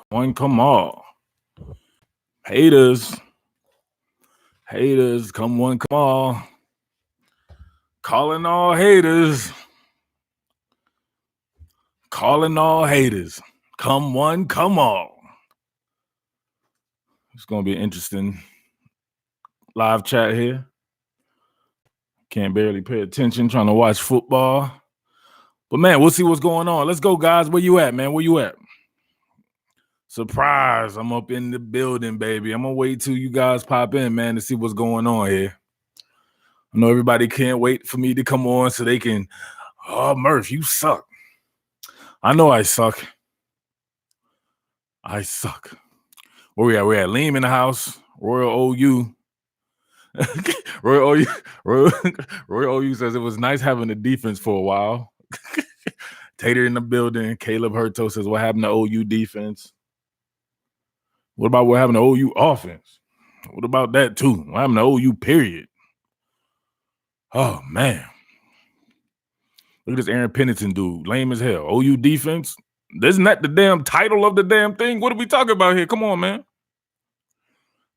One, come on. Haters, come one, come on. Calling all haters. Calling all haters. Come one, come all. It's going to be an interesting live chat here. Can't barely pay attention, trying to watch football. But, man, we'll see what's going on. Let's go, guys. Where you at, man? Where you at? Surprise. I'm up in the building, baby. I'm going to wait till you guys pop in, man, to see what's going on here. I know everybody can't wait for me to come on so they can, oh, Murph, you suck. I know I suck. I suck. Where we at? We're at Leam in the house. Royal OU. Royal OU says it was nice having the defense for a while. Tater in the building. Caleb Herto says, what happened to OU defense? What about what happened to OU offense? What about that too? What happened to OU period? Oh, man. Look at this Aaron Pennington dude. Lame as hell. OU defense? Isn't that the damn title of the damn thing? What are we talking about here? Come on, man.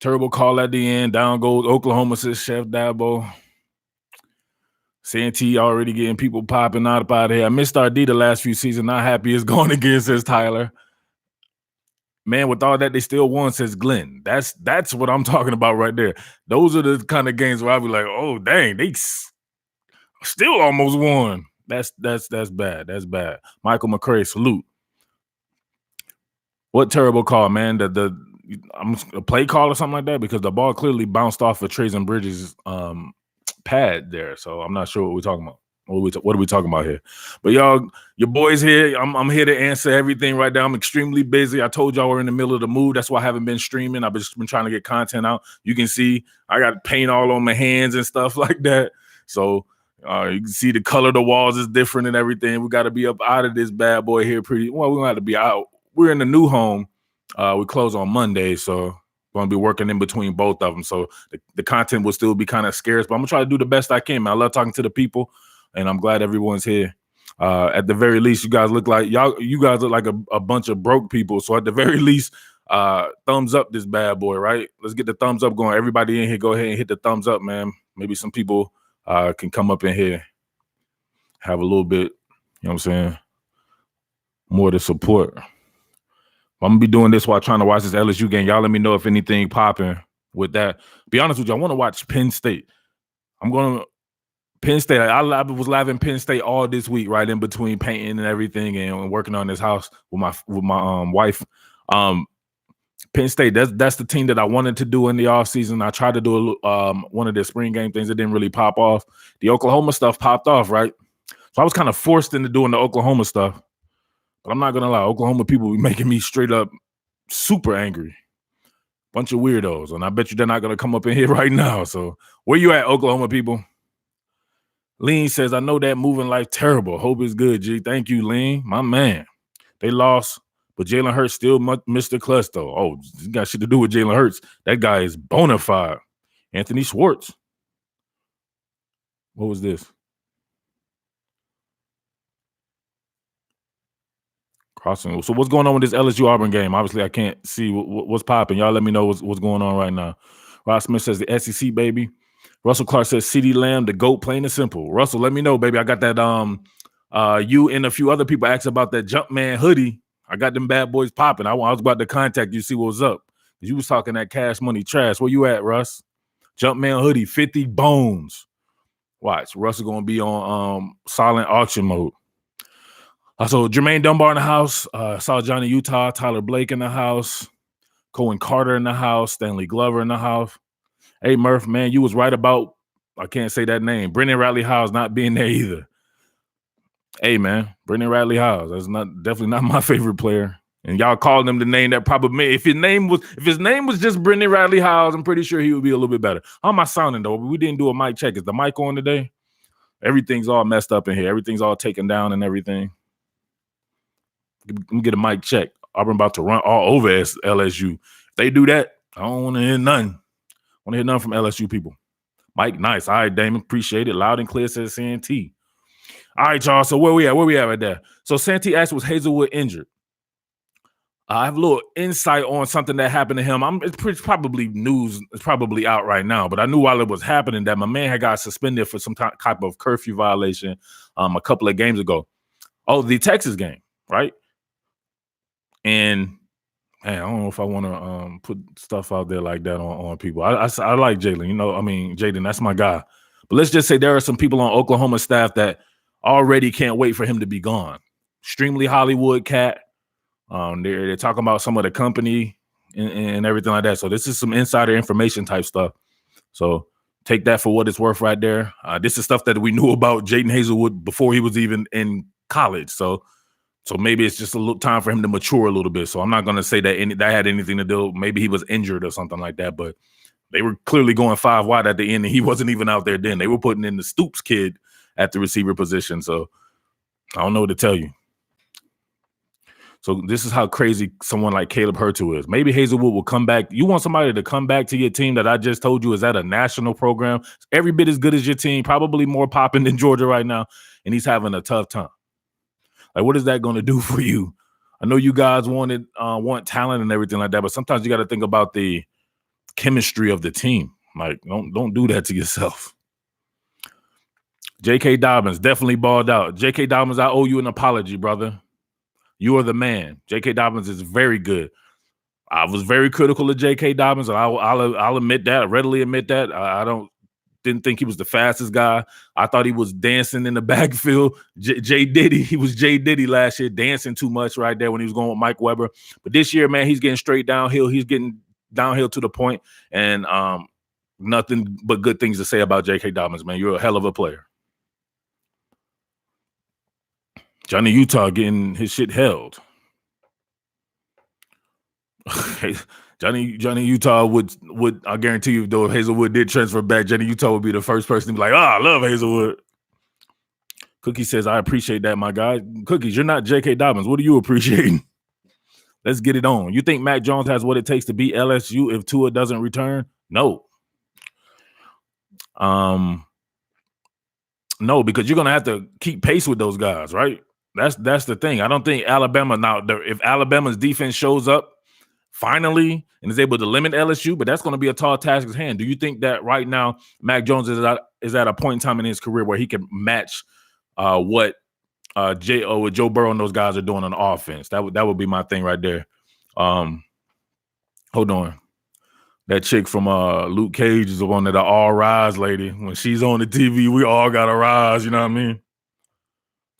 Terrible call at the end. Down goes Oklahoma, says Chef Dabo. Santee already getting people popping out of here. I missed RD the last few seasons. Not happy it's going again, says Tyler. Man, with all that, they still won, says Glenn. That's what I'm talking about right there. Those are the kind of games where I'll be like, oh, dang, they still almost won. That's bad. That's bad. Michael McCray, salute. What terrible call, man. I'm a play call or something like that, because the ball clearly bounced off of Trazen Bridges' pad there. So I'm not sure what we're talking about. What are we talking about here? But y'all, your boys here. I'm here to answer everything right now. I'm extremely busy. I told y'all we're in the middle of the move. That's why I haven't been streaming. I've just been trying to get content out. You can see I got paint all on my hands and stuff like that. So you can see the color of the walls is different and everything. We got to be up out of this bad boy here pretty well. We don't have to be out. We're in the new home. We close on Monday, so we're going to be working in between both of them. So the content will still be kind of scarce, but I'm going to try to do the best I can, man. I love talking to the people, and I'm glad everyone's here. At the very least, you guys look like a bunch of broke people. So at the very least, thumbs up this bad boy, right? Let's get the thumbs up going. Everybody in here, go ahead and hit the thumbs up, man. Maybe some people can come up in here, have a little bit, you know what I'm saying, more to support. I'm going to be doing this while trying to watch this LSU game. Y'all let me know if anything popping with that. Be honest with you, I want to watch Penn State. Penn State. I was laughing Penn State all this week, right in between painting and everything and working on this house with my wife. Penn State, that's the team that I wanted to do in the offseason. I tried to do one of the spring game things that didn't really pop off. The Oklahoma stuff popped off, right? So I was kind of forced into doing the Oklahoma stuff. But I'm not going to lie, Oklahoma people be making me straight up super angry. Bunch of weirdos. And I bet you they're not going to come up in here right now. So where you at, Oklahoma people? Lean says, I know that moving life terrible. Hope it's good, G. Thank you, Lean. My man. They lost, but Jalen Hurts still Mr. Clutch, though. Oh, this got shit to do with Jalen Hurts. That guy is bona fide. Anthony Schwartz. What was this? Crossing. So what's going on with this LSU Auburn game? Obviously, I can't see what's popping. Y'all let me know what's going on right now. Ross Smith says the SEC, baby. Russell Clark says CeeDee Lamb, the GOAT, plain and simple. Russell, let me know, baby. I got that. You and a few other people asked about that Jumpman hoodie. I got them bad boys popping. I was about to contact you, see what was up. You was talking that Cash Money trash. Where you at, Russ? Jumpman hoodie, 50 bones. Watch. Russell gonna be on silent auction mode. So Jermaine Dunbar in the house. Saw Johnny Utah, Tyler Blake in the house, Cohen Carter in the house, Stanley Glover in the house. Hey, Murph, man, you was right about, I can't say that name, Brendan Radley Howes not being there either. Hey, man, Brendan Radley Howes, that's definitely not my favorite player. And y'all called him the name that probably if his name was just Brendan Radley Howes, I'm pretty sure he would be a little bit better. How am I sounding though? We didn't do a mic check. Is the mic on today? Everything's all messed up in here. Everything's all taken down and everything. Let me get a mic check. Auburn about to run all over LSU. If they do that, I don't want to hear nothing. I want to hear nothing from LSU people. Mike, nice. All right, Damon, appreciate it. Loud and clear, says Santee. All right, y'all. So where we at right there? So Santee asked, was Hazelwood injured? I have a little insight on something that happened to him. It's probably news. It's probably out right now, but I knew while it was happening that my man had got suspended for some type of curfew violation a couple of games ago. Oh, the Texas game, right? And man, I don't know if I want to put stuff out there like that on people. I like Jalen. Jaden, that's my guy. But let's just say there are some people on Oklahoma staff that already can't wait for him to be gone. Extremely Hollywood cat. They're talking about some of the company and everything like that. So this is some insider information type stuff. So take that for what it's worth right there. This is stuff that we knew about Jaden Hazelwood before he was even in college. So maybe it's just a little time for him to mature a little bit. So I'm not going to say that that had anything to do. Maybe he was injured or something like that. But they were clearly going 5 wide at the end, and he wasn't even out there then. They were putting in the Stoops kid at the receiver position. So I don't know what to tell you. So this is how crazy someone like Caleb Hurtu is. Maybe Hazelwood will come back. You want somebody to come back to your team that I just told you is at a national program, every bit as good as your team, probably more popping than Georgia right now, and he's having a tough time. Like, what is that going to do for you? I know you guys want talent and everything like that, but sometimes you got to think about the chemistry of the team. Like, don't do that to yourself. J.K. Dobbins definitely balled out. J.K. Dobbins, I owe you an apology, brother. You are the man. J.K. Dobbins is very good. I was very critical of J.K. Dobbins, and I'll admit that. I readily admit that. Didn't think he was the fastest guy. I thought he was dancing in the backfield. Jay Diddy, he was Jay Diddy last year, dancing too much right there when he was going with Mike Weber. But this year, man, he's getting straight downhill. He's getting downhill to the point, and nothing but good things to say about J.K. Dobbins, man. You're a hell of a player. Johnny Utah getting his shit held. Johnny Utah would I guarantee you, though, if Hazelwood did transfer back, Johnny Utah would be the first person to be like, I love Hazelwood. Cookie says, I appreciate that, my guy. Cookies, you're not J.K. Dobbins. What are you appreciating? Let's get it on. You think Mac Jones has what it takes to beat LSU if Tua doesn't return? No. No, because you're going to have to keep pace with those guys, right? That's the thing. I don't think Alabama now. If Alabama's defense shows up finally and is able to limit LSU, but that's going to be a tall task at hand. Do you think that right now Mac Jones is at a point in time in his career where he can match what Joe Burrow and those guys are doing on offense? That would be my thing right there. Hold on. That chick from Luke Cage is the one that all rise lady. When she's on the TV, we all got to rise. You know what I mean?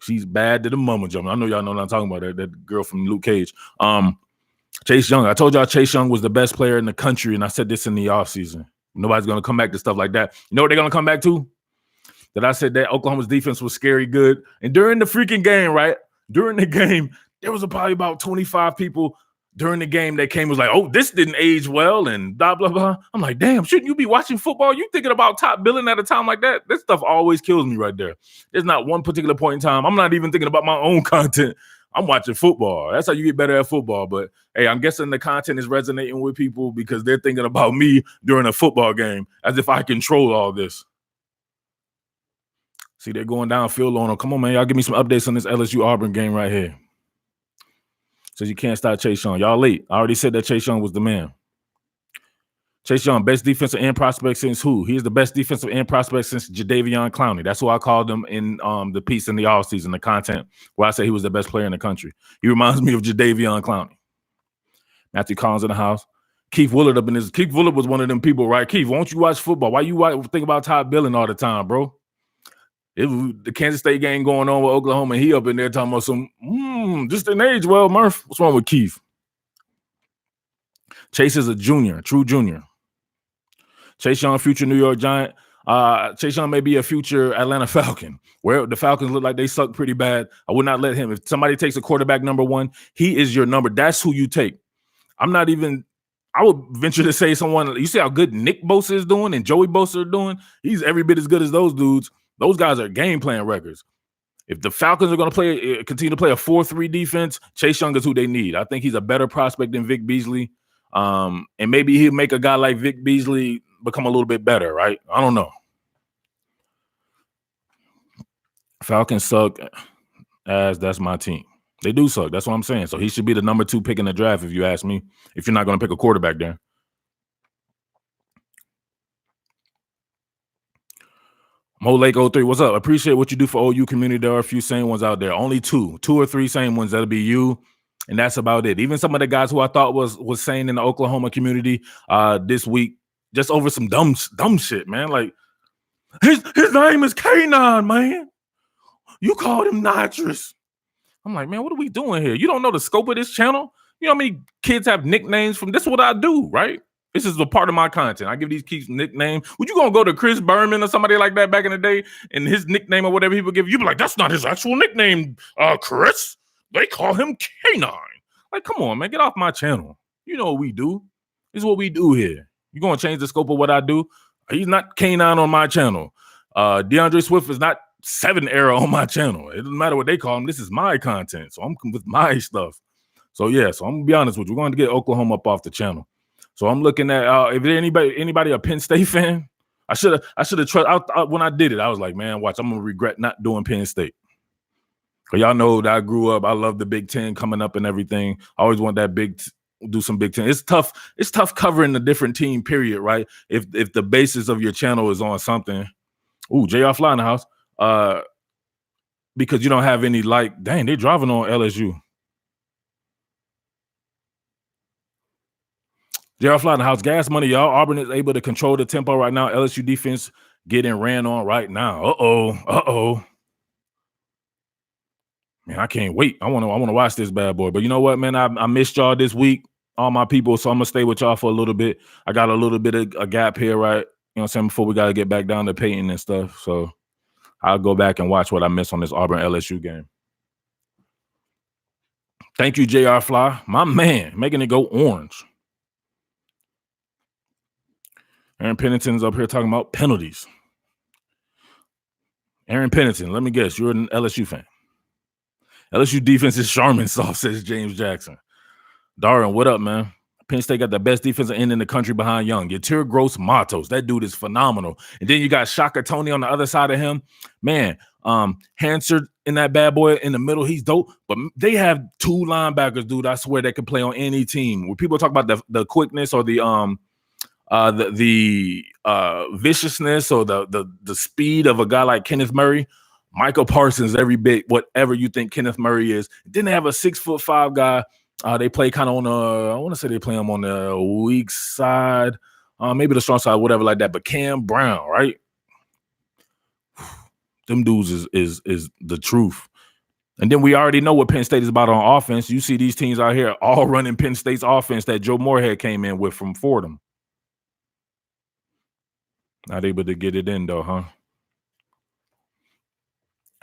She's bad to the mama jump. I know y'all know what I'm talking about. That girl from Luke Cage. Chase Young. I told y'all Chase Young was the best player in the country, and I said this in the offseason. Nobody's going to come back to stuff like that. You know what they're going to come back to? That I said that Oklahoma's defense was scary good. And during the freaking game, right? During the game, there was probably about 25 people during the game that came was like, oh, this didn't age well and blah, blah, blah. I'm like, damn, shouldn't you be watching football? You thinking about top billing at a time like that? This stuff always kills me right there. There's not one particular point in time. I'm not even thinking about my own content. I'm watching football. That's how you get better at football. But, hey, I'm guessing the content is resonating with people because they're thinking about me during a football game as if I control all this. See, they're going downfield on them. Come on, man. Y'all give me some updates on this LSU Auburn game right here. Says you can't stop Chase Young. Y'all late. I already said that Chase Young was the man. Chase Young, best defensive end prospect since who? He is the best defensive end prospect since Jadeveon Clowney. That's who I called him in the piece in the offseason, the content, where I said he was the best player in the country. He reminds me of Jadeveon Clowney. Matthew Collins in the house. Keith Willard up in this. Keith Willard was one of them people, right? Keith, won't you watch football? Why you think about top billing all the time, bro? It was the Kansas State game going on with Oklahoma, and he up in there talking about some, just didn't age well, Murph. What's wrong with Keith? Chase is a junior, true junior. Chase Young, future New York Giant. Chase Young may be a future Atlanta Falcon, where the Falcons look like they suck pretty bad. I would not let him. If somebody takes a quarterback number one, he is your number. That's who you take. I would venture to say someone, you see how good Nick Bosa is doing and Joey Bosa are doing? He's every bit as good as those dudes. Those guys are game plan records. If the Falcons are going to continue to play a 4-3 defense, Chase Young is who they need. I think he's a better prospect than Vic Beasley. And maybe he'll make a guy like Vic Beasley become a little bit better, right? I don't know. Falcons suck as that's my team. They do suck. That's what I'm saying. So he should be the number 2 pick in the draft, if you ask me, if you're not going to pick a quarterback there. Mo Lake 03, what's up? Appreciate what you do for OU community. There are a few sane ones out there. Only two or three sane ones. That'll be you, and that's about it. Even some of the guys who I thought was sane in the Oklahoma community this week, just over some dumb shit, man. Like his name is K9, man. You called him Nitrous. I'm like, man, what are we doing here? You don't know the scope of this channel? You know how many kids have nicknames from this? Is what I do, right? This is a part of my content. I give these kids nicknames. Would you gonna go to Chris Berman or somebody like that back in the day, and his nickname or whatever people give you, be like, that's not his actual nickname, Chris. They call him K9. Like, come on, man, get off my channel. You know what we do. This is what we do here. You gonna change the scope of what I do? He's not K9 on my channel. DeAndre Swift is not 7 era on my channel. It doesn't matter what they call him. This is my content, so I'm with my stuff. So yeah, so I'm gonna be honest with you. We're going to get Oklahoma up off the channel. So I'm looking at if there anybody a Penn State fan. I should have tried. When I did it, I was like, man, watch, I'm gonna regret not doing Penn State. Cause y'all know that I grew up. I love the Big Ten coming up and everything. I always want that do some Big Ten. It's tough. It's tough covering the different team. Period. Right. If the basis of your channel is on something. Ooh, JR Fly in the house. Because you don't have any dang, they're driving on LSU. JR Fly in the house. Gas money, y'all. Auburn is able to control the tempo right now. LSU defense getting ran on right now. Uh-oh. Man, I can't wait. I want to watch this bad boy. But you know what, man? I missed y'all this week, all my people. So I'm gonna stay with y'all for a little bit. I got a little bit of a gap here, right? You know what I'm saying? Before we gotta get back down to Peyton and stuff. So I'll go back and watch what I missed on this Auburn LSU game. Thank you, JR Fly. My man, making it go orange. Aaron Pennington's up here talking about penalties. Aaron Pennington, let me guess, you're an LSU fan. LSU defense is Charmin soft, says James Jackson. Darren, what up, man? Penn State got the best defensive end in the country behind Young. Yatir Gross Matos. That dude is phenomenal. And then you got Shaka Tony on the other side of him. Man, Hansard in that bad boy in the middle, he's dope. But they have 2 linebackers, dude, I swear, that can play on any team. When people talk about the quickness or the viciousness or the speed of a guy like Kenneth Murray, Michael Parsons every bit whatever you think Kenneth Murray is. Then they have a 6'5" guy. They play kind of on I want to say they play him on the weak side, maybe the strong side, whatever like that. But Cam Brown, right? Them dudes is the truth. And then we already know what Penn State is about on offense. You see these teams out here all running Penn State's offense that Joe Moorhead came in with from Fordham. Not able to get it in though, huh?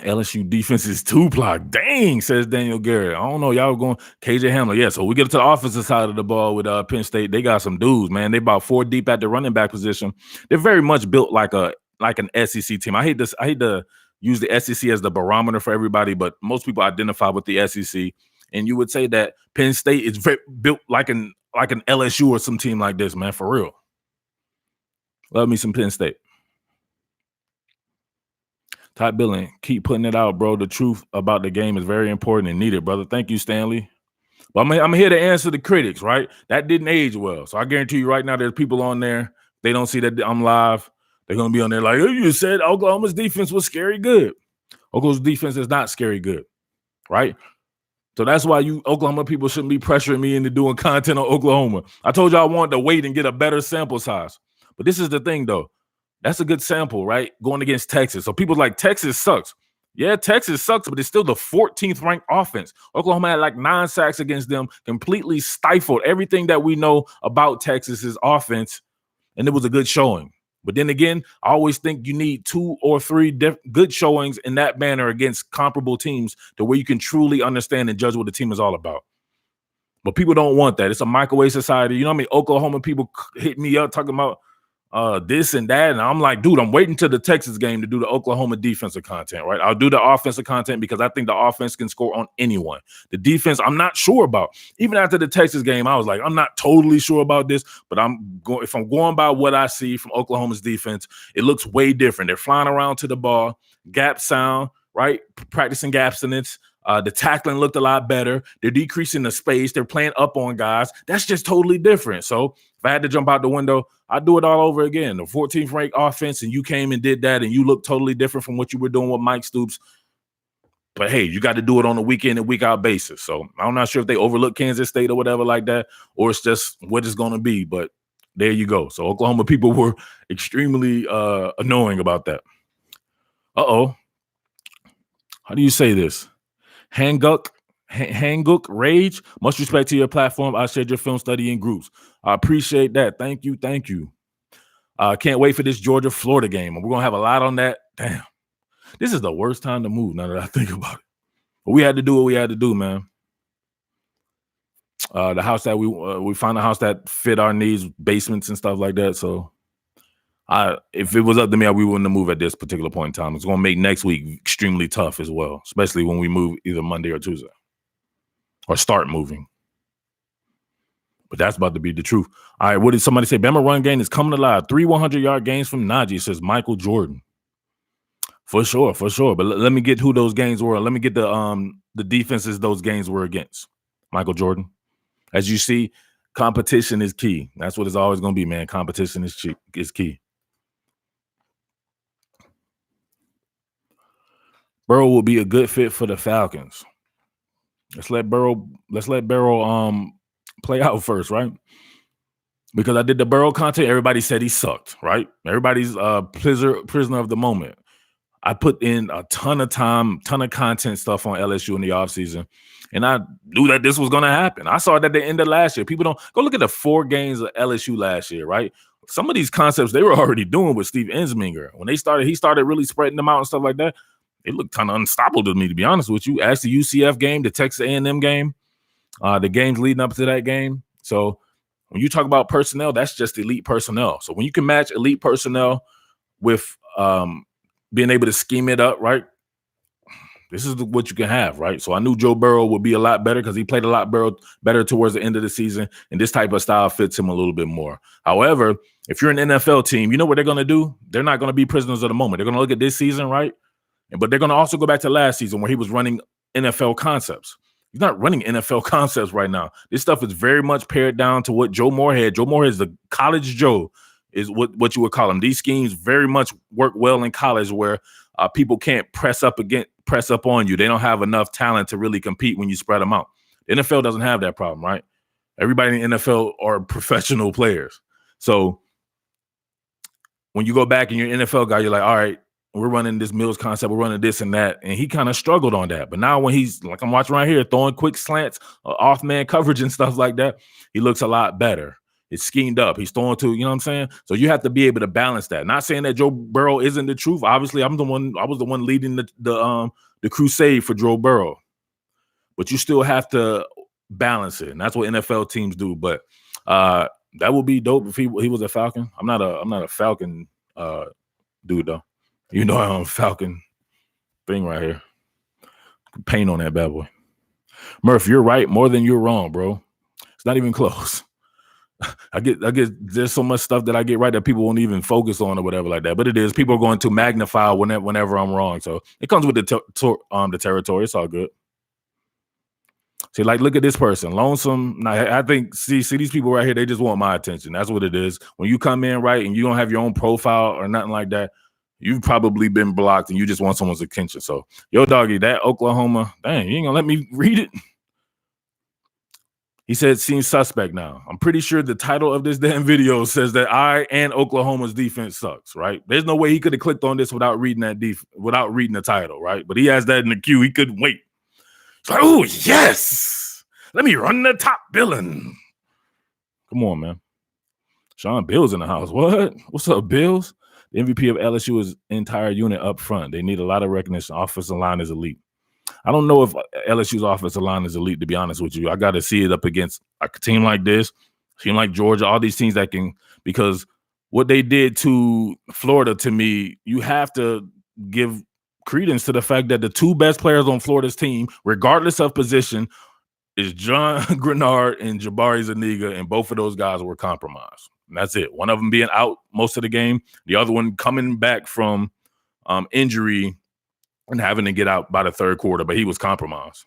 LSU defense is 2-block. Dang, says Daniel Garrett. I don't know. Y'all going KJ Hamler. Yeah, so we get to the offensive side of the ball with Penn State. They got some dudes, man. They about 4 deep at the running back position. They're very much built like an SEC team. I hate to use the SEC as the barometer for everybody, but most people identify with the SEC. And you would say that Penn State is built like an LSU or some team like this, man, for real. Love me some Penn State. Todd Billing, keep putting it out, bro. The truth about the game is very important and needed, brother. Thank you, Stanley. But I'm here to answer the critics, right? That didn't age well. So I guarantee you right now there's people on there. They don't see that I'm live. They're going to be on there like, oh, you said Oklahoma's defense was scary good. Oklahoma's defense is not scary good, right? So that's why you Oklahoma people shouldn't be pressuring me into doing content on Oklahoma. I told you I wanted to wait and get a better sample size. But this is the thing, though. That's a good sample, right? Going against Texas. So people like Texas sucks. Yeah, Texas sucks, but it's still the 14th ranked offense. Oklahoma had like 9 sacks against them, completely stifled everything that we know about Texas's offense, and it was a good showing. But then again, I always think you need 2 or 3 good showings in that manner against comparable teams to where you can truly understand and judge what the team is all about. But people don't want that. It's a microwave society. You know how many Oklahoma people hit me up talking about this and that, and I'm like, dude, I'm waiting till the Texas game to do the Oklahoma defensive content, right? I'll do the offensive content because I think the offense can score on anyone. The defense, I'm not sure about. Even after the Texas game, I was like, I'm not totally sure about this, but if I'm going by what I see from Oklahoma's defense, it looks way different. They're flying around to the ball, gap sound, right? Practicing gap abstinence. The tackling looked a lot better. They're decreasing the space. They're playing up on guys. That's just totally different. So if I had to jump out the window, I'd do it all over again. The 14th ranked offense, and you came and did that, and you look totally different from what you were doing with Mike Stoops. But hey, you got to do it on a week in and week out basis. So I'm not sure if they overlook Kansas State or whatever like that, or it's just what it's going to be. But there you go. So Oklahoma people were extremely annoying about that. Uh-oh. How do you say this? Hanguk Rage. Much respect to your platform. I shared your film study in groups. I appreciate that. Thank you. Thank you. Can't wait for this Georgia-Florida game. We're going to have a lot on that. Damn. This is the worst time to move now that I think about it. But we had to do what we had to do, man. The house that we found a house that fit our needs, basements and stuff like that. So if it was up to me, we wouldn't have moved at this particular point in time. It's going to make next week extremely tough as well, especially when we move either Monday or Tuesday or start moving. But that's about to be the truth. All right, what did somebody say? Bama run game is coming alive. 3 100-yard games from Najee, says Michael Jordan. For sure. But let me get who those games were. Let me get the defenses those games were against. Michael Jordan. As you see, competition is key. That's what it's always going to be, man. Competition is key. Burrow will be a good fit for the Falcons. Let's let Burrow play out first, right? Because I did the Burrow content, everybody said he sucked, right? Everybody's prisoner of the moment. I put in a ton of time, ton of content stuff on LSU in the offseason, and I knew that this was going to happen. I saw it at the end of last year. People don't go look at the 4 games of LSU last year, right? Some of these concepts they were already doing with Steve Ensminger. When he started really spreading them out and stuff like that. It looked kind of unstoppable to me, to be honest with you. As the UCF game, the Texas A&M game, the games leading up to that game. So when you talk about personnel, that's just elite personnel. So when you can match elite personnel with being able to scheme it up, right? This is what you can have, right? So I knew Joe Burrow would be a lot better because he played a lot better towards the end of the season, and this type of style fits him a little bit more. However, if you're an NFL team, you know what they're going to do? They're not going to be prisoners of the moment. They're going to look at this season, right? But they're going to also go back to last season where he was running NFL concepts. He's not running NFL concepts right now. This stuff is very much pared down to what Joe Moorhead is the college Joe, is what you would call him. These schemes very much work well in college where people can't press up on you. They don't have enough talent to really compete when you spread them out. The NFL doesn't have that problem, right? Everybody in the NFL are professional players. So when you go back and you're an NFL guy, you're like, all right, we're running this Mills concept, we're running this and that. And he kind of struggled on that. But now when he's, like I'm watching right here, throwing quick slants, off-man coverage and stuff like that, he looks a lot better. It's schemed up. He's throwing to, you know what I'm saying? So you have to be able to balance that. Not saying that Joe Burrow isn't the truth. Obviously, I was the one leading the crusade for Joe Burrow. But you still have to balance it. And that's what NFL teams do. But that would be dope if he was a Falcon. I'm not a Falcon dude though. You know I'm a Falcon thing right here. Paint on that bad boy. Murph, you're right more than you're wrong, bro. It's not even close. I get there's so much stuff that I get right that people won't even focus on or whatever like that. But it is. People are going to magnify whenever I'm wrong. So it comes with the territory. It's all good. See, like, look at this person. Lonesome. Now, I think, see these people right here, they just want my attention. That's what it is. When you come in, right, and you don't have your own profile or nothing like that, you've probably been blocked and you just want someone's attention. So, yo, doggy, that Oklahoma, dang, you ain't gonna let me read it? He said, seems suspect now. I'm pretty sure the title of this damn video says that I and Oklahoma's defense sucks, right? There's no way he could have clicked on this without reading the title, right? But he has that in the queue. He couldn't wait. It's like, oh, yes. Let me run the top billing. Come on, man. Sean Bill's in the house. What? What's up, Bills? The MVP of LSU is entire unit up front. They need a lot of recognition. Offensive line is elite. I don't know if LSU's offensive line is elite, to be honest with you. I got to see it up against a team like this, a team like Georgia, all these teams that can, because what they did to Florida, to me, you have to give credence to the fact that the two best players on Florida's team, regardless of position, is John Grenard and Jabari Zuniga, and both of those guys were compromised. And that's it. One of them being out most of the game, the other one coming back from injury and having to get out by the third quarter, but he was compromised.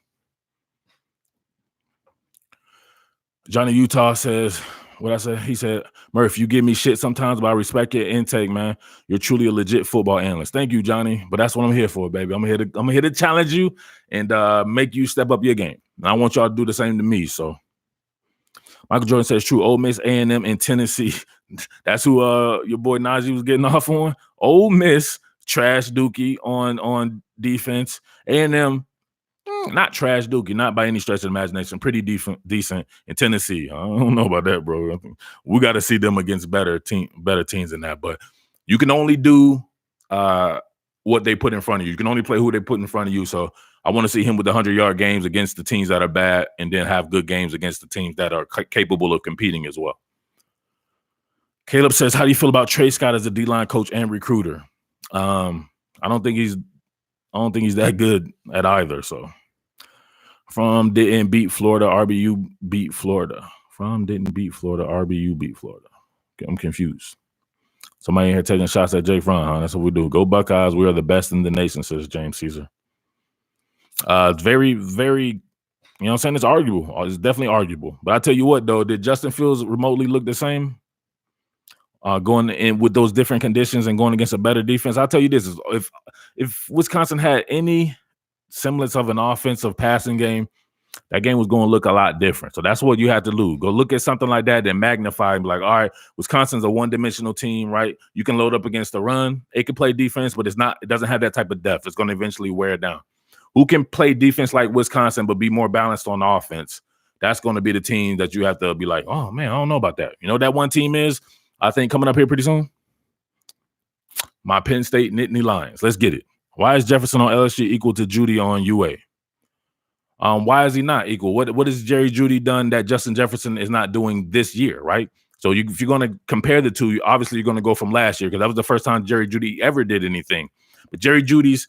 Johnny Utah says, what I said? He said, Murph, you give me shit sometimes, but I respect your intake, man. You're truly a legit football analyst. Thank you, Johnny. But that's what I'm here for, baby. I'm here to challenge you and make you step up your game. And I want y'all to do the same to me. So Michael Jordan says, true. Ole Miss, A&M, and Tennessee. That's who your boy Najee was getting off on. Ole Miss, trash Dookie on defense. A&M, not trash Dookie, not by any stretch of the imagination. Pretty decent in Tennessee. I don't know about that, bro. We got to see them against better teams than that. But you can only do what they put in front of you. You can only play who they put in front of you. So I want to see him with the 100-yard games against the teams that are bad, and then have good games against the teams that are capable of competing as well. Caleb says, how do you feel about Trey Scott as a D-line coach and recruiter? I don't think he's that good at either. So from didn't beat Florida, RBU beat Florida. From didn't beat Florida, RBU beat Florida. Okay, I'm confused. Somebody in here taking shots at Jay Fron, huh? That's what we do. Go Buckeyes. We are the best in the nation, says James Caesar. Very, very, you know what I'm saying? It's arguable. It's definitely arguable. But I tell you what, though, did Justin Fields remotely look the same? Going in with those different conditions and going against a better defense. I'll tell you this, if Wisconsin had any semblance of an offensive passing game, that game was going to look a lot different. So that's what you have to do. Go look at something like that and magnify and be like, all right, Wisconsin's a one-dimensional team, right? You can load up against the run. It can play defense, but it doesn't have that type of depth. It's going to eventually wear it down. Who can play defense like Wisconsin but be more balanced on offense? That's going to be the team that you have to be like, oh, man, I don't know about that. You know what that one team is? I think coming up here pretty soon, my Penn State Nittany Lions. Let's get it. Why is Jefferson on LSU equal to Judy on UA? Why is he not equal? What has Jerry Judy done that Justin Jefferson is not doing this year, right? So if you're going to compare the two, obviously you're going to go from last year because that was the first time Jerry Judy ever did anything. But Jerry Judy's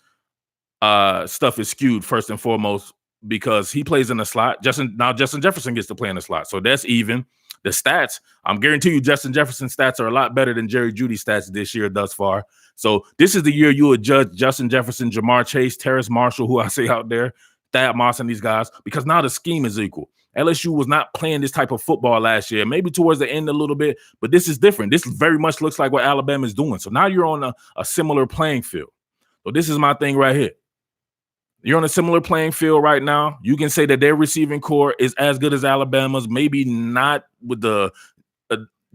stuff is skewed first and foremost because he plays in the slot. Justin Jefferson gets to play in the slot. So that's even. The stats, I'm guaranteeing you Justin Jefferson's stats are a lot better than Jerry Judy's stats this year thus far. So this is the year you would judge Justin Jefferson, Jamar Chase, Terrace Marshall, who I see out there, Thad Moss and these guys, because now the scheme is equal. LSU was not playing this type of football last year, maybe towards the end a little bit, but this is different. This very much looks like what Alabama is doing. So now you're on a similar playing field. So this is my thing right here. You're on a similar playing field right now. You can say that their receiving core is as good as Alabama's, maybe not with the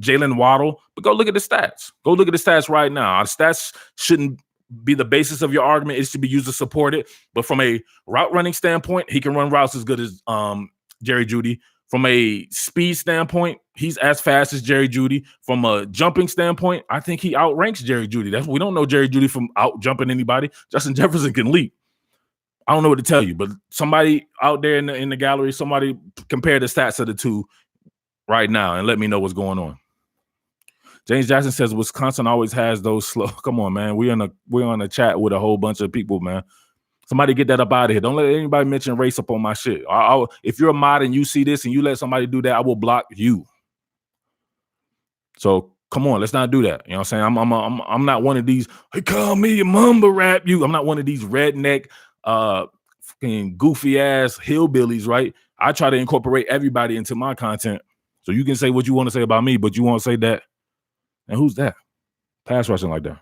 Jalen Waddle, but go look at the stats. Go look at the stats right now. Our stats shouldn't be the basis of your argument. It should be used to support it. But from a route running standpoint, he can run routes as good as Jerry Judy. From a speed standpoint, he's as fast as Jerry Judy. From a jumping standpoint, I think he outranks Jerry Judy. We don't know Jerry Judy from out jumping anybody. Justin Jefferson can leap. I don't know what to tell you, but somebody out there in the gallery, somebody compare the stats of the two right now and let me know what's going on. James Jackson says Wisconsin always has those slow. Come on, man. We're on a chat with a whole bunch of people, man. Somebody get that up out of here. Don't let anybody mention race up on my shit. If you're a mod and you see this and you let somebody do that, I will block you. So come on, let's not do that. You know what I'm saying? I'm not one of these, hey, call me a mumble rap you. I'm not one of these redneck fucking goofy ass hillbillies, right? I try to incorporate everybody into my content. So you can say what you want to say about me, but you won't say that. And who's that? Pass rushing like that.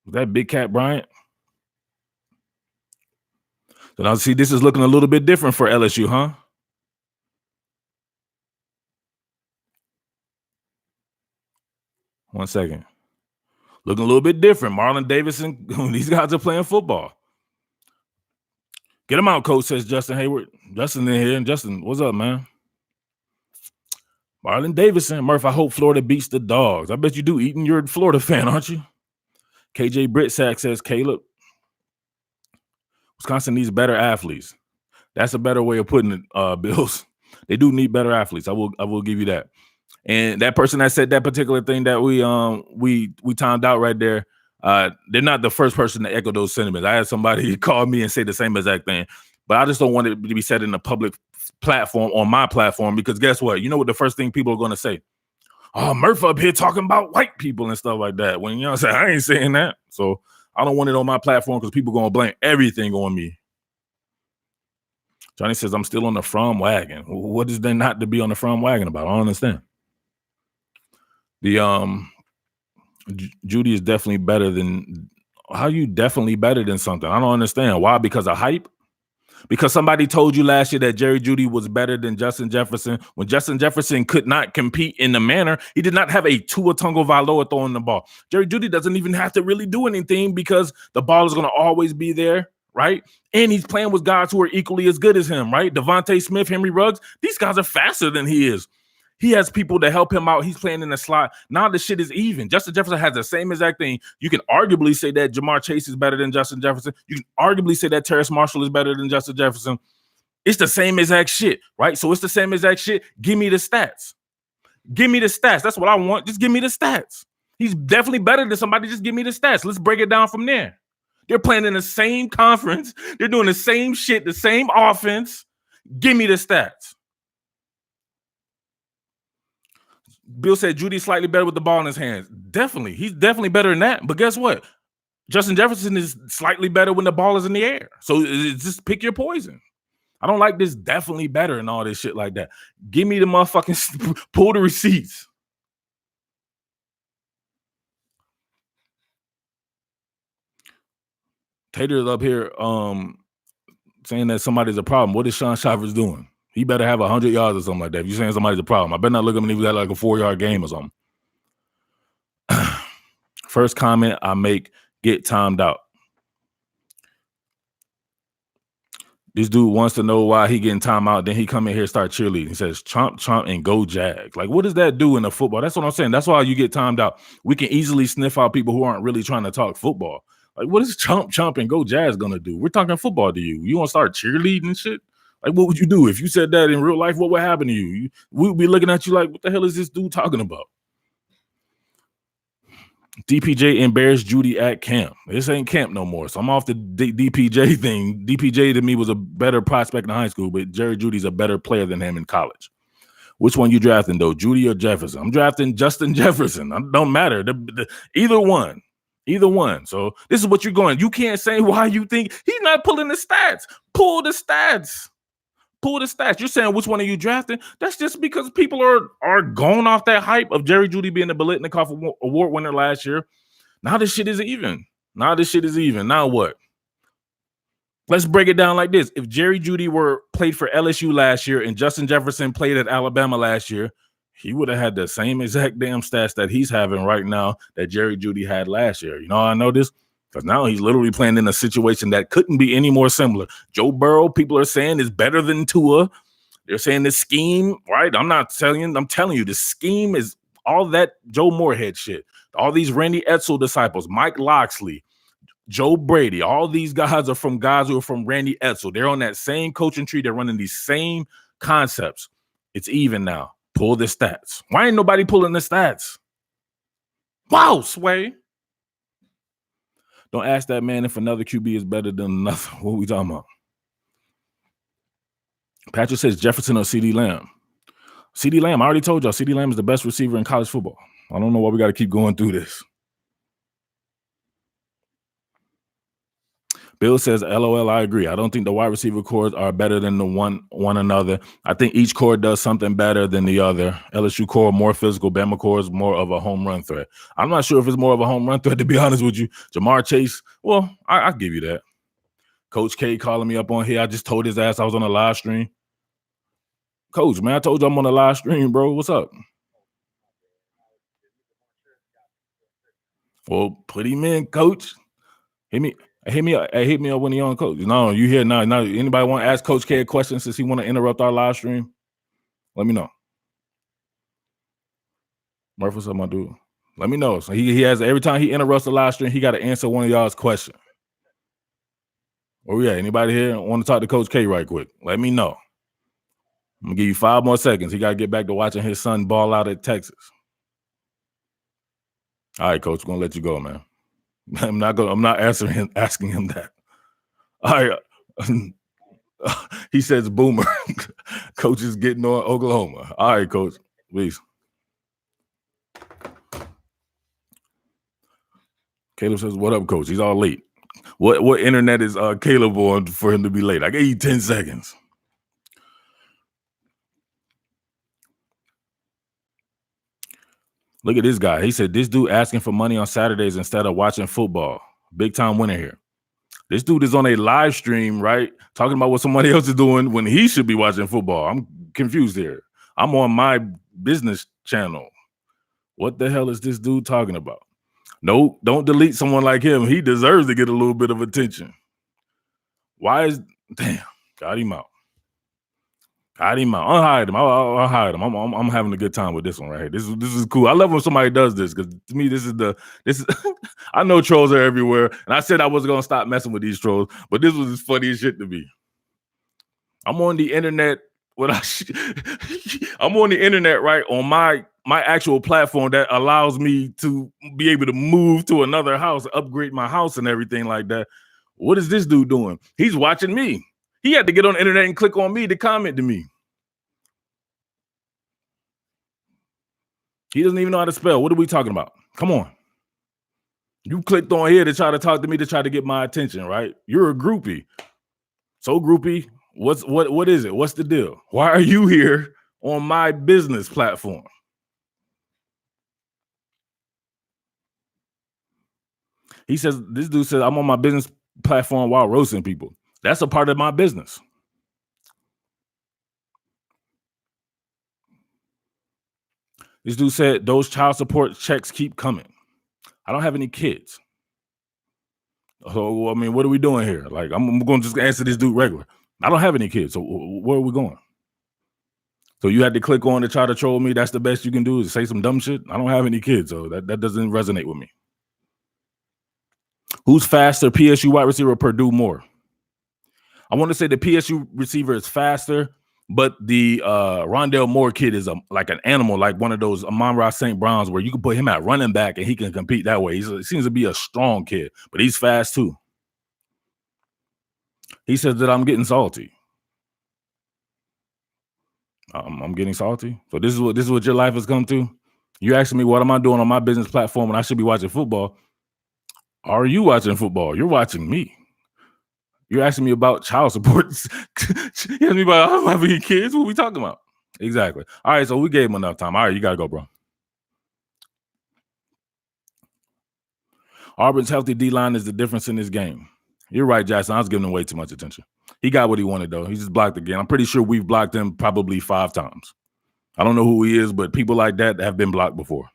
Was that Big Cat Bryant? So now see, this is looking a little bit different for LSU, huh? One second. Looking a little bit different. Marlon Davidson, these guys are playing football. Get him out, coach, says Justin Hayward. Justin in here. And Justin, what's up, man? Marlon Davidson. Murph, I hope Florida beats the Dogs. I bet you do. Eaton, you're a Florida fan, aren't you? KJ Britsack says, Caleb, Wisconsin needs better athletes. That's a better way of putting it, Bills. They do need better athletes. I will give you that. And that person that said that particular thing that we timed out right there, they're not the first person to echo those sentiments. I had somebody call me and say the same exact thing, but I just don't want it to be said in a public platform on my platform because guess what? You know what the first thing people are going to say? Oh, Murph up here talking about white people and stuff like that. When you know what I'm saying, I ain't saying that. So I don't want it on my platform because people going to blame everything on me. Johnny says, I'm still on the from wagon. What is there not to be on the from wagon about? I don't understand. The Judy is definitely better than. How you definitely better than something? I don't understand. Why? Because of hype? Because somebody told you last year that Jerry Jeudy was better than Justin Jefferson when Justin Jefferson could not compete in the manner. He did not have a Tua Tagovailoa throwing the ball. Jerry Jeudy doesn't even have to really do anything because the ball is going to always be there, right? And he's playing with guys who are equally as good as him, right? Devontae Smith, Henry Ruggs, these guys are faster than he is. He has people to help him out. He's playing in the slot. Now the shit is even. Justin Jefferson has the same exact thing. You can arguably say that Jamar Chase is better than Justin Jefferson. You can arguably say that Terrace Marshall is better than Justin Jefferson. It's the same exact shit, right? So it's the same exact shit. Give me the stats. Give me the stats. That's what I want. Just give me the stats. He's definitely better than somebody. Just give me the stats. Let's break it down from there. They're playing in the same conference. They're doing the same shit, the same offense. Give me the stats. Bill said Judy's slightly better with the ball in his hands. Definitely. He's definitely better than that. But guess what? Justin Jefferson is slightly better when the ball is in the air. So just pick your poison. I don't like this definitely better and all this shit like that. Give me the motherfucking pull the receipts. Tater's up here saying that somebody's a problem. What is Sean Shivers doing? He better have 100 yards or something like that. If you're saying somebody's a problem, I better not look at him and he got like a 4-yard game or something. First comment I make, get timed out. This dude wants to know why he getting timed out. Then he come in here and start cheerleading. He says, chomp, chomp, and go Jags. Like, what does that do in the football? That's what I'm saying. That's why you get timed out. We can easily sniff out people who aren't really trying to talk football. Like, what is chomp, chomp, and go Jags going to do? We're talking football to you. You want to start cheerleading and shit? Like, what would you do? If you said that in real life, what would happen to you? We'd be looking at you like, what the hell is this dude talking about? DPJ embarrassed Judy at camp. This ain't camp no more. So I'm off the DPJ thing. DPJ to me was a better prospect in high school, but Jerry Judy's a better player than him in college. Which one you drafting, though? Judy or Jefferson? I'm drafting Justin Jefferson. It don't matter. Either one. Either one. So this is what you're going. You can't say why you think he's not pulling the stats. Pull the stats. Pull the stats. You're saying which one are you drafting? That's just because people are going off that hype of Jerry Jeudy being the Biletnikoff Award winner last year. Now this shit is even. Now what? Let's break it down like this. If Jerry Jeudy played for LSU last year and Justin Jefferson played at Alabama last year, he would have had the same exact damn stats that he's having right now that Jerry Jeudy had last year. You know how I know this? Because now he's literally playing in a situation that couldn't be any more similar. Joe Burrow, people are saying, is better than Tua. They're saying the scheme, right? I'm telling you, the scheme is all that Joe Moorhead shit. All these Randy Edsel disciples, Mike Loxley, Joe Brady, all these guys are from guys who are from Randy Edsel. They're on that same coaching tree. They're running these same concepts. It's even now. Pull the stats. Why ain't nobody pulling the stats? Wow, Sway. Don't ask that man if another QB is better than another. What are we talking about? Patrick says Jefferson or CeeDee Lamb. CeeDee Lamb, I already told y'all, CeeDee Lamb is the best receiver in college football. I don't know why we got to keep going through this. Bill says, LOL, I agree. I don't think the wide receiver cores are better than the one another. I think each core does something better than the other. LSU core, more physical. Bama core is more of a home run threat. I'm not sure if it's more of a home run threat, to be honest with you. Jamar Chase, well, I'll give you that. Coach K calling me up on here. I just told his ass I was on a live stream. Coach, man, I told you I'm on a live stream, bro. What's up? Well, put him in, Coach. Hit me up when he on, Coach. No, you here now. Now, anybody want to ask Coach K a question since he want to interrupt our live stream? Let me know. Murphy, what's up, my dude? Let me know. So he has, every time he interrupts the live stream, he got to answer one of y'all's questions. Oh, yeah. Anybody here want to talk to Coach K right quick? Let me know. I'm going to give you 5 more seconds. He got to get back to watching his son ball out at Texas. All right, Coach, we're going to let you go, man. I'm not asking him that. All right. He says boomer. Coach is getting on Oklahoma. All right, Coach. Please. Caleb says, "What up, coach?" He's all late. What internet is Caleb on for him to be late? I gave you 10 seconds. Look at this guy. He said, this dude asking for money on Saturdays instead of watching football. Big time winner here. This dude is on a live stream, right? Talking about what somebody else is doing when he should be watching football. I'm confused here. I'm on my business channel. What the hell is this dude talking about? No, don't delete someone like him. He deserves to get a little bit of attention. Why is, damn, got him out. Got him out. Unhide him. I'll hide him. I'm having a good time with this one right here. This is cool. I love when somebody does this because to me this is I know trolls are everywhere, and I said I wasn't gonna stop messing with these trolls, but this was as funny as shit to me. I'm on the internet. I'm on the internet, right? On my actual platform that allows me to be able to move to another house, upgrade my house, and everything like that. What is this dude doing? He's watching me. He had to get on the internet and click on me to comment to me. He doesn't even know how to spell. What are we talking about? Come on. You clicked on here to try to talk to me to try to get my attention, right? You're a groupie. So groupie, what is it? What's the deal? Why are you here on my business platform? He says, this dude says, I'm on my business platform while roasting people. That's a part of my business. This dude said, those child support checks keep coming. I don't have any kids. So, I mean, what are we doing here? Like, I'm going to just answer this dude regular. I don't have any kids. So where are we going? So you had to click on to try to troll me. That's the best you can do is say some dumb shit. I don't have any kids. So that doesn't resonate with me. Who's faster, PSU wide receiver or Purdue more? I want to say the PSU receiver is faster, but the Rondale Moore kid is like an animal, like one of those Amon-Ra St. Browns where you can put him at running back and he can compete that way. He seems to be a strong kid, but he's fast too. He says that I'm getting salty. I'm getting salty. So this is what your life has come to. You asking me what am I doing on my business platform when I should be watching football? Are you watching football? You're watching me. You're asking me about child support. You asked me about I don't have any kids. What are we talking about? Exactly. All right, so we gave him enough time. All right, you gotta go, bro. Auburn's healthy D-line is the difference in this game. You're right, Jackson. I was giving him way too much attention. He got what he wanted, though. He just blocked again. I'm pretty sure we've blocked him probably 5 times. I don't know who he is, but people like that have been blocked before.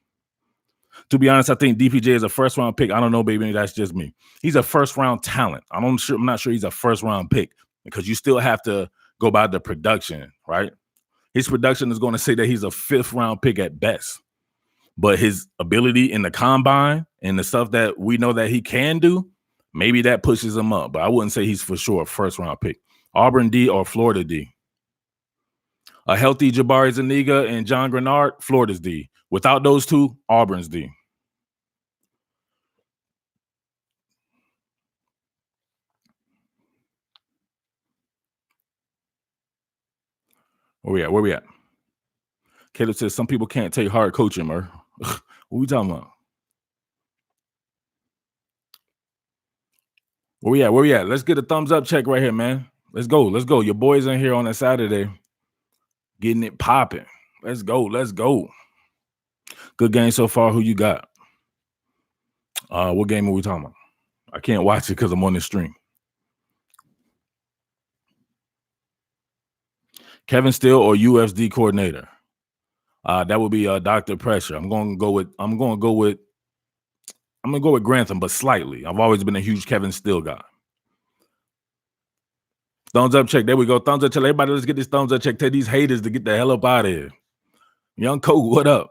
To be honest, I think DPJ is a first-round pick. I don't know, baby. That's just me. He's a first-round talent. I'm not sure he's a first-round pick because you still have to go by the production, right? His production is going to say that he's a 5th-round pick at best. But his ability in the combine and the stuff that we know that he can do, maybe that pushes him up. But I wouldn't say he's for sure a first-round pick. Auburn D or Florida D? A healthy Jabari Zuniga and John Grenard, Florida's D. Without those two, Auburn's D. Where we at? Caleb says some people can't take hard coaching, Mer. What we talking about? Where we at? Let's get a thumbs up check right here, man. Let's go. Your boys in here on a Saturday getting it popping. Let's go. Good game so far. Who you got? What game are we talking about? I can't watch it because I'm on the stream. Kevin Steele or UFD coordinator? That would be Dr. Pressure. I'm gonna go with Grantham, but slightly. I've always been a huge Kevin Steele guy. Thumbs up check. There we go. Thumbs up check. Everybody, let's get this thumbs up check. Tell these haters to get the hell up out of here. Young Coke, what up?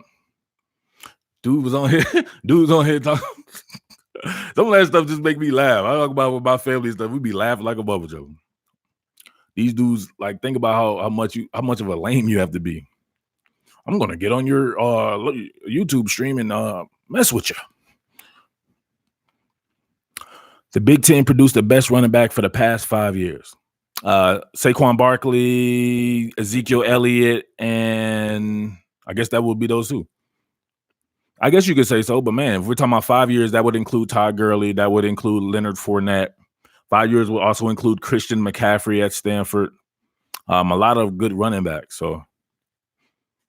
Dude was on here talking. Some of that stuff just make me laugh. I talk about with my family stuff. We be laughing like a bubble joke. These dudes, like, think about how much of a lame you have to be. I'm gonna get on your YouTube stream and mess with you. The Big Ten produced the best running back for the past 5 years. Saquon Barkley, Ezekiel Elliott, and I guess that would be those two. I guess you could say so, but man, if we're talking about 5 years, that would include Todd Gurley, that would include Leonard Fournette. 5 years will also include Christian McCaffrey at Stanford. A lot of good running backs. So,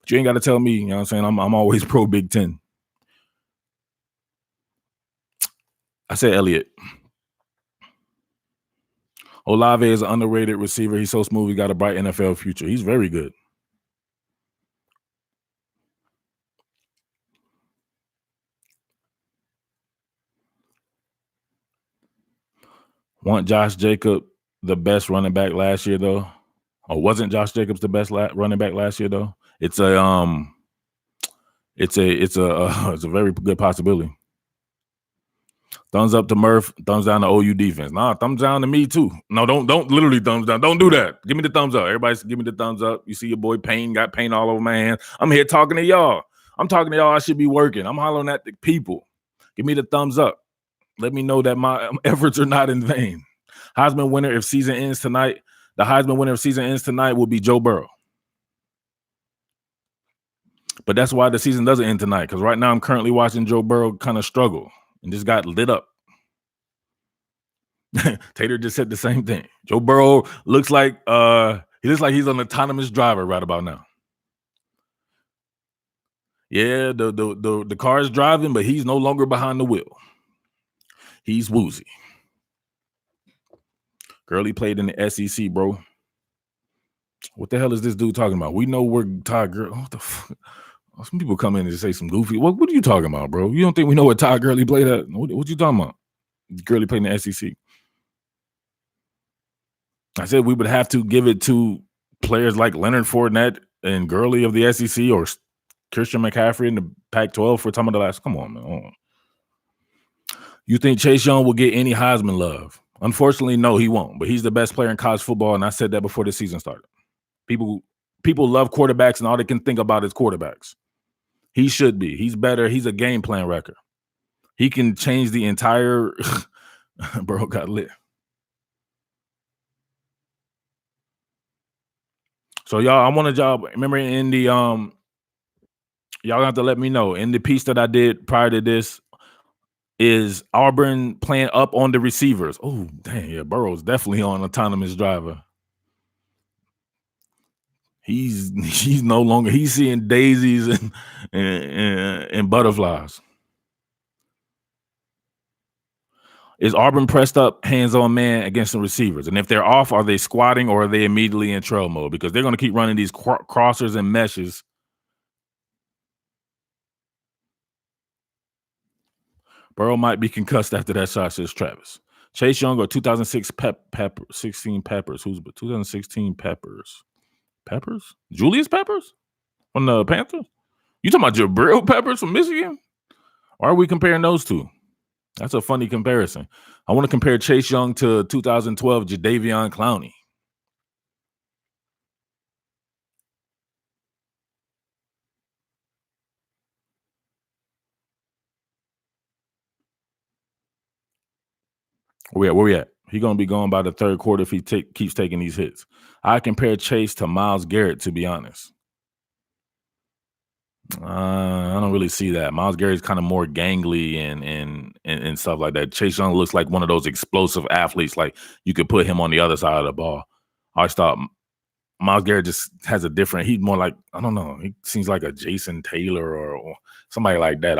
but you ain't got to tell me. You know what I'm saying? I'm always pro Big Ten. I said Elliott. Olave is an underrated receiver. He's so smooth. He got a bright NFL future. He's very good. Want Josh Jacobs the best running back last year though? Or wasn't Josh Jacobs the best running back last year though? It's a very good possibility. Thumbs up to Murph, thumbs down to OU defense. Nah, thumbs down to me too. No, don't literally thumbs down. Don't do that. Give me the thumbs up. Everybody give me the thumbs up. You see your boy Payne got paint all over my hand. I'm here talking to y'all. I'm talking to y'all. I should be working. I'm hollering at the people. Give me the thumbs up. Let me know that my efforts are not in vain. Heisman winner if season ends tonight. The Heisman winner if season ends tonight will be Joe Burrow. But that's why the season doesn't end tonight, because right now I'm currently watching Joe Burrow kind of struggle and just got lit up. Tater just said the same thing. Joe Burrow looks like he's an autonomous driver right about now. Yeah, the car is driving, but he's no longer behind the wheel. He's woozy. Gurley played in the SEC, bro. What the hell is this dude talking about? We know we're Todd Gurley. What the fuck? Some people come in and say some goofy. What are you talking about, bro? You don't think we know what Todd Gurley played at? What you talking about? Gurley played in the SEC. I said we would have to give it to players like Leonard Fournette and Gurley of the SEC or Christian McCaffrey in the Pac-12 for some of the last. Come on, man. You think Chase Young will get any Heisman love? Unfortunately, no, he won't. But he's the best player in college football, and I said that before the season started. People love quarterbacks, and all they can think about is quarterbacks. He should be. He's better. He's a game plan wrecker. He can change the entire. Bro got lit. So y'all, I want a job. Remember in the y'all gonna have to let me know in the piece that I did prior to this. Is Auburn playing up on the receivers? Oh, dang, yeah, Burrow's definitely on autonomous driver. He's no longer, he's seeing daisies and butterflies. Is Auburn pressed up hands-on man against the receivers? And if they're off, are they squatting or are they immediately in trail mode? Because they're going to keep running these crossers and meshes. Burrow might be concussed after that shot, says Travis. Chase Young or 2016 Peppers. Who's 2016 Peppers? Peppers? Julius Peppers? From the Panthers? You talking about Jabril Peppers from Michigan? Why are we comparing those two? That's a funny comparison. I want to compare Chase Young to 2012 Jadeveon Clowney. Where we at? He's going to be going by the third quarter if he keeps taking these hits. I compare Chase to Myles Garrett, to be honest. I don't really see that. Myles Garrett's kind of more gangly and stuff like that. Chase Young looks like one of those explosive athletes. Like you could put him on the other side of the ball. I always thought Myles Garrett just has a different. He's more like, I don't know. He seems like a Jason Taylor or somebody like that.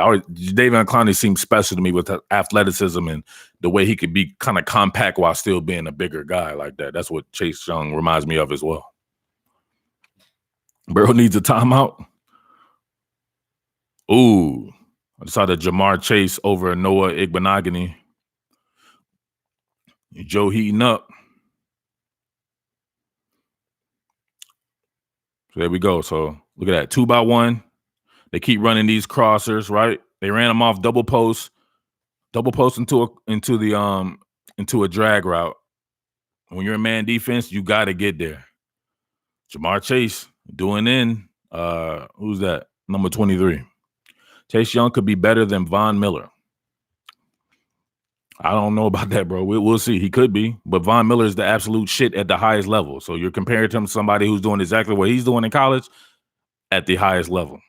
David Clowney seems special to me with the athleticism and the way he could be kind of compact while still being a bigger guy like that. That's what Chase Young reminds me of as well. Burrow needs a timeout. Ooh, I decided Jamar Chase over Noah Igbenogany. Joe heating up. So there we go. So look at that. 2-by-1. They keep running these crossers, right? They ran them off double post into a drag route. When you're a man defense, you got to get there. Jamar Chase doing in. Who's that? Number 23. Chase Young could be better than Von Miller. I don't know about that, bro. We'll see. He could be, but Von Miller is the absolute shit at the highest level. So you're comparing him to somebody who's doing exactly what he's doing in college at the highest level.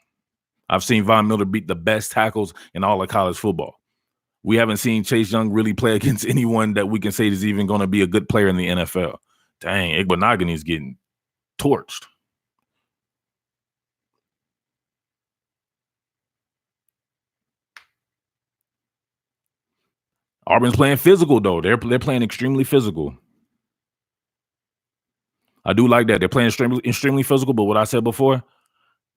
I've seen Von Miller beat the best tackles in all of college football. We haven't seen Chase Young really play against anyone that we can say is even going to be a good player in the NFL. Dang, Igbenogany's getting torched. Auburn's playing physical, though. They're playing extremely physical. I do like that. They're playing extremely physical, but what I said before,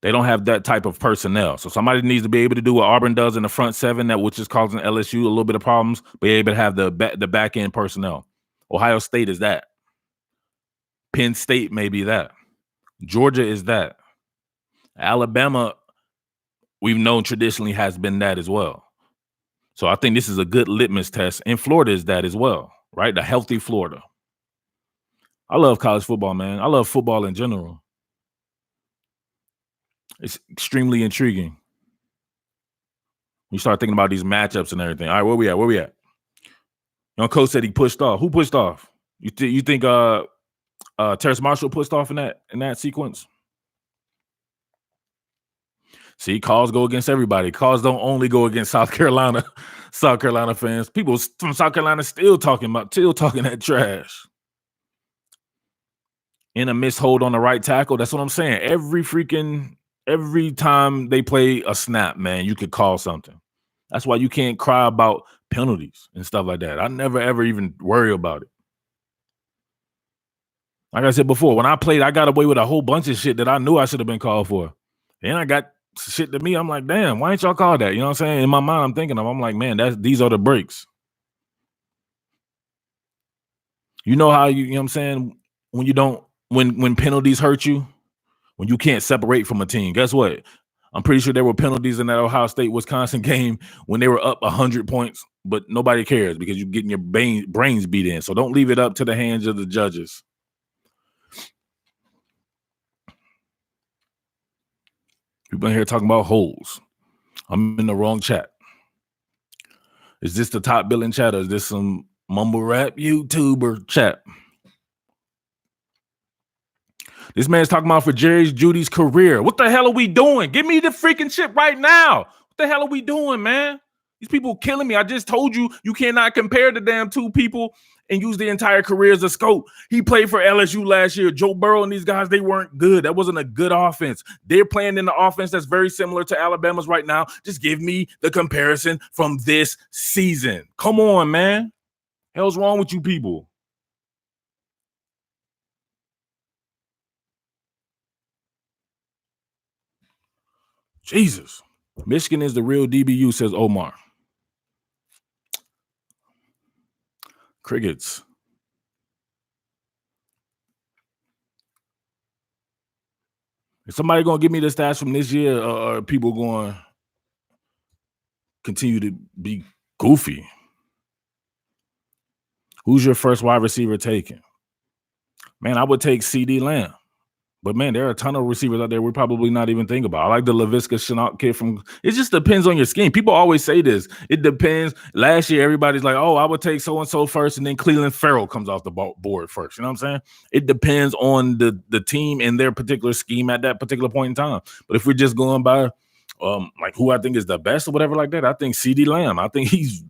they don't have that type of personnel. So somebody needs to be able to do what Auburn does in the front seven, which is causing LSU a little bit of problems, be able to have the back end personnel. Ohio State is that. Penn State may be that. Georgia is that. Alabama, we've known traditionally has been that as well. So I think this is a good litmus test. And Florida is that as well, right? The healthy Florida. I love college football, man. I love football in general. It's extremely intriguing. You start thinking about these matchups and everything. All right, where we at? Coach said he pushed off. Who pushed off? You think Terrace Marshall pushed off in that sequence? See, calls go against everybody. Calls don't only go against South Carolina fans. People from South Carolina still talking that trash. In a mishold on the right tackle. That's what I'm saying. Every time they play a snap, man, you could call something. That's why you can't cry about penalties and stuff like that. I never, ever even worry about it. Like I said before, when I played, I got away with a whole bunch of shit that I knew I should have been called for. And I got shit to me. I'm like, damn, why ain't y'all called that? You know what I'm saying? In my mind, I'm thinking I'm like, man, these are the breaks. You know how you know what I'm saying? When penalties hurt you, when you can't separate from a team, guess what? I'm pretty sure there were penalties in that Ohio State-Wisconsin game when they were up 100 points, but nobody cares because you're getting your brains beat in. So don't leave it up to the hands of the judges. People in here talking about holes. I'm in the wrong chat. Is this the top billing chat or is this some mumble rap YouTuber chat? This man's talking about for Jerry Judy's career. What the hell are we doing? Give me the freaking shit right now. What the hell are we doing, man? These people killing me. I just told you cannot compare the damn two people and use the entire career as a scope. He played for LSU last year. Joe Burrow and these guys, they weren't good. That wasn't a good offense. They're playing in the offense that's very similar to Alabama's right now. Just give me the comparison from this season. Come on, man. Hell's wrong with you people? Jesus. Michigan is the real DBU, says Omar. Crickets. Is somebody going to give me the stats from this year or are people going to continue to be goofy? Who's your first wide receiver taking? Man, I would take CD Lamb. But, man, there are a ton of receivers out there we're probably not even thinking about. I like the Laviska Shenault kid from – it just depends on your scheme. People always say this. It depends. Last year, everybody's like, oh, I would take so-and-so first, and then Cleveland Farrell comes off the board first. You know what I'm saying? It depends on the team and their particular scheme at that particular point in time. But if we're just going by like who I think is the best or whatever like that, I think CD Lamb. I think he's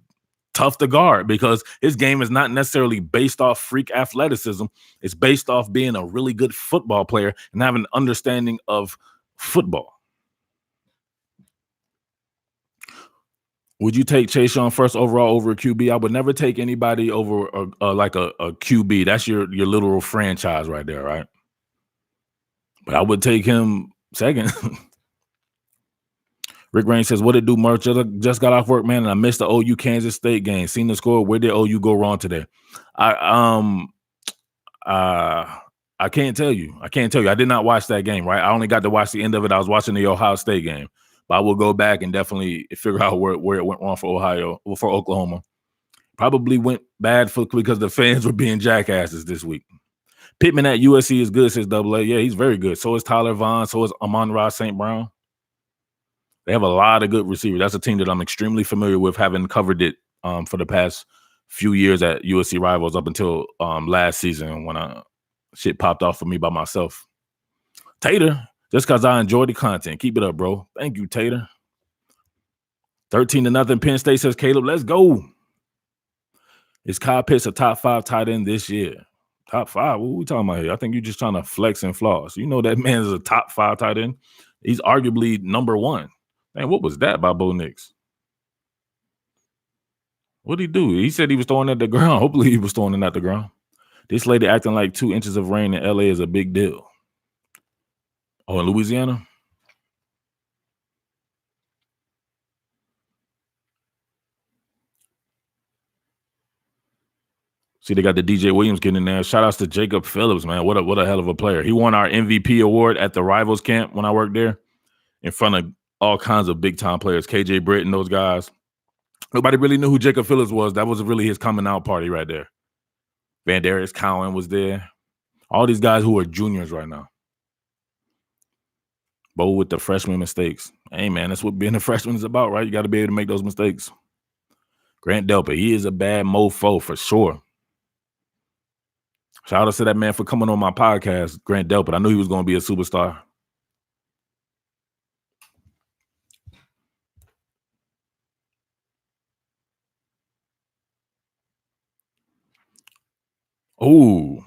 tough to guard because his game is not necessarily based off freak athleticism. It's based off being a really good football player and having an understanding of football. Would you take Chase Young first overall over a QB? I would never take anybody over like a QB. That's your literal franchise right there, right? But I would take him second. Rick Rain says, what did do, Merch? Just got off work, man, and I missed the OU Kansas State game. Seen the score. Where did OU go wrong today? I can't tell you. I did not watch that game, right? I only got to watch the end of it. I was watching the Ohio State game. But I will go back and definitely figure out where it went wrong for Oklahoma. Probably went bad because the fans were being jackasses this week. Pittman at USC is good, says Double A. Yeah, he's very good. So is Tyler Vaughn. So is Amon-Ra St. Brown. They have a lot of good receivers. That's a team that I'm extremely familiar with, having covered it for the past few years at USC Rivals up until last season when shit popped off for me by myself. Tater Just because I enjoy the content. Keep it up, bro. Thank you, Tater. 13-0 Penn State, says Caleb. Let's go. Is Kyle Pitts a top 5 tight end this year? Top 5? What are we talking about here? I think you're just trying to flex and floss. You know that man is a top 5 tight end. He's arguably number 1. Man, what was that by Bo Nix? What did he do? He said he was throwing it at the ground. Hopefully he was throwing it at the ground. This lady acting like 2 inches of rain in LA is a big deal. Oh, in Louisiana? See, they got the DJ Williams getting in there. Shout outs to Jacob Phillips, man. What a hell of a player. He won our MVP award at the Rivals camp when I worked there in front of all kinds of big-time players, KJ Britt and those guys. Nobody really knew who Jacob Phillips was. That was really his coming out party right there. Van Darius Cowan was there. All these guys who are juniors right now. Bo with the freshman mistakes. Hey, man, that's what being a freshman is about, right? You got to be able to make those mistakes. Grant Delpit, he is a bad mofo for sure. Shout out to that man for coming on my podcast, Grant Delpit. I knew he was going to be a superstar. Oh,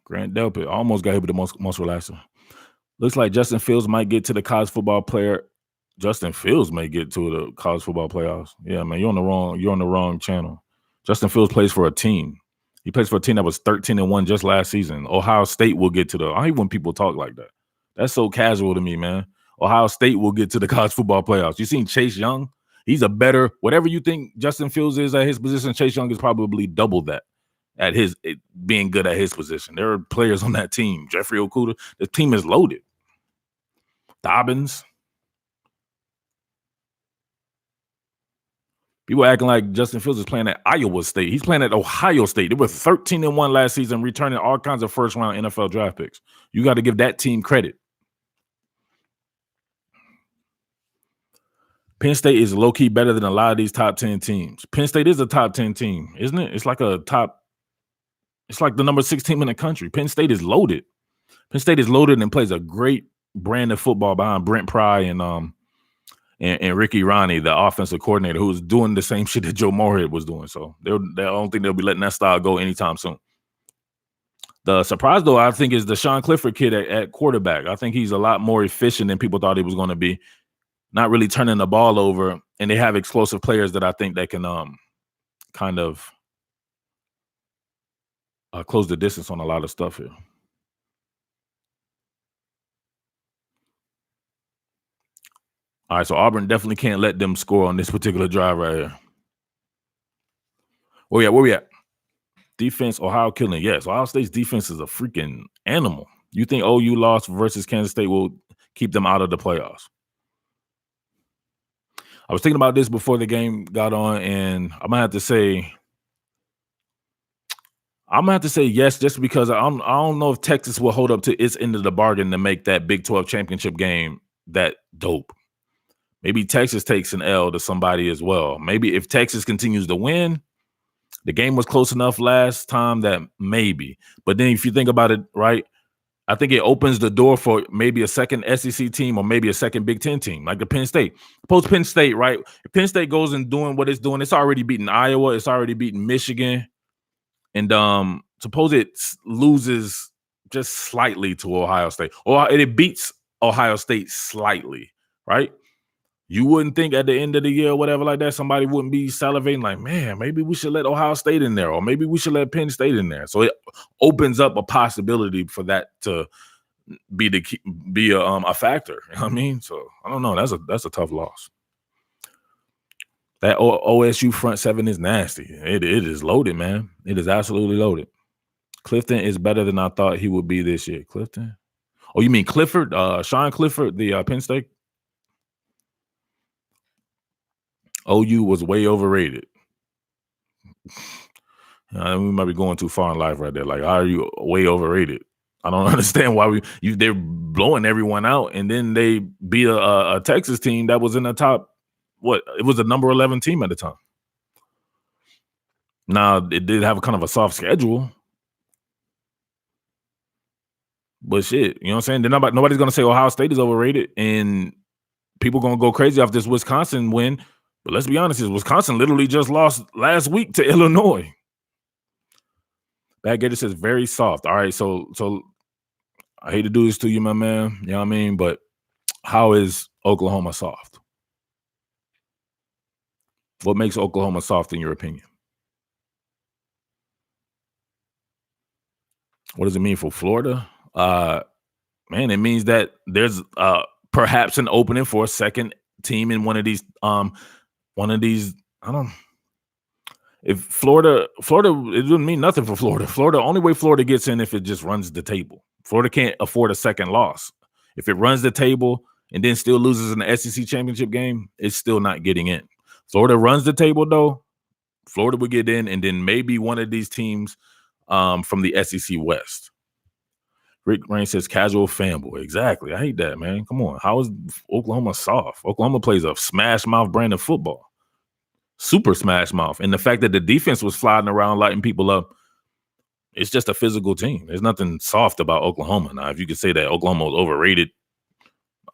Grant Delpit almost got hit with the most relaxer. Looks like Justin Fields might get to the college football player. Justin Fields may get to the college football playoffs. Yeah, man, you're on the wrong channel. Justin Fields plays for a team. He plays for a team that was 13-1 just last season. Ohio State will get to I hate when people talk like that. That's so casual to me, man. Ohio State will get to the college football playoffs. You seen Chase Young? He's a better, whatever you think Justin Fields is at his position, Chase Young is probably double that at his being good at his position. There are players on that team. Jeffrey Okuda, the team is loaded. Dobbins. People acting like Justin Fields is playing at Iowa State. He's playing at Ohio State. They were 13-1 last season, returning all kinds of first-round NFL draft picks. You got to give that team credit. Penn State is low-key better than a lot of these top 10 teams. Penn State is a top 10 team, isn't it? It's like the number 6 team in the country. Penn State is loaded. Penn State is loaded and plays a great brand of football behind Brent Pry and Ricky Ronnie, the offensive coordinator, who was doing the same shit that Joe Moorhead was doing. So I don't think they'll be letting that style go anytime soon. The surprise, though, I think, is the Sean Clifford kid at quarterback. I think he's a lot more efficient than people thought he was going to be. Not really turning the ball over, and they have explosive players that I think that can kind of close the distance on a lot of stuff here. All right, so Auburn definitely can't let them score on this particular drive right here. Where we at? Defense, Ohio killing. Yes, Ohio State's defense is a freaking animal. You think OU loss versus Kansas State will keep them out of the playoffs? I was thinking about this before the game got on, and I'm gonna have to say yes, just because I don't know if Texas will hold up to its end of the bargain to make that Big 12 championship game that dope. Maybe Texas takes an L to somebody as well. Maybe if Texas continues to win, the game was close enough last time that maybe. But then if you think about it, right, I think it opens the door for maybe a second SEC team or maybe a second Big Ten team, like the Penn State. Suppose Penn State, right? If Penn State goes and doing what it's doing, it's already beaten Iowa, it's already beaten Michigan. And suppose it loses just slightly to Ohio State, or it beats Ohio State slightly, right? You wouldn't think at the end of the year or whatever like that, somebody wouldn't be salivating like, man, maybe we should let Ohio State in there, or maybe we should let Penn State in there. So it opens up a possibility for that to be a factor. You know what I mean? So I don't know. That's a tough loss. That OSU front seven is nasty. It is loaded, man. It is absolutely loaded. Clifton is better than I thought he would be this year. Clifton? Oh, you mean Clifford? Sean Clifford, the Penn State? OU was way overrated. We might be going too far in life right there. Like, how are you way overrated? I don't understand why they're blowing everyone out, and then they beat a Texas team that was in the top. What? It was the number 11 team at the time. Now, it did have a kind of a soft schedule. But shit, you know what I'm saying? Then nobody's gonna say Ohio State is overrated, and people gonna go crazy off this Wisconsin win. But let's be honest, Wisconsin literally just lost last week to Illinois. Bad Gator says very soft. All right, so I hate to do this to you, my man. You know what I mean? But how is Oklahoma soft? What makes Oklahoma soft in your opinion? What does it mean for Florida? Man, it means that there's perhaps an opening for a second team in one of these. I don't. If Florida, it doesn't mean nothing for Florida. Florida, only way Florida gets in if it just runs the table. Florida can't afford a second loss. If it runs the table and then still loses in the SEC championship game, it's still not getting in. Florida runs the table though. Florida would get in, and then maybe one of these teams from the SEC West. Rick Rain says casual fanboy. Exactly. I hate that, man. Come on. How is Oklahoma soft? Oklahoma plays a smash mouth brand of football. Super smash mouth. And the fact that the defense was flying around lighting people up, it's just a physical team. There's nothing soft about Oklahoma. Now, if you could say that Oklahoma was overrated,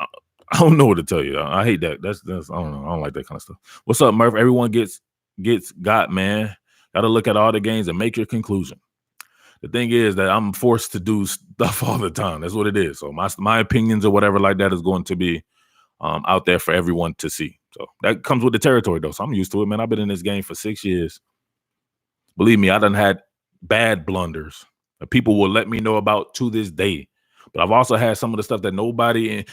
I don't know what to tell you. I hate that. That's I don't know. I don't like that kind of stuff. What's up, Murph? Everyone gets got, man. Got to look at all the games and make your conclusion. The thing is that I'm forced to do stuff all the time. That's what it is. So my opinions or whatever like that is going to be out there for everyone to see. So that comes with the territory, though. So I'm used to it, man. I've been in this game for 6 years. Believe me, I done had bad blunders that people will let me know about to this day. But I've also had some of the stuff that nobody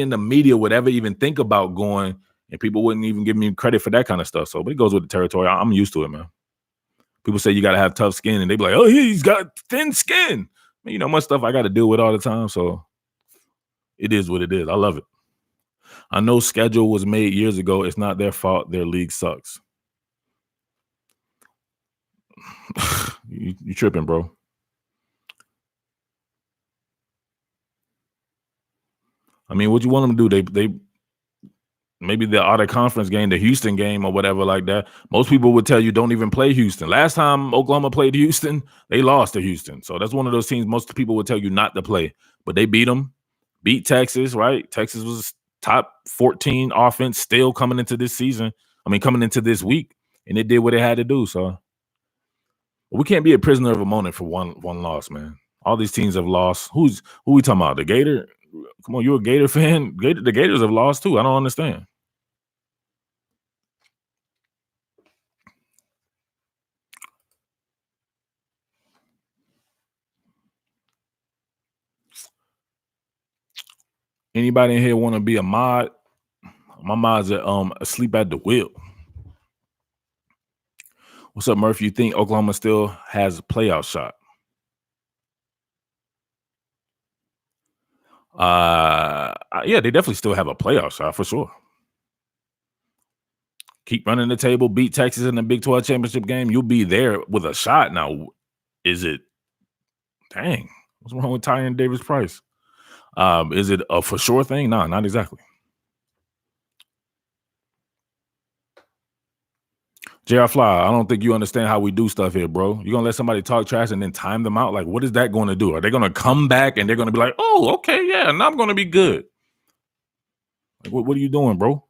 in the media would ever even think about going, and people wouldn't even give me credit for that kind of stuff. So, but it goes with the territory. I'm used to it, man. People say you got to have tough skin, and they be like, "Oh, he's got thin skin." I mean, you know, much stuff I got to deal with all the time. So it is what it is. I love it. I know schedule was made years ago. It's not their fault. Their league sucks. you tripping, bro. I mean, what you want them to do? They maybe the out of conference game, the Houston game or whatever like that. Most people would tell you don't even play Houston. Last time Oklahoma played Houston, they lost to Houston. So that's one of those teams most people would tell you not to play. But they beat them, beat Texas, right? Texas was top 14 offense still coming into this season. I mean, coming into this week, and it did what it had to do. So we can't be a prisoner of a moment for one loss, man. All these teams have lost. Who we talking about? The Gator? Come on, you a Gator fan? The Gators have lost too. I don't understand. Anybody in here want to be a mod? My mods are asleep at the wheel. What's up, Murphy? You think Oklahoma still has a playoff shot? Yeah, they definitely still have a playoff shot for sure. Keep running the table, beat Texas in the Big 12 championship game. You'll be there with a shot. Now, is it? Dang, what's wrong with Tyrion Davis Price? Is it a for sure thing? No, not exactly. JR Fly, I don't think you understand how we do stuff here, bro. You're gonna let somebody talk trash and then time them out? Like, what is that going to do? Are they gonna come back and they're gonna be like, oh, okay, yeah, and I'm gonna be good? Like, what are you doing, bro?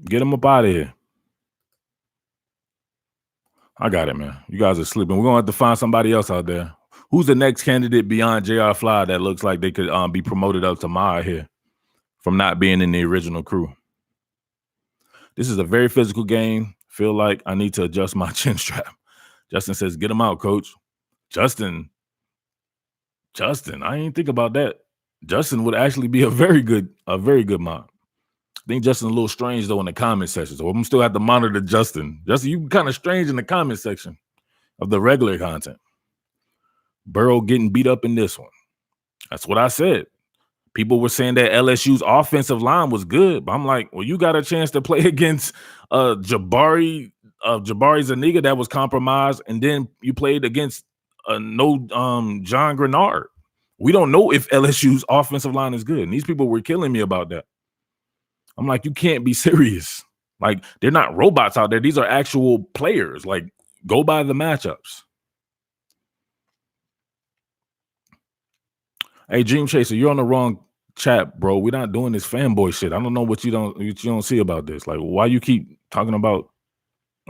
Get them up out of here. I got it, man. You guys are sleeping. We're gonna have to find somebody else out there. Who's the next candidate beyond JR Fly that looks like they could be promoted up to Maya here from not being in the original crew? This is a very physical game. Feel like I need to adjust my chin strap. Justin says, get him out, coach. Justin, I ain't think about that. Justin would actually be a very good mod. I think Justin's a little strange though in the comment section. So I'm still have to monitor Justin. Justin, you kind of strange in the comment section of the regular content. Burrow getting beat up in this one. That's what I said. People were saying that LSU's offensive line was good, but I'm like, well, you got a chance to play against Jabari Zuniga that was compromised, and then you played against John Grenard. We don't know if LSU's offensive line is good, and these people were killing me about that. I'm like, you can't be serious. Like, they're not robots out there. These are actual players. Like, go by the matchups. Hey, Dream Chaser, you're on the wrong chat, bro. We're not doing this fanboy shit. I don't know what you don't see about this. Like, why you keep talking about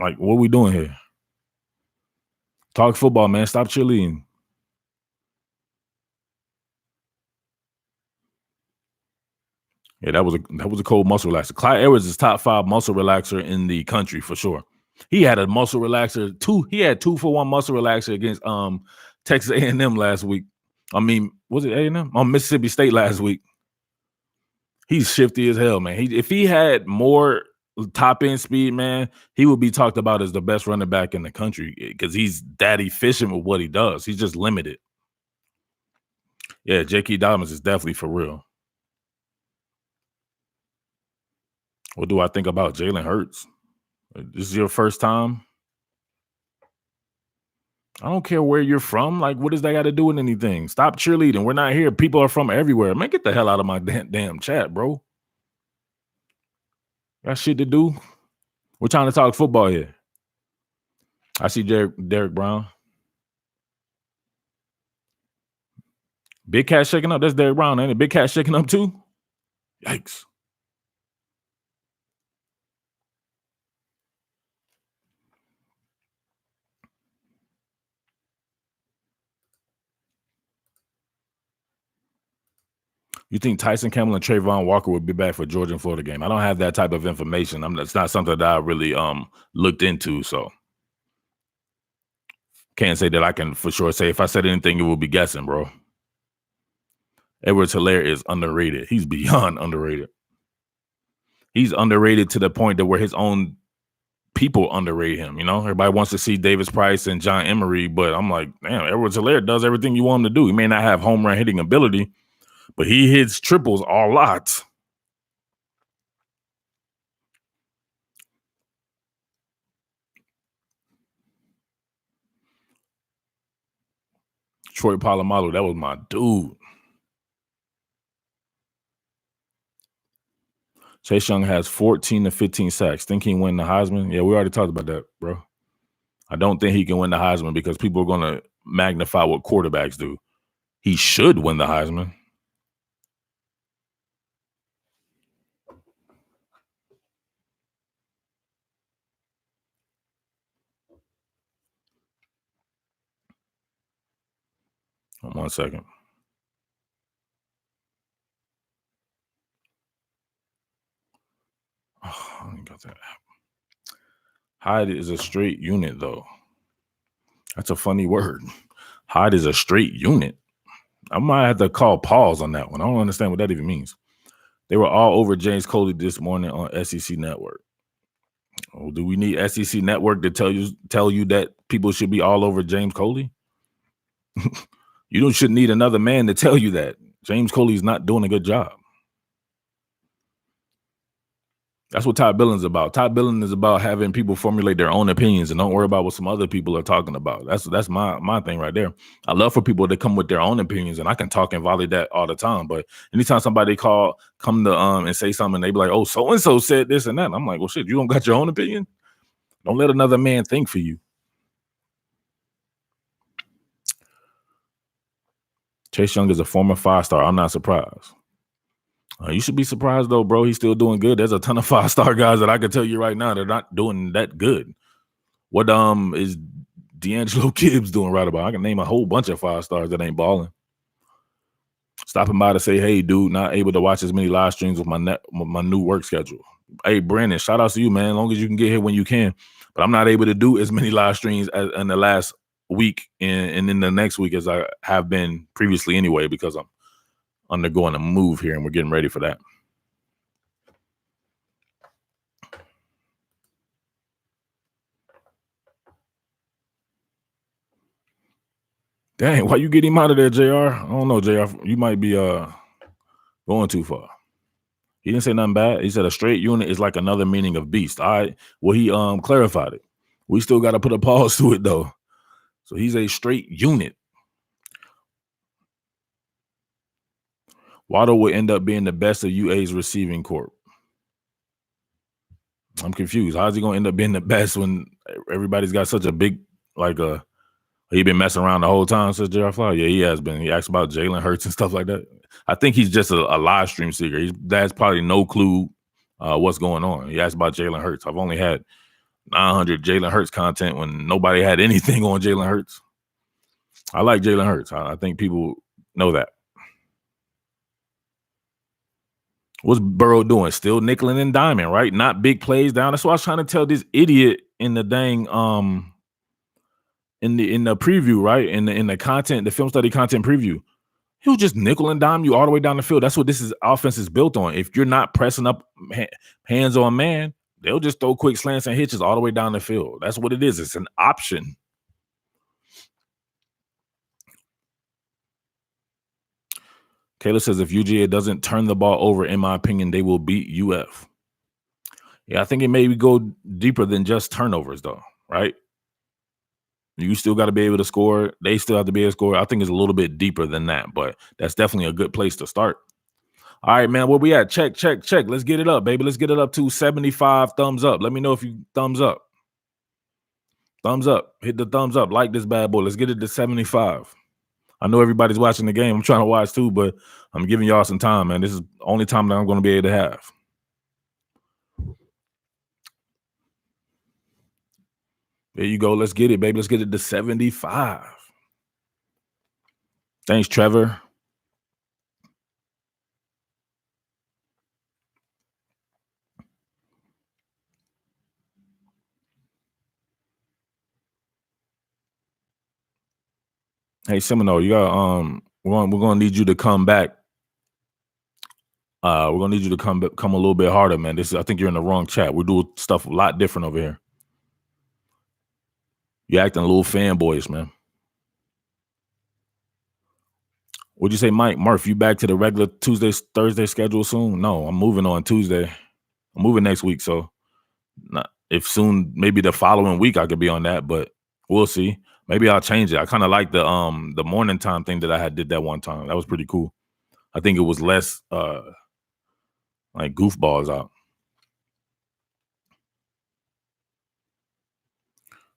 like what we doing here? Talk football, man. Stop cheerleading. Yeah, that was a cold muscle relaxer. Clyde Edwards is top 5 muscle relaxer in the country for sure. He had a muscle relaxer he had 2-for-1 muscle relaxer against Texas A&M last week. I mean, was it A&M? On Mississippi State last week. He's shifty as hell, man. If he had more top end speed, man, he would be talked about as the best running back in the country because he's that efficient with what he does. He's just limited. Yeah, J.K. Dobbins is definitely for real. What do I think about Jalen Hurts? This is your first time? I don't care where you're from. Like, what does that got to do with anything? Stop cheerleading. We're not here. People are from everywhere. Man, get the hell out of my damn chat, bro. Got shit to do. We're trying to talk football here. I see Derek Brown. Big Cat shaking up. That's Derek Brown, ain't it? Big Cat shaking up too? Yikes. You think Tyson Campbell and Trayvon Walker would be back for Georgia and Florida game? I don't have that type of information. It's not something that I really looked into, so can't say that I can for sure say. If I said anything, it would be guessing, bro. Edwards-Helaire is underrated. He's beyond underrated. He's underrated to the point that where his own people underrate him. You know, everybody wants to see Davis Price and John Emery, but I'm like, damn, Edwards-Helaire does everything you want him to do. He may not have home run hitting ability, but he hits triples a lot. Troy Polamalu, that was my dude. Chase Young has 14 to 15 sacks. Think he can win the Heisman? Yeah, we already talked about that, bro. I don't think he can win the Heisman because people are going to magnify what quarterbacks do. He should win the Heisman. Hold on 1 second. Oh, I ain't got that. Hyde is a straight unit, though. That's a funny word. Hyde is a straight unit. I might have to call pause on that one. I don't understand what that even means. They were all over James Coley this morning on SEC Network. Oh, do we need SEC Network to tell you that people should be all over James Coley? You shouldn't need another man to tell you that. James Coley's not doing a good job. That's what Todd Billings is about. Todd Billings is about having people formulate their own opinions and don't worry about what some other people are talking about. That's my thing right there. I love for people to come with their own opinions, and I can talk and volley that all the time. But anytime somebody come to and say something, they be like, "Oh, so and so said this and that." And I'm like, "Well, shit, you don't got your own opinion? Don't let another man think for you." Chase Young is a former 5-star. I'm not surprised. You should be surprised though, bro. He's still doing good. There's a ton of 5-star guys that I can tell you right now they're not doing that good. What is D'Angelo Gibbs doing right about? I can name a whole bunch of 5-stars that ain't balling. Stopping by to say, "Hey, dude, not able to watch as many live streams with my new work schedule." Hey, Brandon, shout out to you, man. As long as you can get here when you can. But I'm not able to do as many live streams as in the last week and in the next week as I have been previously anyway, because I'm undergoing a move here and we're getting ready for that. Dang, why you get him out of there, JR? I don't know, JR. You might be going too far. He didn't say nothing bad. He said a straight unit is like another meaning of beast. All right. Well, he clarified it. We still got to put a pause to it though. So he's a straight unit. Waddle will end up being the best of UA's receiving corp. I'm confused. How's he gonna end up being the best when everybody's got such a big, like a He been messing around the whole time since J.R. Fly. Yeah, he has been. He asked about Jalen Hurts and stuff like that. I think he's just a live stream seeker. That's probably no clue what's going on. He asked about Jalen Hurts. I've only had 900 Jalen Hurts content when nobody had anything on Jalen Hurts. I like Jalen Hurts. I think people know that. What's Burrow doing? Still nickeling and diming, right? Not big plays down. That's what I was trying to tell this idiot in the dang in the preview, right? In the content, the film study content preview. He'll just nickel and dime you all the way down the field. That's what offense is built on. If you're not pressing up hands on man, they'll just throw quick slants and hitches all the way down the field. That's what it is. It's an option. Kayla says if UGA doesn't turn the ball over, in my opinion, they will beat UF. Yeah, I think it maybe go deeper than just turnovers, though, right? You still got to be able to score. They still have to be able to score. I think it's a little bit deeper than that, but that's definitely a good place to start. All right, man, where we at? Check. Let's get it up, baby. Let's get it up to 75 thumbs up. Let me know if you thumbs up. Thumbs up. Hit the thumbs up. Like this bad boy. Let's get it to 75. I know everybody's watching the game. I'm trying to watch too, but I'm giving y'all some time, man. This is the only time that I'm going to be able to have. There you go. Let's get it, baby. Let's get it to 75. Thanks, Trevor. Hey, Seminole, you got we're gonna need you to come back. We're gonna need you to come a little bit harder, man. I think you're in the wrong chat. We do stuff a lot different over here. You're acting a little fanboyish, man. What'd you say, Mike? Murph, you back to the regular Thursday schedule soon? No, I'm moving on Tuesday. I'm moving next week, so if soon, maybe the following week I could be on that, but we'll see. Maybe I'll change it. I kind of like the morning time thing that I did that one time. That was pretty cool. I think it was less like goofballs out.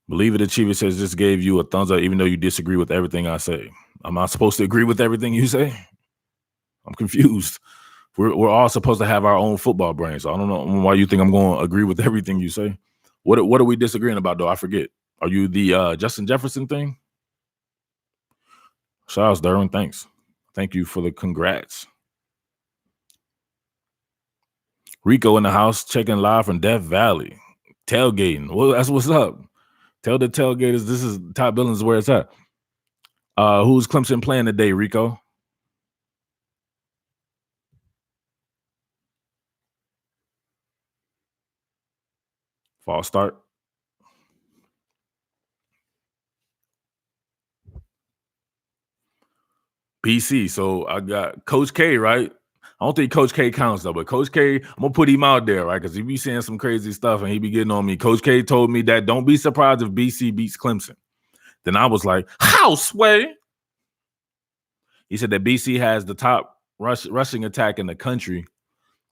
Believe it, Achiever says just gave you a thumbs up, even though you disagree with everything I say. Am I supposed to agree with everything you say? I'm confused. We're all supposed to have our own football brain, so I don't know why you think I'm going to agree with everything you say. What are we disagreeing about, though? I forget. Are you the Justin Jefferson thing? Shout out, Derwin. Thanks. Thank you for the congrats. Rico in the house, checking live from Death Valley. Tailgating. Well, that's what's up. Tell the tailgaters this is Top Billings where it's at. Who's Clemson playing today, Rico? False start. BC. So I got Coach K, right? I don't think Coach K counts though, but Coach K, I'm gonna put him out there, right? Because he be saying some crazy stuff and he be getting on me. Coach K told me that don't be surprised if BC beats Clemson. Then I was like, how, Sway? He said that BC has the top rushing attack in the country,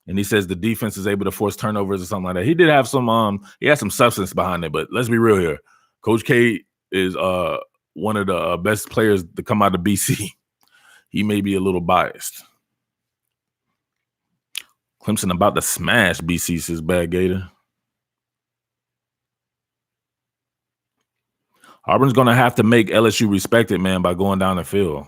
and he says the defense is able to force turnovers or something like that. He did have some he had some substance behind it, but let's be real here. Coach K is one of the best players to come out of BC. He may be a little biased. Clemson about to smash BC, says Bad Gator. Auburn's going to have to make LSU respect it, man, by going down the field.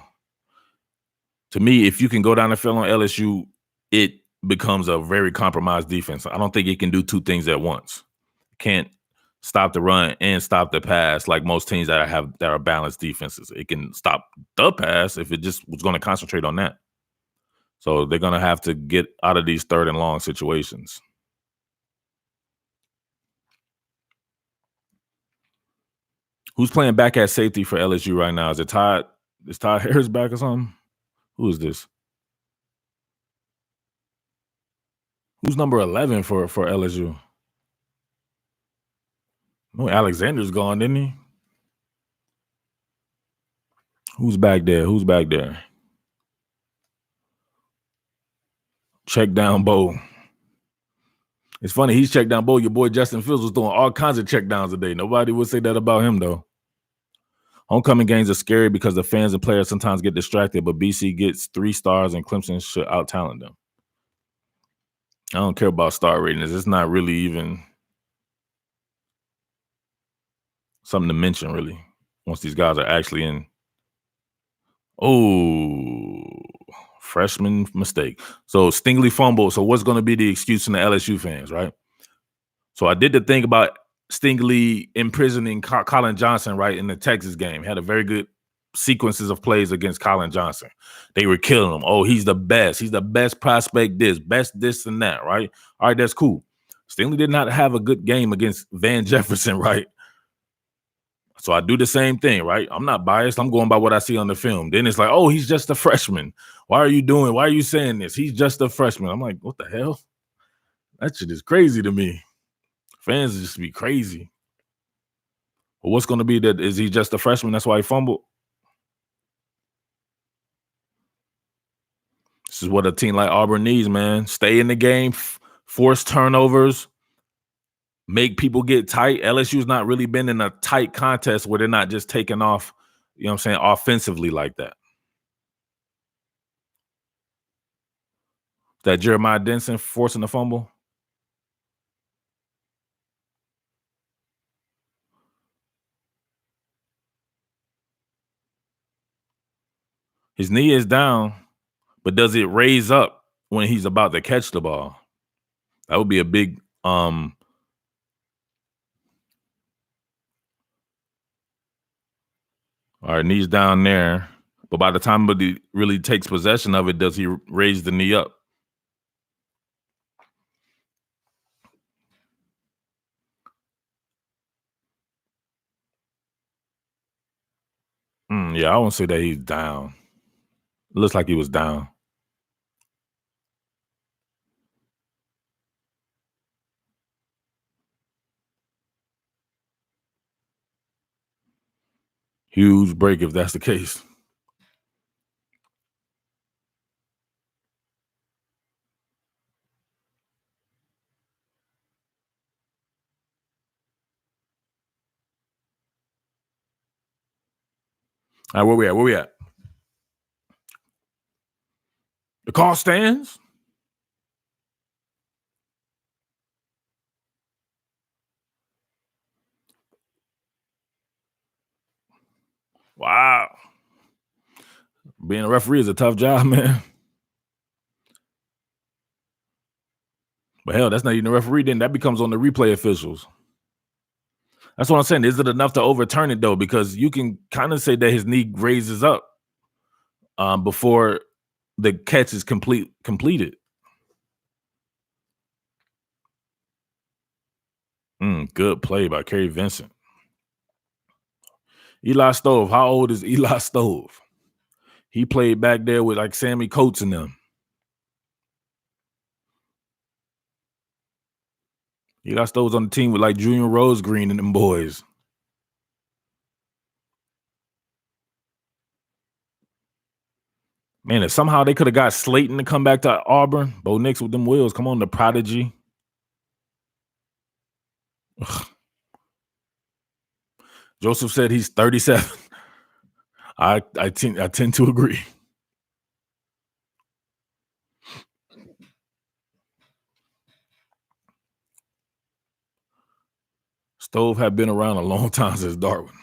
To me, if you can go down the field on LSU, it becomes a very compromised defense. I don't think it can do two things at once. It can't stop the run and stop the pass like most teams that are balanced defenses. It can stop the pass if it just was going to concentrate on that. So they're going to have to get out of these third and long situations. Who's playing back at safety for LSU right now? Is it Todd? Is Todd Harris back or something? Who is this? Who's number 11 for LSU? No, Alexander's gone, didn't he? Who's back there? Check down Bo. It's funny, he's checked down Bo. Your boy Justin Fields was doing all kinds of check downs today. Nobody would say that about him, though. Homecoming games are scary because the fans and players sometimes get distracted, but BC gets 3 stars and Clemson should out-talent them. I don't care about star ratings. It's not really even something to mention, really, once these guys are actually in. Oh, freshman mistake. So Stingley fumble. So what's going to be the excuse from the LSU fans, right? So I did the thing about Stingley imprisoning Colin Johnson, right, in the Texas game. Had a very good sequences of plays against Colin Johnson. They were killing him. Oh, he's the best. He's the best prospect best this and that, right? All right, that's cool. Stingley did not have a good game against Van Jefferson, right? So I do the same thing, right? I'm not biased. I'm going by what I see on the film. Then it's like, oh, he's just a freshman. Why are you saying this? He's just a freshman. I'm like, what the hell? That shit is crazy to me. Fans just be crazy. But what's going to be that? Is he just a freshman? That's why he fumbled. This is what a team like Auburn needs, man. Stay in the game, force turnovers, make people get tight. LSU's not really been in a tight contest where they're not just taking off, you know what I'm saying, offensively like that. That Jeremiah Denson forcing the fumble. His knee is down, but does it raise up when he's about to catch the ball? That would be a big all right, knee's down there. But by the time he really takes possession of it, does he raise the knee up? Yeah, I won't say that he's down. It looks like he was down. Huge break if that's the case. All right, where we at? Where we at? The call stands. Wow. Being a referee is a tough job, man. But hell, that's not even a referee. Then that becomes on the replay officials. That's what I'm saying. Is it enough to overturn it though? Because you can kind of say that his knee raises up before the catch is completed. Good play by Kerry Vincent. Eli Stove. How old is Eli Stove? He played back there with like Sammy Coates and them. Eli Stove's on the team with like Junior Rose Green and them boys. Man, if somehow they could have got Slayton to come back to Auburn, Bo Nix with them wheels. Come on, the prodigy. Ugh. Joseph said he's 37. I tend to agree. Stove had been around a long time since Darwin.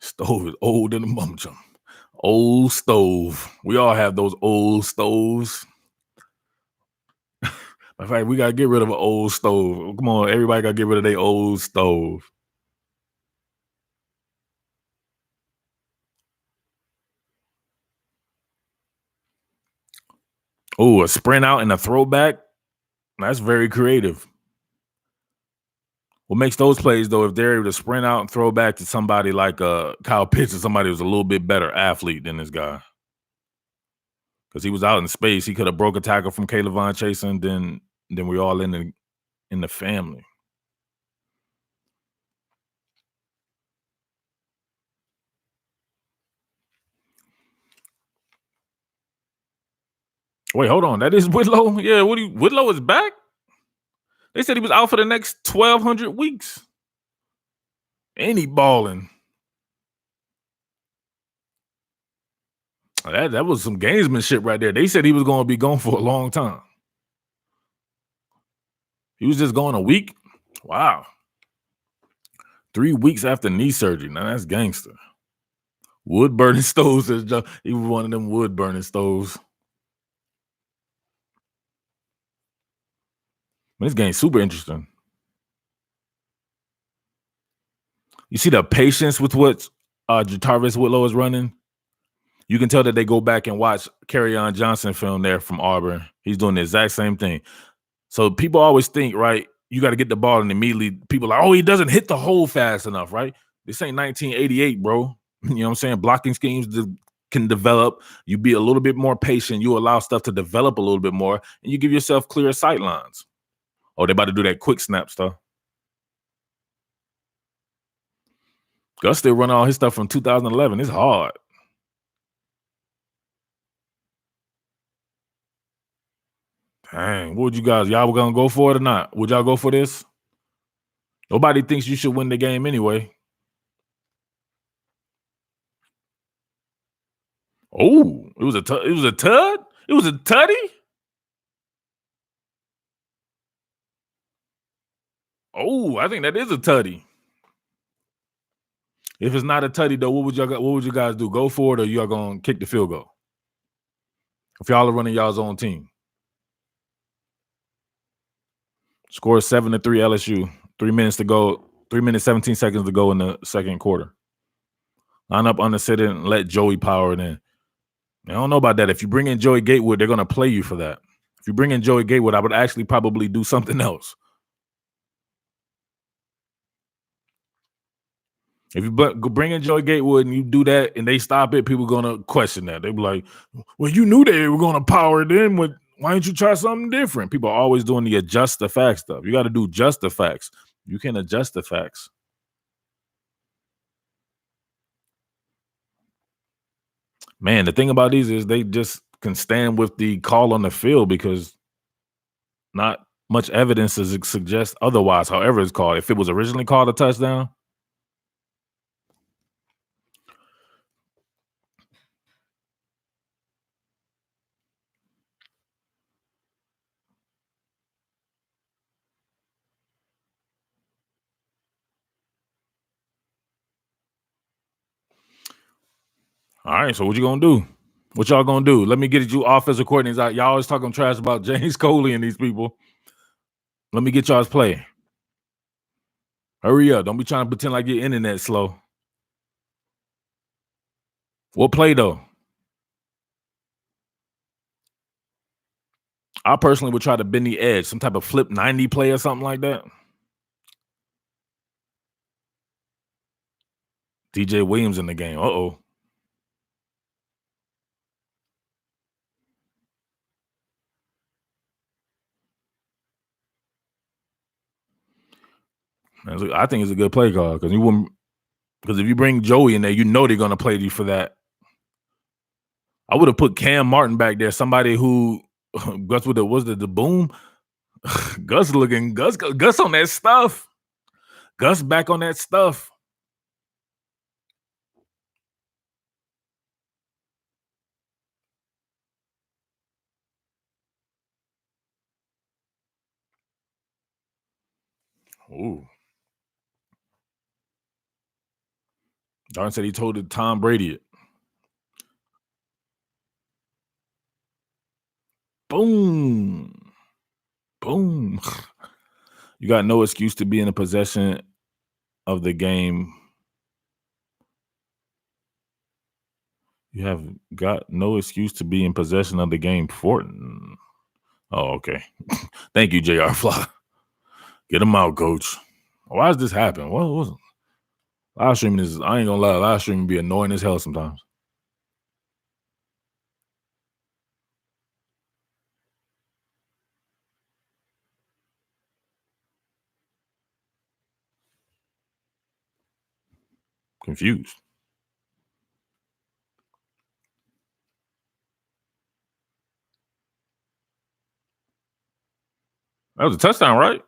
Stove is old in the mum chum. Old Stove. We all have those old stoves. In fact, we gotta get rid of an old stove. Come on, everybody gotta get rid of their old stove. Oh, a sprint out and a throwback. That's very creative. What makes those plays though, if they're able to sprint out and throw back to somebody like Kyle Pitts or somebody who's a little bit better athlete than this guy, because he was out in space, he could have broke a tackle from Caleb Von Chase, and then we all in the family. Wait, hold on. That is Whitlow? Yeah, Whitlow is back? They said he was out for the next 1,200 weeks. And he balling. That was some gamesmanship right there. They said he was going to be gone for a long time. He was just gone a week. Wow. 3 weeks after knee surgery. Now that's gangster. Wood burning stoves. He was one of them wood burning stoves. This game's super interesting. You see the patience with what Jarvis Whitlow is running? You can tell that they go back and watch Kerryon Johnson film there from Auburn. He's doing the exact same thing. So people always think, right, you got to get the ball and immediately people are like, oh, he doesn't hit the hole fast enough, right? This ain't 1988, bro. You know what I'm saying? Blocking schemes can develop. You be a little bit more patient. You allow stuff to develop a little bit more, and you give yourself clear sight lines. Oh, they about to do that quick snap stuff. Gus still running all his stuff from 2011. It's hard. Dang, what would you guys? Y'all were gonna go for it or not? Would y'all go for this? Nobody thinks you should win the game anyway. Oh, it was a tud. It was a tutty. Oh, I think that is a tutty. If it's not a tutty though, what would you guys do? Go for it, or y'all gonna kick the field goal? If y'all are running y'all's own team, score 7-3 LSU. 3 minutes to go. 3 minutes 17 seconds to go in the second quarter. Line up under center and let Joey power it in. I don't know about that. If you bring in Joey Gatewood, they're gonna play you for that. If you bring in Joey Gatewood, I would actually probably do something else. If you bring in Joey Gatewood and you do that and they stop it, people are going to question that. They be like, well, you knew they were going to power it in. Why didn't you try something different? People are always doing the adjust the facts stuff. You got to do just the facts. You can adjust the facts. Man, the thing about these is they just can stand with the call on the field because not much evidence to suggest otherwise, however it's called. If it was originally called a touchdown, all right, so what you gonna do? What y'all gonna do? Let me get you offensive coordinators out. Y'all always talking trash about James Coley and these people. Let me get y'all's play. Hurry up. Don't be trying to pretend like your internet slow. What play though? I personally would try to bend the edge, some type of flip 90 play or something like that. DJ Williams in the game. Uh-oh. I think it's a good play call because if you bring Joey in there, you know they're gonna play you for that. I would have put Cam Martin back there, somebody who Gus with the boom. Gus on that stuff. Gus back on that stuff. Ooh. Darn said he told it Tom Brady it. Boom. Boom. You got no excuse to be in a possession of the game. You have got no excuse to be in possession of the game. Oh, okay. Thank you, J.R. Fly. Get him out, coach. Why does this happen? What was it? Live streaming is, I ain't gonna lie, live streaming be annoying as hell sometimes. Confused. That was a touchdown, right?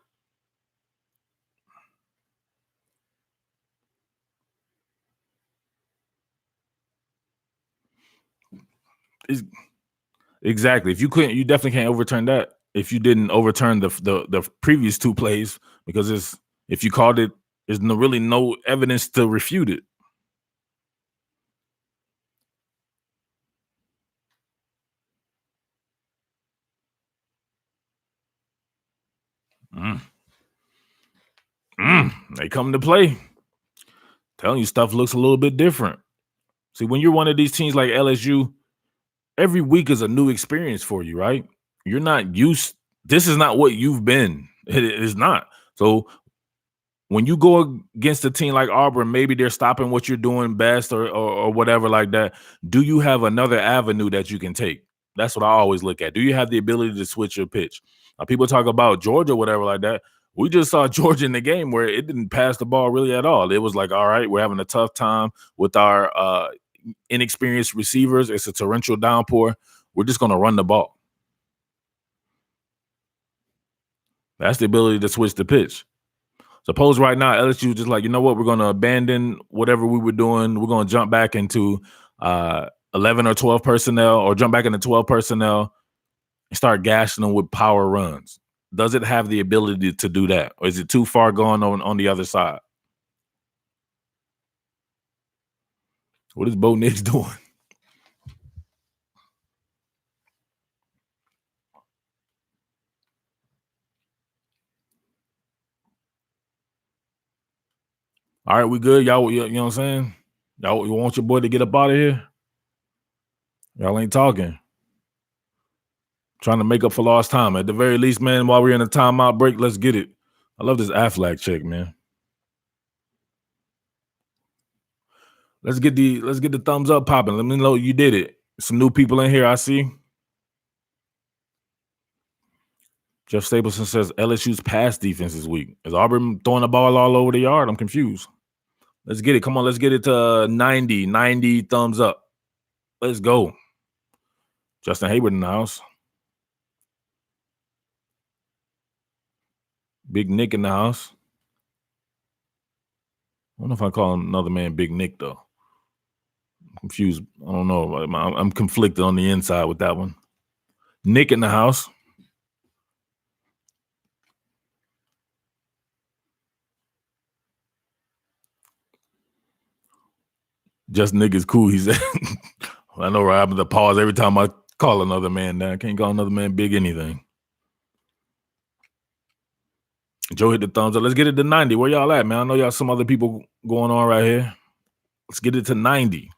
Exactly. If you couldn't, you definitely can't overturn that. If you didn't overturn the previous two plays, because if you called it, there's really no evidence to refute it. Mm, they come to play. Telling you stuff looks a little bit different. See, when you're one of these teams like LSU, every week is a new experience for you, right? You're not used. This is not what you've been. It is not. So when you go against a team like Auburn, maybe they're stopping what you're doing best or whatever like that. Do you have another avenue that you can take? That's what I always look at. Do you have the ability to switch your pitch? People talk about Georgia, whatever like that. We just saw Georgia in the game where it didn't pass the ball really at all. It was like, all right, we're having a tough time with our inexperienced receivers. It's a torrential downpour. We're just going to run the ball. That's the ability to switch the pitch. Suppose right now LSU just like, you know what, we're going to abandon whatever we were doing. We're going to jump back into 11 or 12 personnel, or jump back into 12 personnel and start gashing them with power runs. Does it have the ability to do that? Or is it too far gone on the other side? What is Bo Nix doing? All right, we good? Y'all, you know what I'm saying? Y'all, you want your boy to get up out of here? Y'all ain't talking. Trying to make up for lost time. At the very least, man, while we're in a timeout break, let's get it. I love this Aflac check, man. Let's get the thumbs up popping. Let me know you did it. Some new people in here, I see. Jeff Stapleton says LSU's pass defense is weak. Is Auburn throwing the ball all over the yard? I'm confused. Let's get it. Come on, let's get it to 90 thumbs up. Let's go. Justin Hayward in the house. Big Nick in the house. I don't know if I call another man Big Nick, though. I'm confused. I don't know. I'm conflicted on the inside with that one. Nick in the house. Just Nick is cool, he said. I know what happens to pause every time I call another man that. I can't call another man big anything. Joe hit the thumbs up. Let's get it to 90. Where y'all at, man? I know y'all some other people going on right here. Let's get it to 90.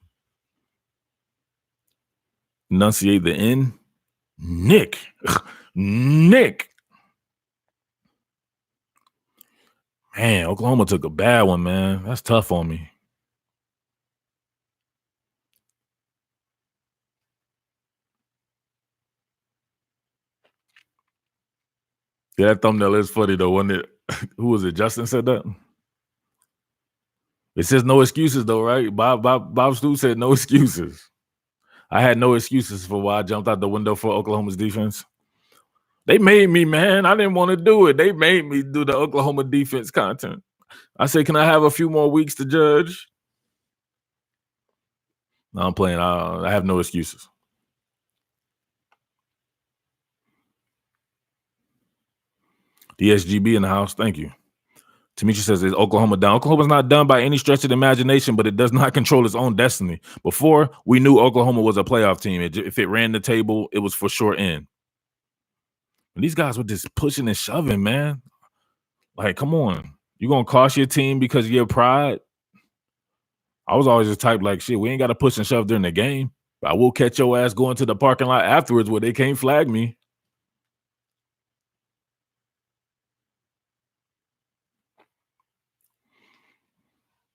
Enunciate the N. Nick. Nick. Man, Oklahoma took a bad one, man. That's tough on me. Yeah, that thumbnail is funny, though, wasn't it? Who was it? Justin said that? It says no excuses, though, right? Bob Stu said no excuses. I had no excuses for why I jumped out the window for Oklahoma's defense. They made me, man. I didn't want to do it. They made me do the Oklahoma defense content. I said, can I have a few more weeks to judge? No, I'm playing. I have no excuses. DSGB in the house. Thank you. Tamisha says, is Oklahoma done? Oklahoma's not done by any stretch of the imagination, but it does not control its own destiny. Before, we knew Oklahoma was a playoff team. If it ran the table, it was for sure in. And these guys were just pushing and shoving, man. Like, come on. You going to cost your team because of your pride? I was always the type like, shit, we ain't got to push and shove during the game. But I will catch your ass going to the parking lot afterwards where they can't flag me.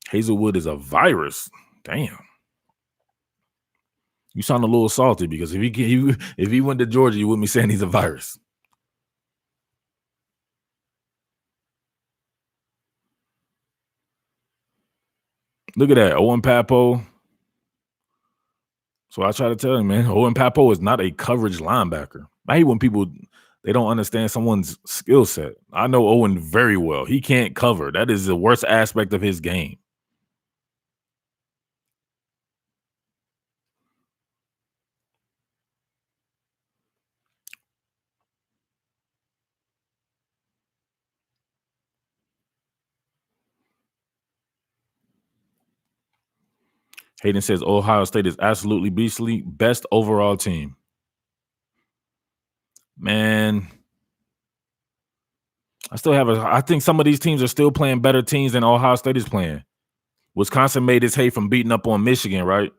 Hazelwood is a virus. Damn. You sound a little salty because if he went to Georgia, you wouldn't be saying he's a virus. Look at that. Owen Papo. So I try to tell him, man, Owen Papo is not a coverage linebacker. I hate when people, they don't understand someone's skill set. I know Owen very well. He can't cover. That is the worst aspect of his game. Hayden says Ohio State is absolutely beastly. Best overall team. Man, I think some of these teams are still playing better teams than Ohio State is playing. Wisconsin made its hay from beating up on Michigan, right?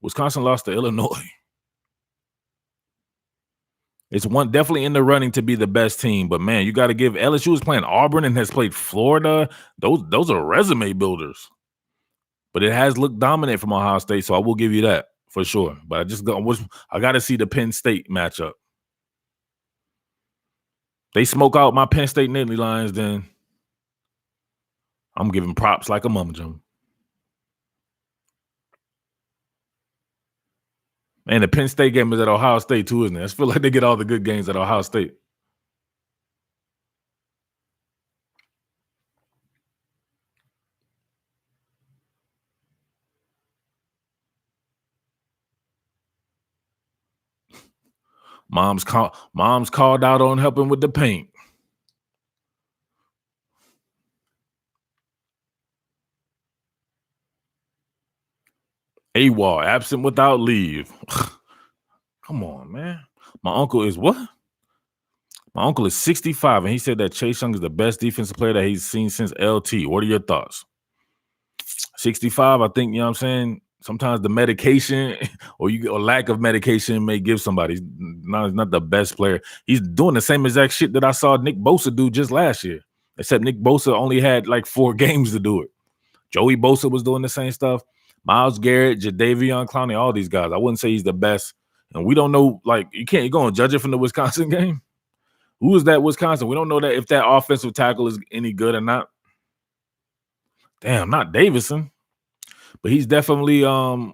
Wisconsin lost to Illinois. It's definitely in the running to be the best team, but man, you got to give LSU is playing Auburn and has played Florida. Those are resume builders. But it has looked dominant from Ohio State, so I will give you that for sure. But I got to see the Penn State matchup. They smoke out my Penn State Nittany Lions, then I'm giving props like a mum jum. And the Penn State game is at Ohio State too, isn't it? I feel like they get all the good games at Ohio State. Mom's called out on helping with the paint. AWOL, absent without leave. Come on, man. My uncle is what? My uncle is 65, and he said that Chase Young is the best defensive player that he's seen since LT. What are your thoughts? 65, I think, you know what I'm saying? Sometimes the medication or lack of medication may give somebody. He's not the best player. He's doing the same exact shit that I saw Nick Bosa do just last year, except Nick Bosa only had like 4 games to do it. Joey Bosa was doing the same stuff. Myles Garrett, Jadeveon Clowney, all these guys. I wouldn't say he's the best. And we don't know, like, you go and judge it from the Wisconsin game. Who is that Wisconsin? We don't know that if that offensive tackle is any good or not. Damn, not Davison. But he's definitely a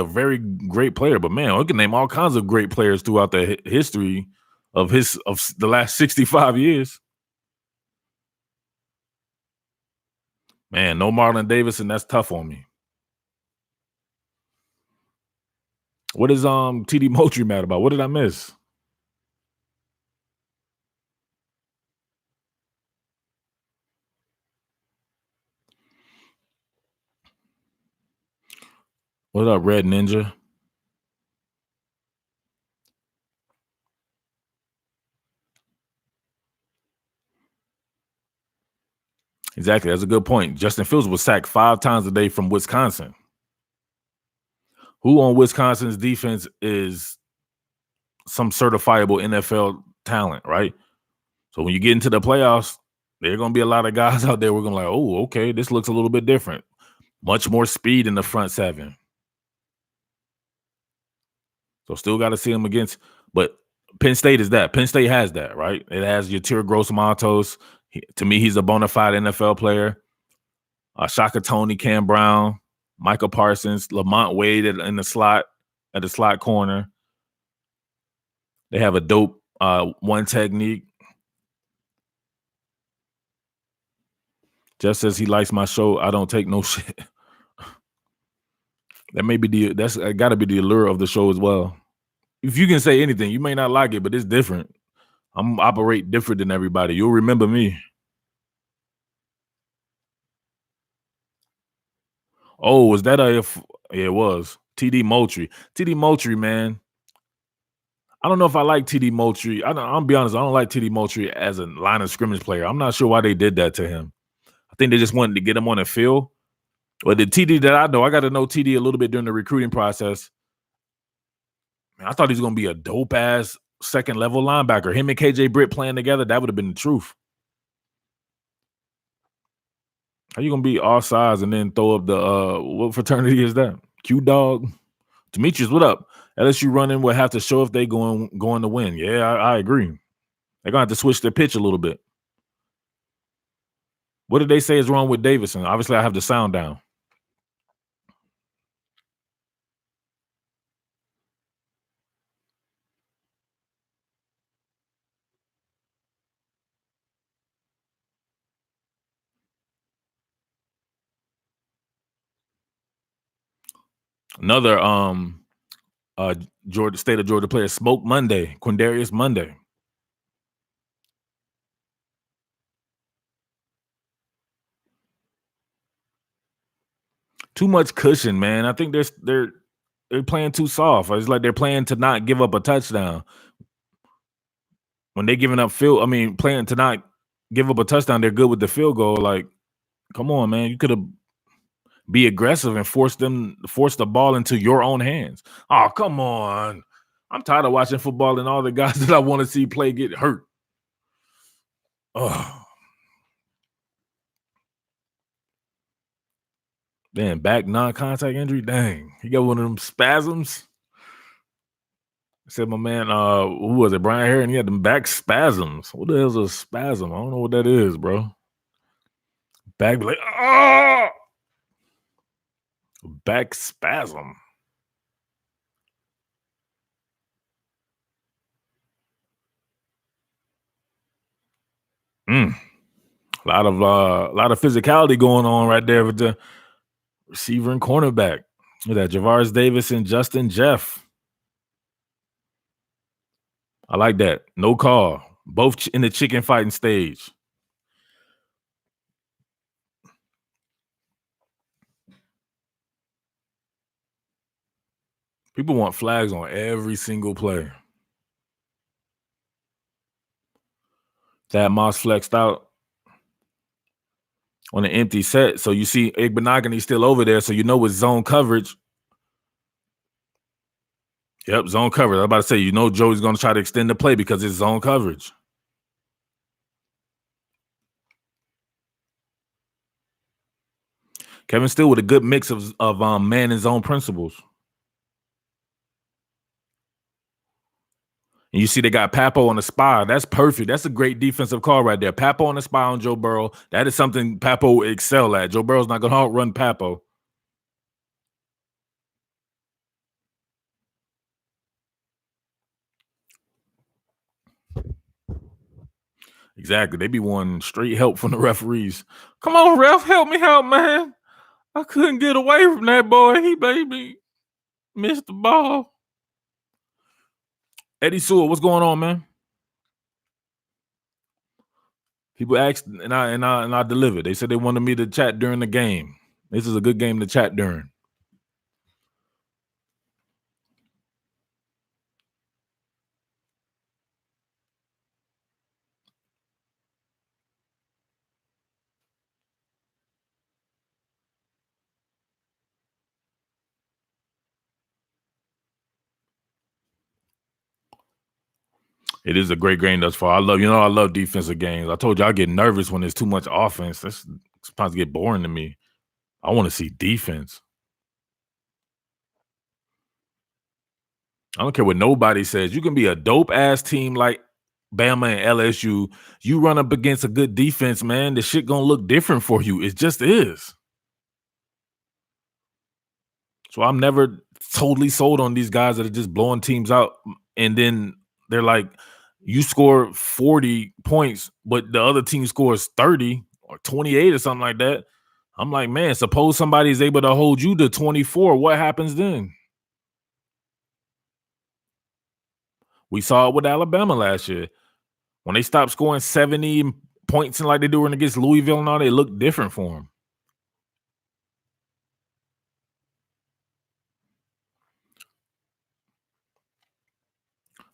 very great player. But man, we can name all kinds of great players throughout the history of the last 65 years. Man, no Marlon Davidson, that's tough on me. What is TD Moultrie mad about? What did I miss? What up, Red Ninja? Exactly. That's a good point. Justin Fields was sacked 5 times a day from Wisconsin. Who on Wisconsin's defense is some certifiable NFL talent, right? So when you get into the playoffs, there are going to be a lot of guys out there. We're going to like, oh, okay, this looks a little bit different. Much more speed in the front 7. So still got to see him against, but Penn State is that. Penn State has that, right? It has your Tira Gross-Matos. To me, he's a bona fide NFL player. Shaka Toney, Cam Brown, Micah Parsons, Lamont Wade at the slot corner. They have a dope one technique. Just as he likes my show, I don't take no shit. That's got to be the allure of the show as well. If you can say anything, you may not like it, but it's different. I'm operate different than everybody. You'll remember me. Oh, was that yeah, it was TD Moultrie. TD Moultrie, man. I don't know if I like TD Moultrie. I'll be honest, I don't like TD Moultrie as a line of scrimmage player. I'm not sure why they did that to him. I think they just wanted to get him on the field. But the TD that I know, I got to know TD a little bit during the recruiting process. Man, I thought he was going to be a dope ass second level linebacker. Him and KJ Britt playing together, that would have been the truth. How you gonna be all size and then throw up the what fraternity is that? Q Dog? Demetrius, what up? LSU running will have to show if they going to win. Yeah, I agree. They're gonna have to switch their pitch a little bit. What did they say is wrong with Davison? Obviously, I have the sound down. Another state of Georgia player, Smoke Monday, Quindarius Monday. Too much cushion, man. I think they're playing too soft. It's like they're playing to not give up a touchdown. When they giving up playing to not give up a touchdown, they're good with the field goal. Like, come on, man. You could have be aggressive and force the ball into your own hands. Oh, come on. I'm tired of watching football and all the guys that I want to see play get hurt. Oh. Damn, back non-contact injury. Dang. He got one of them spasms. Said my man, who was it? Brian Harron, he had them back spasms. What the hell's a spasm? I don't know what that is, bro. Back like, oh! Back spasm. A lot of physicality going on right there with the receiver and cornerback. With that Javaris Davis and Justin Jeff. I like that. No call. Both in the chicken fighting stage. People want flags on every single play. That Moss flexed out on an empty set. So you see Igbenogany still over there. So you know it's zone coverage. Yep, zone coverage. I was about to say, you know Joey's going to try to extend the play because it's zone coverage. Kevin Steele with a good mix of man and zone principles. And you see they got Papo on the spy. That's perfect. That's a great defensive call right there. Papo on the spy on Joe Burrow. That is something Papo excel at. Joe Burrow's not going to outrun Papo. Exactly. They be wanting straight help from the referees. Come on, ref, help me out, man. I couldn't get away from that boy. He baby missed the ball. Eddie Sewell, what's going on, man? People asked, and I delivered. They said they wanted me to chat during the game. This is a good game to chat during. It is a great game thus far. I love defensive games. I told you I get nervous when there's too much offense. That's supposed to get boring to me. I want to see defense. I don't care what nobody says. You can be a dope ass team like Bama and LSU. You run up against a good defense, man. The shit gonna look different for you. It just is. So I'm never totally sold on these guys that are just blowing teams out, and then they're like, you score 40 points, but the other team scores 30 or 28 or something like that. I'm like, man, suppose somebody is able to hold you to 24. What happens then? We saw it with Alabama last year. When they stopped scoring 70 points and like they do against Louisville and all, they look different for them.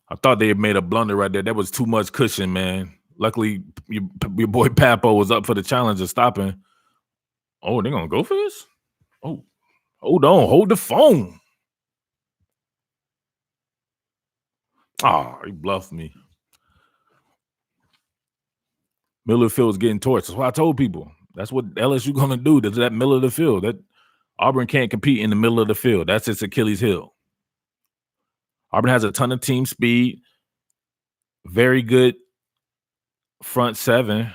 I thought they had made a blunder right there. That was too much cushion, man. Luckily, your boy Papo was up for the challenge of stopping. Oh, they're going to go for this? Oh, hold on. Hold the phone. Oh, he bluffed me. Middle of the field is getting torched. That's what I told people. That's what LSU going to do. That middle of the field. That Auburn can't compete in the middle of the field. That's its Achilles heel. Auburn has a ton of team speed. Very good front seven. I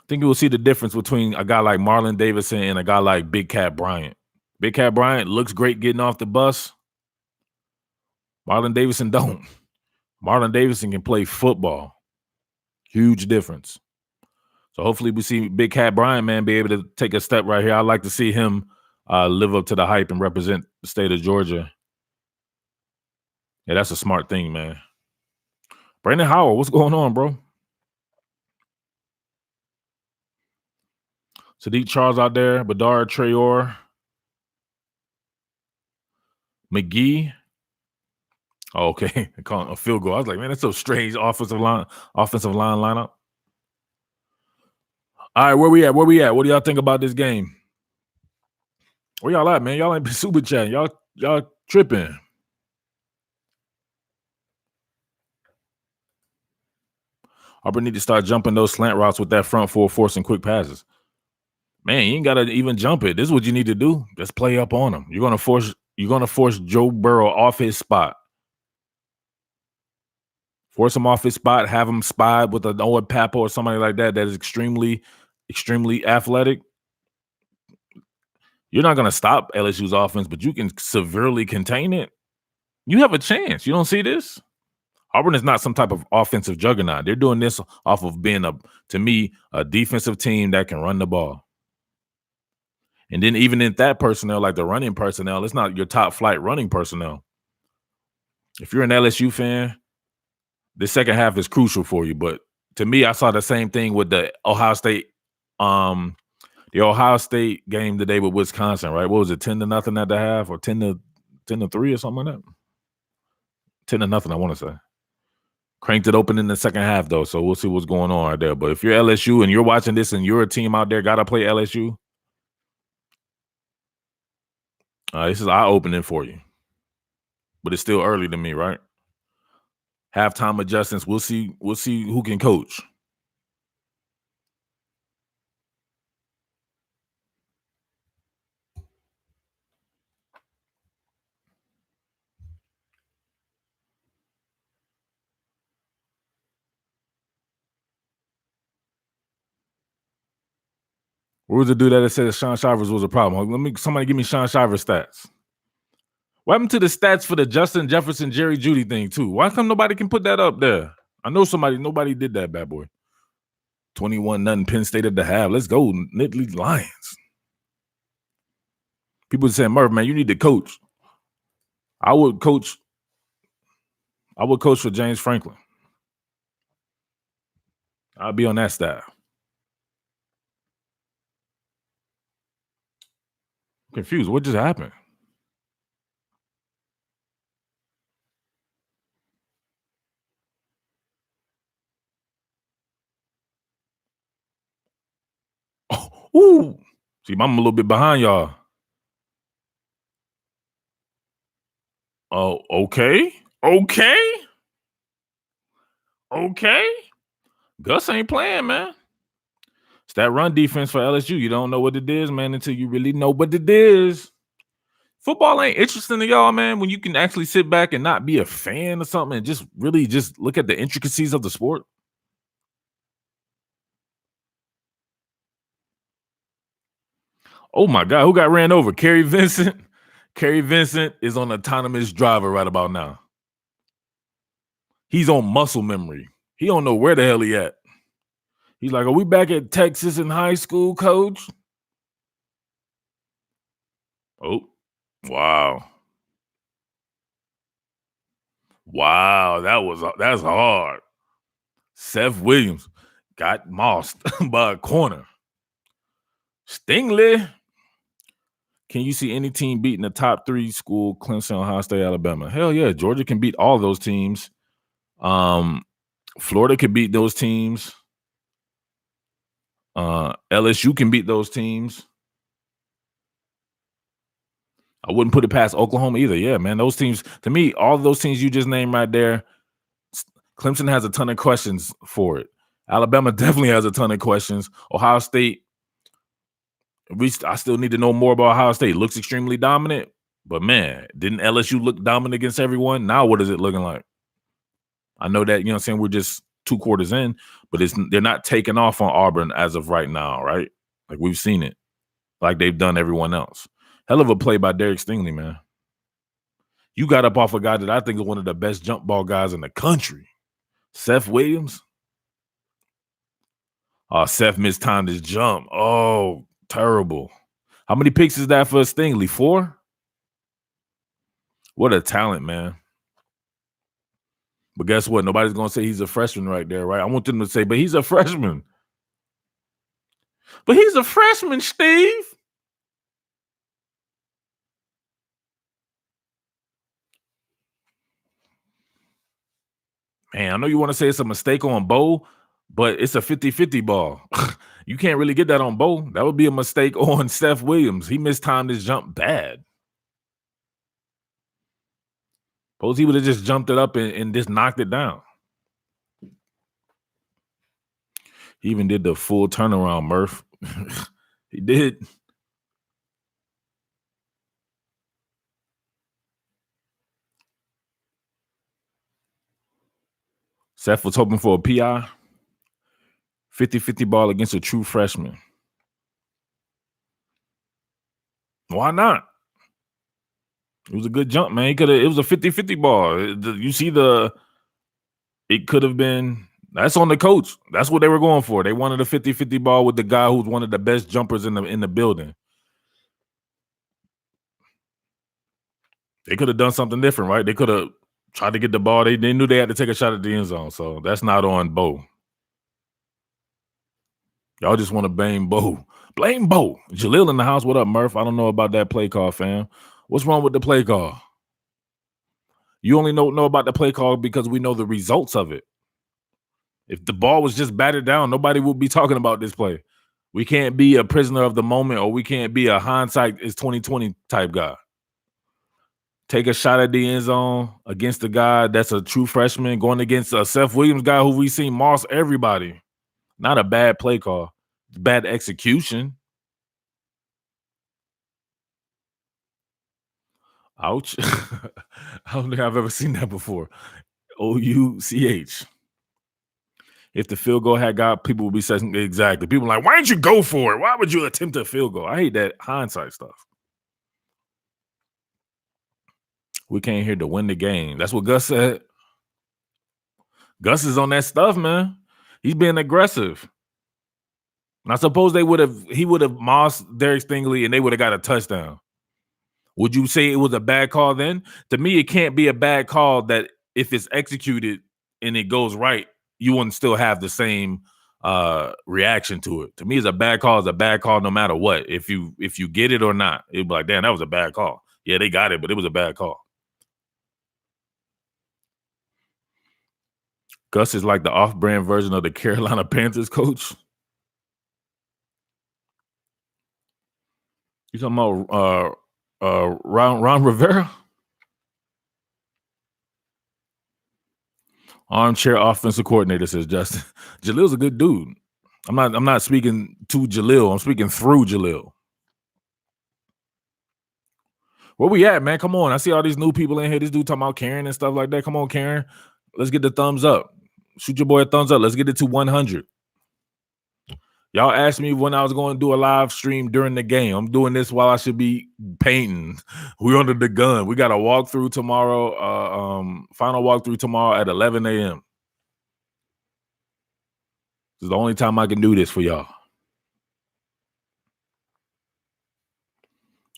think you will see the difference between a guy like Marlon Davidson and a guy like Big Cat Bryant. Big Cat Bryant looks great getting off the bus. Marlon Davidson don't. Marlon Davidson can play football. Huge difference. So hopefully we see Big Cat Bryant, man, be able to take a step right here. I'd like to see him live up to the hype and represent the state of Georgia. Yeah, that's a smart thing, man. Brandon Howard, what's going on, bro? Sadiq Charles out there, Bedard Traore, McGee. Oh, okay, calling a field goal. I was like, man, that's so strange. Offensive line lineup. All right, where we at? What do y'all think about this game? Where y'all at, man? Y'all ain't been super chatting. Y'all tripping. Auburn need to start jumping those slant routes with that front four, forcing quick passes. Man, you ain't gotta even jump it. This is what you need to do. Just play up on them. You're gonna force Joe Burrow off his spot. Force him off his spot. Have him spied with an Owen Pappa or somebody like that is extremely, extremely athletic. You're not gonna stop LSU's offense, but you can severely contain it. You have a chance. You don't see this? Auburn is not some type of offensive juggernaut. They're doing this off of being to me, a defensive team that can run the ball. And then even in that personnel, like the running personnel, it's not your top flight running personnel. If you're an LSU fan, the second half is crucial for you. But to me, I saw the same thing with the Ohio State game today with Wisconsin, right? What was it, 10-0 at the half, or 10-3 or something like that? 10-0, I want to say. Cranked it open in the second half, though, so we'll see what's going on right there. But if you're LSU and you're watching this and you're a team out there, got to play LSU, this is eye-opening for you. But it's still early to me, right? Halftime adjustments, we'll see who can coach. Where was the dude that said Sean Shivers was a problem? Somebody give me Sean Shivers stats. What happened to the stats for the Justin Jefferson, Jerry Jeudy thing too? Why come nobody can put that up there? I know nobody did that, bad boy. 21-0 Penn State at the half. Let's go, Nittany Lions. People saying, Murph, man, you need to coach. I would coach for James Franklin. I'll be on that staff. Confused. What just happened? Oh, ooh. See, I'm a little bit behind y'all. Oh, okay. Gus ain't playing, man. It's that run defense for LSU. You don't know what it is, man, until you really know what it is. Football ain't interesting to y'all, man, when you can actually sit back and not be a fan of something and just really just look at the intricacies of the sport. Oh, my God. Who got ran over? Kerry Vincent? Kerry Vincent is on autonomous driver right about now. He's on muscle memory. He don't know where the hell he at. He's like, are we back at Texas in high school, coach? Oh, wow. Wow, that's hard. Seth Williams got mossed by a corner. Stingley. Can you see any team beating the top 3 school, Clemson, Ohio State, Alabama? Hell yeah, Georgia can beat all those teams. Florida can beat those teams. LSU can beat those teams. I wouldn't put it past Oklahoma either. Yeah, man, those teams, to me, all of those teams you just named right there, Clemson has a ton of questions for it. Alabama definitely has a ton of questions. Ohio State, I still need to know more about Ohio State. Looks extremely dominant, but man, didn't LSU look dominant against everyone? Now what is it looking like? I know that, you know what I'm saying, we're just 2 quarters in, but they're not taking off on Auburn as of right now, right? Like we've seen it, like they've done everyone else. Hell of a play by Derek Stingley, man. You got up off a guy that I think is one of the best jump ball guys in the country. Seth Williams. Seth mistimed his jump. Oh, terrible. How many picks is that for Stingley? 4? What a talent, man. But guess what? Nobody's going to say he's a freshman right there, right? I want them to say, but he's a freshman. But he's a freshman, Steve. Man, I know you want to say it's a mistake on Bo, but it's a 50-50 ball. You can't really get that on Bo. That would be a mistake on Steph Williams. He mistimed his jump bad. Suppose he would have just jumped it up and just knocked it down. He even did the full turnaround, Murph. He did. Seth was hoping for a PI. 50-50 ball against a true freshman. Why not? It was a good jump, man. It was a 50-50 ball. You see it could have been, that's on the coach. That's what they were going for. They wanted a 50-50 ball with the guy who's one of the best jumpers in the building. They could have done something different, right? They could have tried to get the ball. They knew they had to take a shot at the end zone. So that's not on Bo. Y'all just want to blame Bo. Blame Bo. Jaleel in the house. What up, Murph? I don't know about that play call, fam. What's wrong with the play call? You only know about the play call because we know the results of it. If the ball was just batted down, nobody would be talking about this play. We can't be a prisoner of the moment, or we can't be a hindsight is 2020 type guy. Take a shot at the end zone against a guy that's a true freshman going against a Seth Williams guy who we've seen moss everybody. Not a bad play call. Bad execution. Ouch. I don't think I've ever seen that before. OUCH. If the field goal had got, people would be saying exactly. People are like, why didn't you go for it? Why would you attempt a field goal? I hate that hindsight stuff. We came here to win the game. That's what Gus said. Gus is on that stuff, man. He's being aggressive. And I suppose he would have mossed Derek Stingley and they would have got a touchdown. Would you say it was a bad call then? To me, it can't be a bad call that if it's executed and it goes right, you wouldn't still have the same reaction to it. To me, it's a bad call no matter what. If you get it or not, it'd be like, damn, that was a bad call. Yeah, they got it, but it was a bad call. Gus is like the off-brand version of the Carolina Panthers coach. You talking about Ron Rivera? Armchair offensive coordinator, says Justin. Jaleel's a good dude. I'm not speaking to Jaleel. I'm speaking through Jaleel. Where we at, man? Come on. I see all these new people in here. This dude talking about Karen and stuff like that. Come on, Karen. Let's get the thumbs up. Shoot your boy a thumbs up. Let's get it to 100. Y'all asked me when I was going to do a live stream during the game. I'm doing this while I should be painting. We're under the gun. We got a walkthrough tomorrow, final walkthrough tomorrow at 11 a.m. This is the only time I can do this for y'all.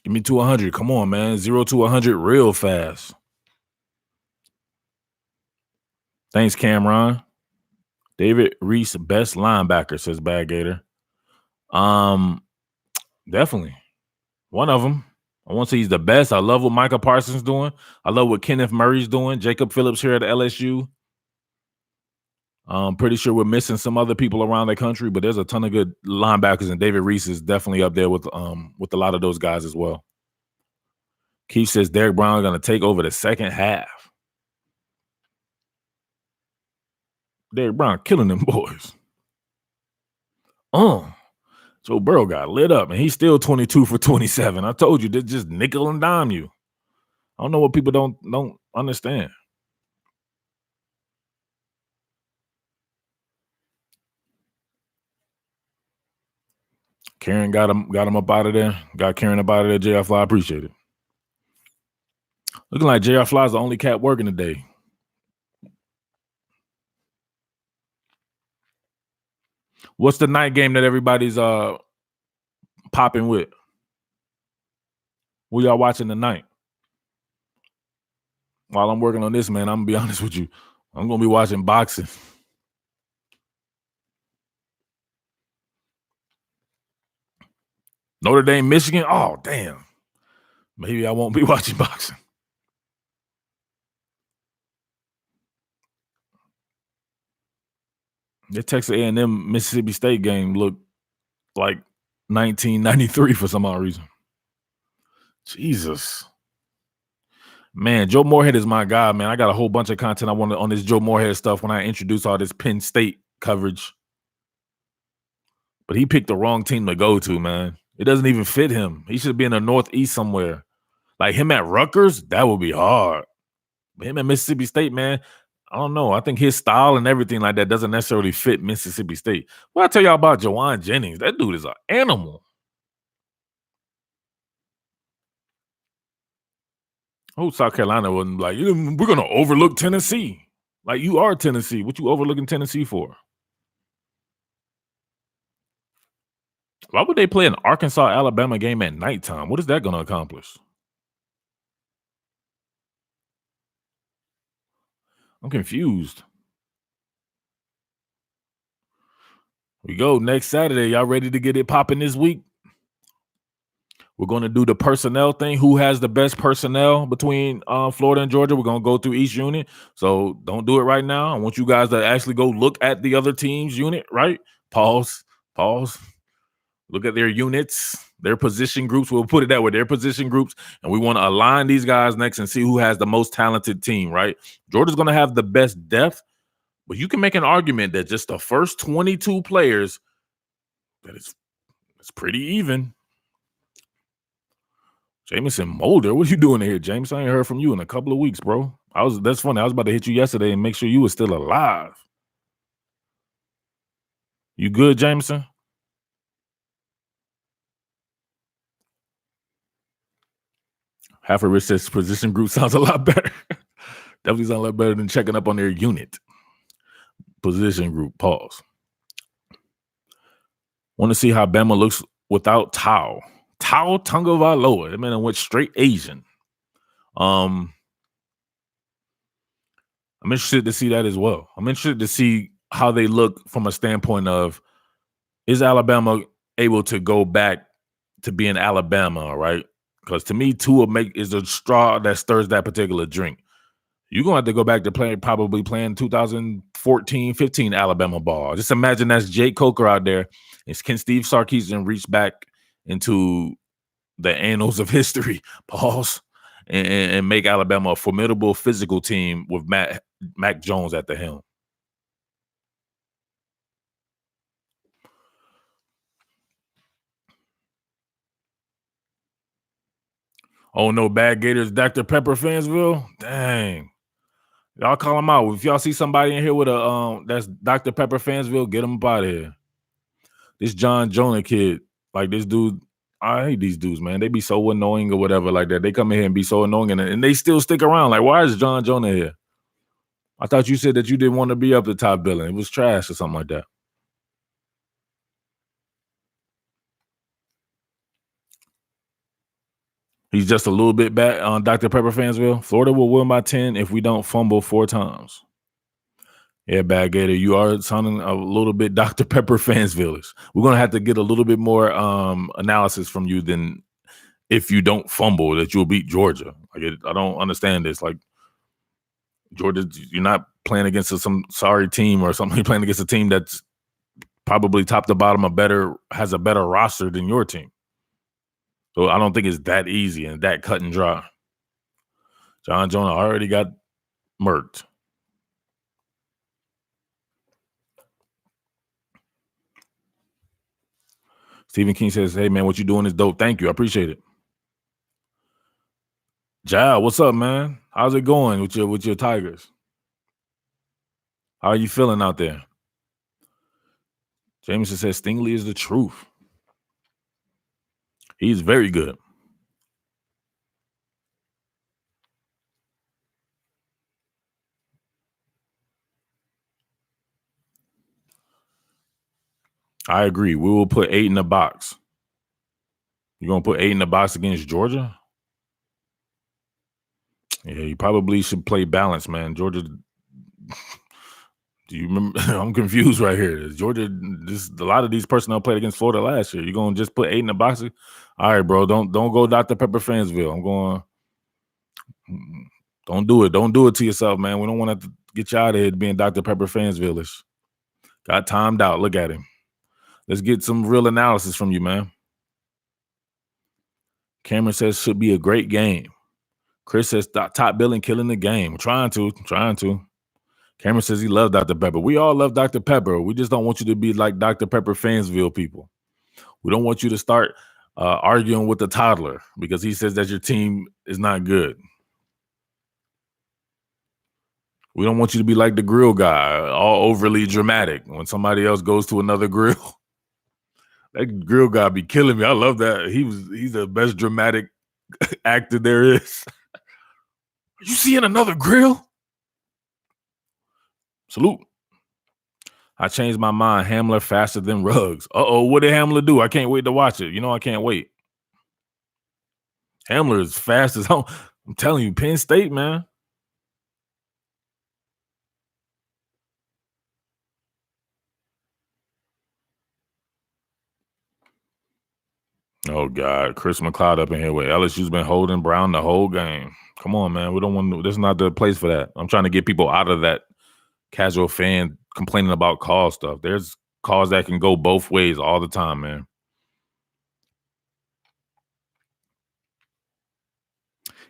Give me to 100. Come on, man. 0 to 100 real fast. Thanks, Cameron. David Reese, best linebacker, says Bad Gator. Definitely. One of them. I won't say he's the best. I love what Micah Parsons doing. I love what Kenneth Murray's doing. Jacob Phillips here at LSU. I'm pretty sure we're missing some other people around the country, but there's a ton of good linebackers, and David Reese is definitely up there with a lot of those guys as well. Keith says Derek Brown is going to take over the second half. Derek Brown killing them boys. Joe Burrow got lit up, and he's still 22 for 27. I told you, they just nickel and dime you. I don't know what people don't understand. Karen got him up out of there. Got Karen up out of there. JR Fly, I appreciate it. Looking like JR Fly is the only cat working today. What's the night game that everybody's popping with? What y'all watching tonight? While I'm working on this, man, I'm gonna be honest with you. I'm gonna be watching boxing. Notre Dame, Michigan. Oh, damn. Maybe I won't be watching boxing. The Texas A&M Mississippi State game looked like 1993 for some odd reason. Jesus. Man, Joe Moorhead is my guy, man. I got a whole bunch of content I want on this Joe Moorhead stuff when I introduce all this Penn State coverage. But he picked the wrong team to go to, man. It doesn't even fit him. He should be in the Northeast somewhere. Like him at Rutgers, that would be hard. But him at Mississippi State, man, I don't know. I think his style and everything like that doesn't necessarily fit Mississippi State. Well, I tell y'all about Jawan Jennings. That dude is an animal. Oh, South Carolina wasn't like, we're going to overlook Tennessee. Like, you are Tennessee. What you overlooking Tennessee for? Why would they play an Arkansas-Alabama game at nighttime? What is that going to accomplish? I'm confused. We go next Saturday. Y'all ready to get it popping this week? We're going to do the personnel thing. Who has the best personnel between Florida and Georgia? We're going to go through each unit. So don't do it right now. I want you guys to actually go look at the other team's unit, right? Pause. Look at their units, their position groups. We'll put it that way, their position groups. And we want to align these guys next and see who has the most talented team, right? Georgia's going to have the best depth, but you can make an argument that just the first 22 players, that it's pretty even. Jameson Mulder, what are you doing here, James? I ain't heard from you in a couple of weeks, bro. That's funny. I was about to hit you yesterday and make sure you were still alive. You good, Jameson? Half a Rich says position group sounds a lot better. Definitely sounds a lot better than checking up on their unit. Position group, pause. Want to see how Bama looks without Tao Tungavailoa. That man went straight Asian. I'm interested to see that as well. I'm interested to see how they look from a standpoint of, is Alabama able to go back to being Alabama, right? Because to me, Tua is the straw that stirs that particular drink. You're going to have to go back to probably playing 2014, 15 Alabama ball. Just imagine that's Jake Coker out there. Can Steve Sarkisian reach back into the annals of history, pause, and make Alabama a formidable physical team with Mac Jones at the helm? Oh, no, bad Gators, Dr. Pepper Fansville? Dang. Y'all call them out. If y'all see somebody in here with a that's Dr. Pepper Fansville, get them up out of here. This John Jonah kid, like this dude, I hate these dudes, man. They be so annoying or whatever like that. They come in here and be so annoying and they still stick around. Like, why is John Jonah here? I thought you said that you didn't want to be up the top billing. It was trash or something like that. He's just a little bit back on Dr. Pepper Fansville. Florida will win by 10 if we don't fumble 4 times. Yeah, Bad Gator, you are sounding a little bit Dr. Pepper Fansville-ish. We're going to have to get a little bit more analysis from you than if you don't fumble that you'll beat Georgia. I don't understand this. Like, Georgia, you're not playing against some sorry team or something. You're playing against a team that's probably top to bottom has a better roster than your team. So I don't think it's that easy and that cut and dry. John Jonah already got murked. Stephen King says, hey, man, what you doing is dope. Thank you. I appreciate it. Jal, what's up, man? How's it going with your Tigers? How are you feeling out there? Jameson says Stingley is the truth. He's very good. I agree. We will put 8 in the box. You're going to put 8 in the box against Georgia? Yeah, you probably should play balance, man. Georgia, Do you remember? I'm confused right here. Georgia, a lot of these personnel played against Florida last year. You gonna just put 8 in the box? All right, bro. Don't go Dr. Pepper Fansville. I'm going. Don't do it. Don't do it to yourself, man. We don't want to get you out of here being Dr. Pepper Fansville-ish. Got timed out. Look at him. Let's get some real analysis from you, man. Cameron says should be a great game. Chris says top billing killing the game. Trying to. Cameron says he loves Dr. Pepper. We all love Dr. Pepper. We just don't want you to be like Dr. Pepper Fansville people. We don't want you to start arguing with the toddler because he says that your team is not good. We don't want you to be like the grill guy, all overly dramatic when somebody else goes to another grill. That grill guy be killing me. I love that. He's the best dramatic actor there is. Are you seeing another grill? Salute. I changed my mind. Hamler faster than Ruggs. What did Hamler do? I can't wait to watch it. I can't wait. Hamler is fast as hell. I'm telling you, Penn State, man. Oh, God. Chris McLeod up in here with LSU's been holding Brown the whole game. Come on, man. We don't want to. This is not the place for that. I'm trying to get people out of that casual fan complaining about call stuff. There's calls that can go both ways all the time, man.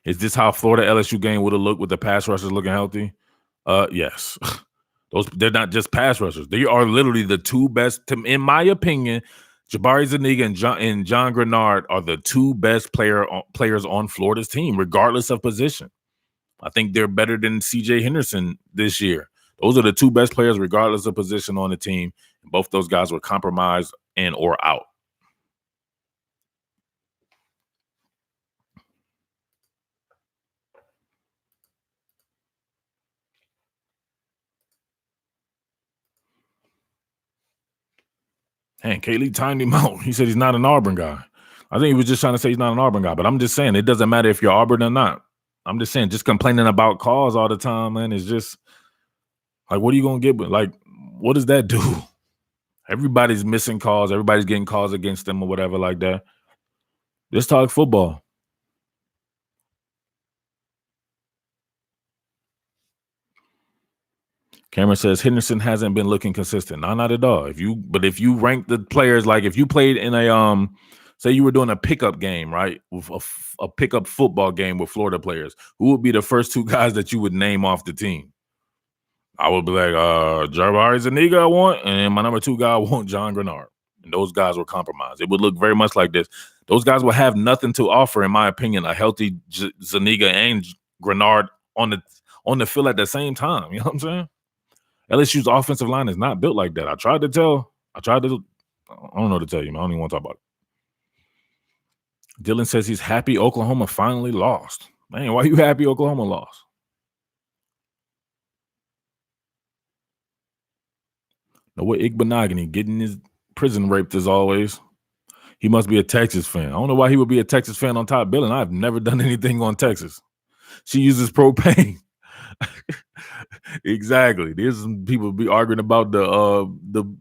Is this how Florida LSU game would have looked with the pass rushers looking healthy? Yes. They're not just pass rushers. They are literally the two best, in my opinion. Jabari Zuniga and John Grenard are the two best players on Florida's team, regardless of position. I think they're better than CJ Henderson this year. Those are the two best players, regardless of position on the team. Both those guys were compromised and or out. And Kaylee timed him out. He said he's not an Auburn guy. I think he was just trying to say he's not an Auburn guy, but I'm just saying it doesn't matter if you're Auburn or not. I'm just saying, just complaining about calls all the time, man, is just like, what are you going to get? Like, what does that do? Everybody's missing calls. Everybody's getting calls against them or whatever like that. Just talk football. Cameron says Henderson hasn't been looking consistent. No, not at all. If you rank the players, like if you played in a say you were doing a pickup game, right, with a pickup football game with Florida players, who would be the first two guys that you would name off the team? I would be like, Jabari Zuniga I want, and my number 2 guy I want John Grenard. And those guys were compromised. It would look very much like this. Those guys will have nothing to offer, in my opinion, a healthy Zuniga and Grenard on the field at the same time. You know what I'm saying? LSU's offensive line is not built like that. I don't know what to tell you, man. I don't even want to talk about it. Dylan says he's happy Oklahoma finally lost. Man, why are you happy Oklahoma lost? No way Igbenogany getting his prison raped as always. He must be a Texas fan. I don't know why he would be a Texas fan on top billing. I've never done anything on Texas. She uses propane. Exactly. There's some people be arguing about the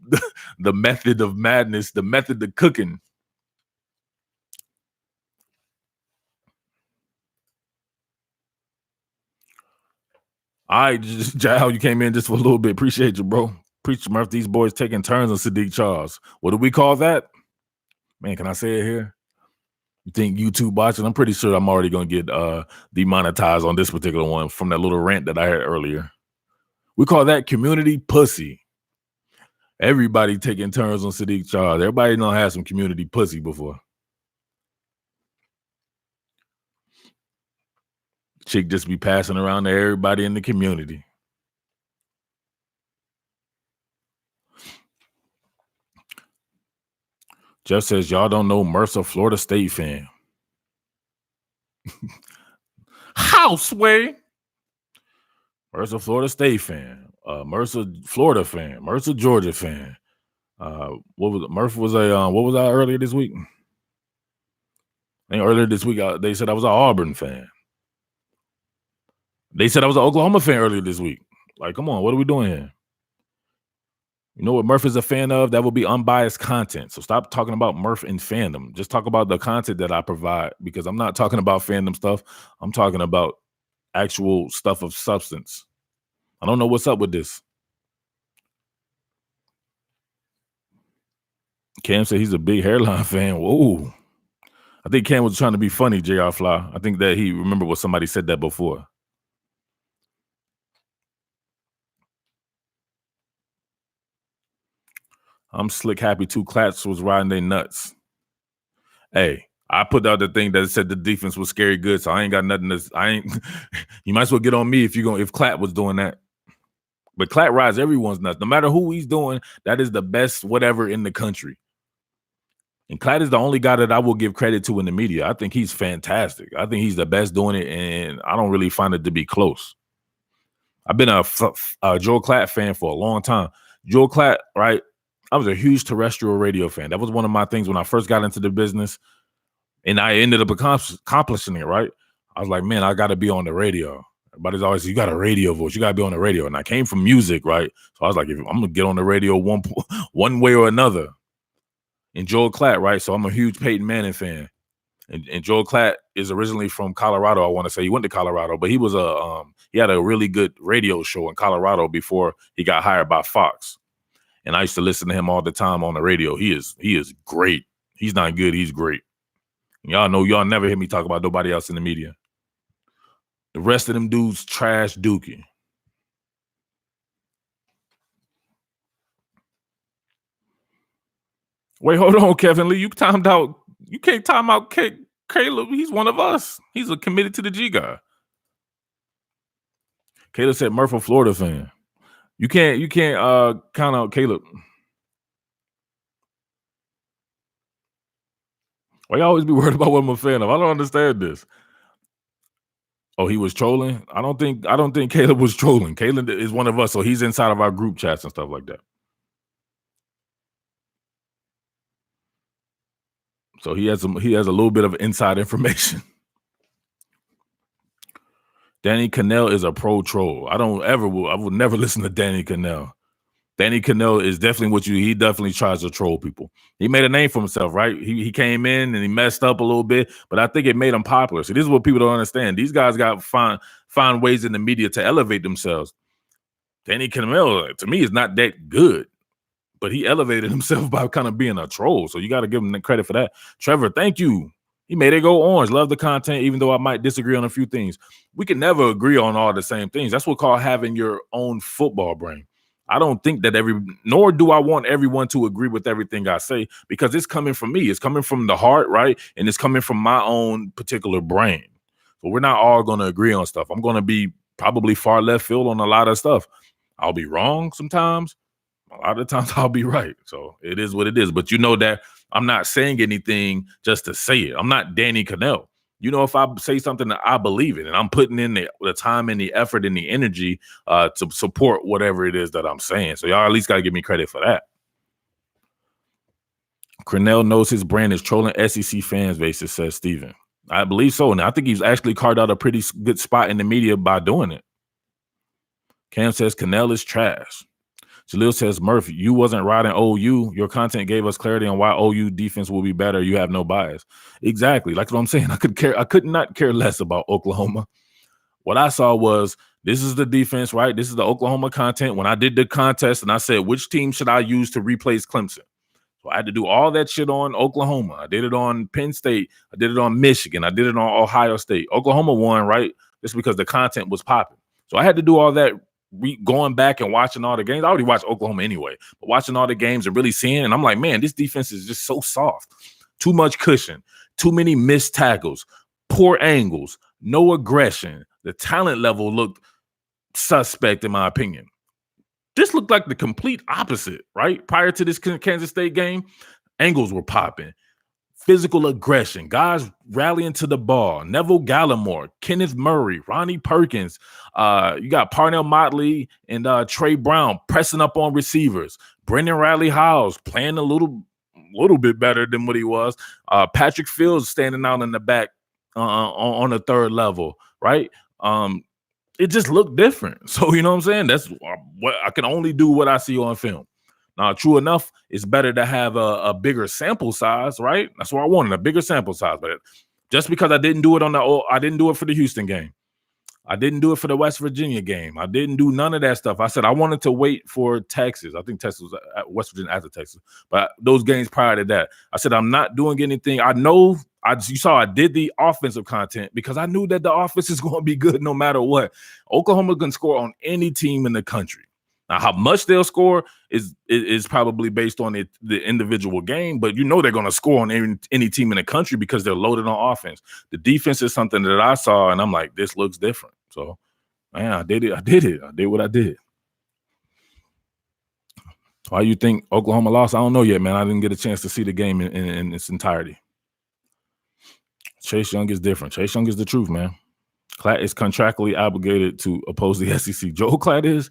method of madness, the method of cooking. All right, Jal, you came in just for a little bit. Appreciate you, bro. Preacher Murph, these boys taking turns on Sadiq Charles. What do we call that? Man, can I say it here? You think YouTube watching? I'm pretty sure I'm already going to get demonetized on this particular one from that little rant that I had earlier. We call that community pussy. Everybody taking turns on Sadiq Charles. Everybody don't have some community pussy before. Chick just be passing around to everybody in the community. Jeff says, y'all don't know Mercer, Florida State fan. Houseway. Mercer, Florida State fan. Mercer, Florida fan. Mercer, Georgia fan. What was it? Murph was what was I earlier this week? I think earlier this week they said I was an Auburn fan. They said I was an Oklahoma fan earlier this week. Like, come on, what are we doing here? You know what Murph is a fan of? That will be unbiased content. So stop talking about Murph and fandom. Just talk about the content that I provide because I'm not talking about fandom stuff. I'm talking about actual stuff of substance. I don't know what's up with this. Cam said he's a big hairline fan. Whoa. I think Cam was trying to be funny, JR Fly. I think that he remembered what somebody said that before. I'm slick happy two clats was riding they nuts. Hey, I put out the thing that said the defense was scary good, so I ain't got nothing to. I ain't. You might as well get on me if Clat was doing that. But Clat rides everyone's nuts, no matter who he's doing. That is the best whatever in the country. And Clat is the only guy that I will give credit to in the media. I think he's fantastic. I think he's the best doing it, and I don't really find it to be close. I've been a Joel Klatt fan for a long time. Joel Klatt, right? I was a huge terrestrial radio fan. That was one of my things when I first got into the business, and I ended up accomplishing it, right? I was like, man, I got to be on the radio. Everybody's always, you got a radio voice. You got to be on the radio. And I came from music, right? So I was like, I'm going to get on the radio one way or another. And Joel Klatt, right? So I'm a huge Peyton Manning fan. And Joel Klatt is originally from Colorado. I want to say he went to Colorado, but he was he had a really good radio show in Colorado before he got hired by Fox. And I used to listen to him all the time on the radio. He is great. He's not good. He's great. Y'all know y'all never hear me talk about nobody else in the media. The rest of them dudes trash dookie. Wait, hold on, Kevin Lee. You timed out. You can't time out Caleb. He's one of us. He's a committed to the G guy. Caleb said Murph a Florida fan. You can't count out Caleb. Why you always be worried about what I'm a fan of? I don't understand this. Oh, he was trolling? I don't think Caleb was trolling. Caleb is one of us, so he's inside of our group chats and stuff like that. So he has a little bit of inside information. Danny Cannell is a pro troll. I would never listen to Danny Cannell. Danny Cannell is definitely he definitely tries to troll people. He made a name for himself, right? He came in and he messed up a little bit, but I think it made him popular. So this is what people don't understand. These guys got find ways in the media to elevate themselves. Danny Cannell, to me, is not that good, but he elevated himself by kind of being a troll. So you got to give him the credit for that. Trevor, thank you. He made it go orange. Love the content, even though I might disagree on a few things. We can never agree on all the same things. That's what called having your own football brain. I don't think that nor do I want everyone to agree with everything I say, because it's coming from me. It's coming from the heart, right? And it's coming from my own particular brain. So we're not all going to agree on stuff. I'm going to be probably far left field on a lot of stuff. I'll be wrong sometimes. A lot of times I'll be right. So it is what it is. But you know that I'm not saying anything just to say it. I'm not Danny Cannell. You know, if I say something that I believe in and I'm putting in the time and the effort and the energy to support whatever it is that I'm saying. So y'all at least got to give me credit for that. Cornell knows his brand is trolling SEC fans basis, says Steven. I believe so. And I think he's actually carved out a pretty good spot in the media by doing it. Cam says Cornell is trash. Jalil says, Murph, you wasn't riding OU. Your content gave us clarity on why OU defense will be better. You have no bias. Exactly. Like what I'm saying. I could not care less about Oklahoma. What I saw was, this is the defense, right? This is the Oklahoma content. When I did the contest and I said, which team should I use to replace Clemson? So I had to do all that shit on Oklahoma. I did it on Penn State. I did it on Michigan. I did it on Ohio State. Oklahoma won, right? Just because the content was popping. So I had to do all that. Going back and watching all the games. I already watched Oklahoma anyway, but watching all the games and really seeing, and I'm like, man, this defense is just so soft. Too much cushion, too many missed tackles, poor angles, no aggression. The talent level looked suspect, in my opinion. This looked like the complete opposite, right? Prior to this Kansas State game, angles were popping. Physical aggression, guys rallying to the ball. Neville Gallimore, Kenneth Murray, Ronnie Perkins. You got Parnell Motley and Trey Brown pressing up on receivers. Brendan Riley Howes playing a little bit better than what he was. Patrick Fields standing out in the back on the third level, right? It just looked different. So, you know what I'm saying? That's what I can only do what I see on film. True enough, it's better to have a bigger sample size, right? That's what I wanted, a bigger sample size. But just because I didn't do it I didn't do it for the Houston game. I didn't do it for the West Virginia game. I didn't do none of that stuff. I said I wanted to wait for Texas. I think Texas was at West Virginia after Texas, but those games prior to that, I said I'm not doing anything. I know you saw I did the offensive content because I knew that the offense is going to be good no matter what. Oklahoma can score on any team in the country. Now, how much they'll score is probably based on the individual game, but you know they're going to score on any team in the country because they're loaded on offense. The defense is something that I saw, and I'm like, this looks different. So, man, I did it. I did what I did. Why you think Oklahoma lost? I don't know yet, man. I didn't get a chance to see the game in its entirety. Chase Young is different. Chase Young is the truth, man. Klatt is contractually obligated to oppose the SEC. Joel Klatt is.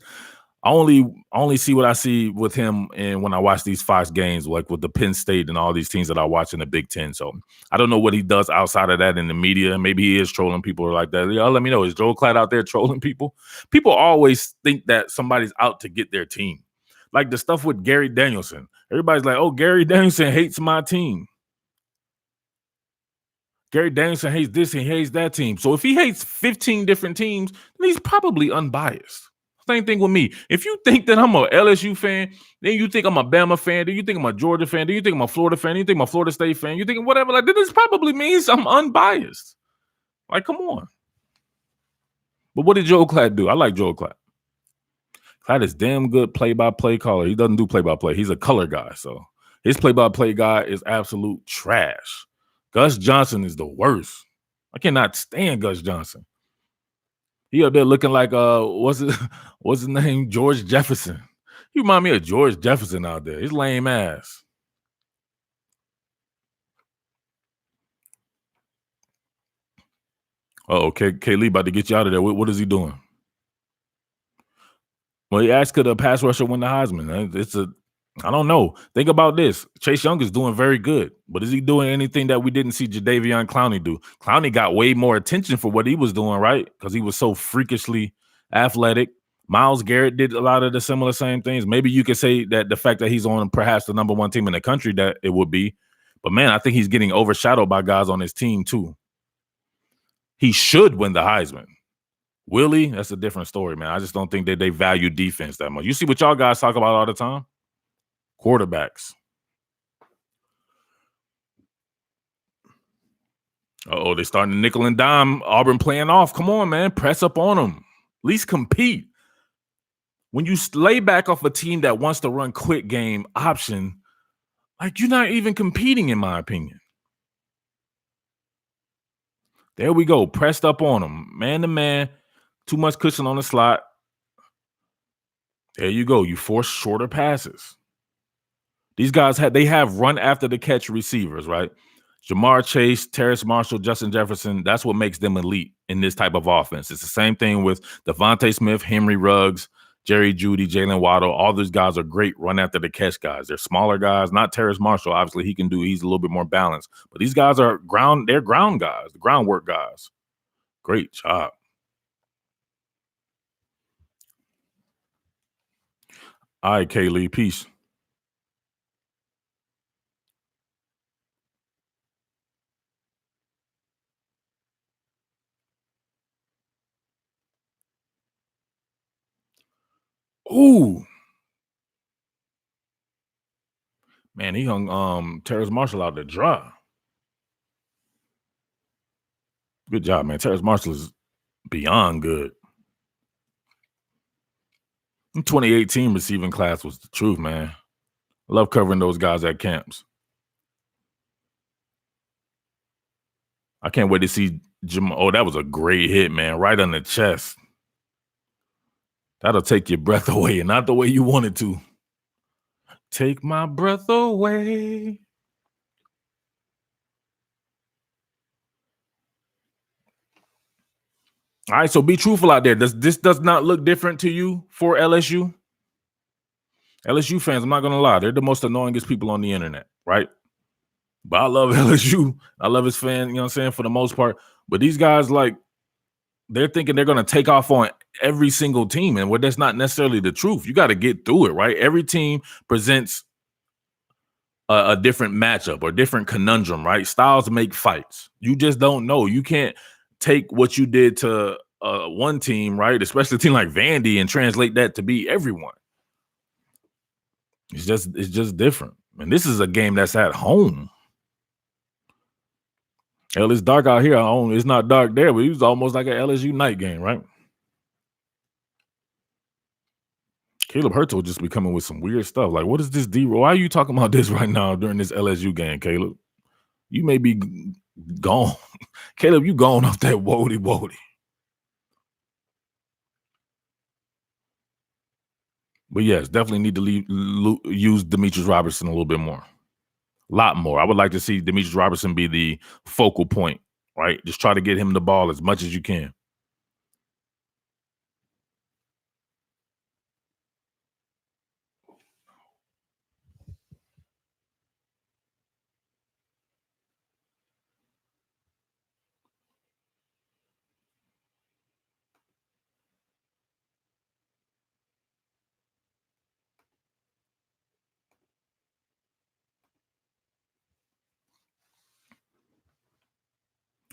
I only see what I see with him and when I watch these Fox games, like with the Penn State and all these teams that I watch in the Big Ten. So I don't know what he does outside of that in the media. Maybe he is trolling people like that. Y'all let me know. Is Joel Klatt out there trolling people? People always think that somebody's out to get their team. Like the stuff with Gary Danielson. Everybody's like, oh, Gary Danielson hates my team. Gary Danielson hates this and he hates that team. So if he hates 15 different teams, then he's probably unbiased. Same thing with me. If you think that I'm a LSU fan, then you think I'm a Bama fan, then you think I'm a Georgia fan, then you think I'm a Florida fan, then you think I'm a Florida State fan, you think whatever, like this probably means I'm unbiased. Like, come on. But what did Joel Klatt do? I like Joel Klatt. Klatt is damn good play-by-play caller. He doesn't do play-by-play. He's a color guy. So his play-by-play guy is absolute trash. Gus Johnson is the worst. I cannot stand Gus Johnson. He up there looking like what's his name? George Jefferson. You remind me of George Jefferson out there. His lame ass. K. Lee about to get you out of there. What is he doing? Well, he asked could a pass rusher win the Heisman. I don't know. Think about this. Chase Young is doing very good, but is he doing anything that we didn't see Jadeveon Clowney do? Clowney got way more attention for what he was doing, right? Because he was so freakishly athletic. Myles Garrett did a lot of the similar same things. Maybe you could say that the fact that he's on perhaps the number one team in the country that it would be. But, man, I think he's getting overshadowed by guys on his team, too. He should win the Heisman. Will he? That's a different story, man. I just don't think that they value defense that much. You see what y'all guys talk about all the time? Quarterbacks. They're starting to nickel and dime. Auburn playing off. Come on, man. Press up on them. At least compete. When you lay back off a team that wants to run quick game option, like you're not even competing, in my opinion. There we go. Pressed up on them. Man to man. Too much cushion on the slot. There you go. You force shorter passes. These guys have run after the catch receivers, right? Jamar Chase, Terrace Marshall, Justin Jefferson. That's what makes them elite in this type of offense. It's the same thing with Devontae Smith, Henry Ruggs, Jerry Jeudy, Jalen Waddle. All those guys are great run after the catch guys. They're smaller guys. Not Terrace Marshall. Obviously, he's a little bit more balanced. But these guys are they're ground guys, the groundwork guys. Great job. All right, Kaylee. Peace. Ooh. Man, he hung Terrace Marshall out to dry. Good job, man. Terrace Marshall is beyond good. 2018 receiving class was the truth, man. I love covering those guys at camps. I can't wait to see Jim. Oh, that was a great hit, man. Right on the chest. That'll take your breath away, and not the way you want it to. Take my breath away. All right, so be truthful out there. This does not look different to you for LSU? LSU fans, I'm not going to lie. They're the most annoyingest people on the internet, right? But I love LSU. I love his fan, you know what I'm saying, for the most part. But these guys, like, they're thinking they're going to take off on every single team, and that's not necessarily the truth. You got to get through it, right? Every team presents a different matchup or different conundrum, right? Styles make fights. You just don't know. You can't take what you did to one team, right? Especially a team like Vandy, and translate that to be everyone. It's just different. And this is a game that's at home. Hell, it's dark out here. It's not dark there, but it was almost like an LSU night game, right? Caleb Hurts will just be coming with some weird stuff. Like, what is this D-roll? Why are you talking about this right now during this LSU game, Caleb? You may be gone. Caleb, you gone off that woody. But yes, definitely need to use Demetrius Robertson a little bit more. A lot more. I would like to see Demetrius Robertson be the focal point, right? Just try to get him the ball as much as you can.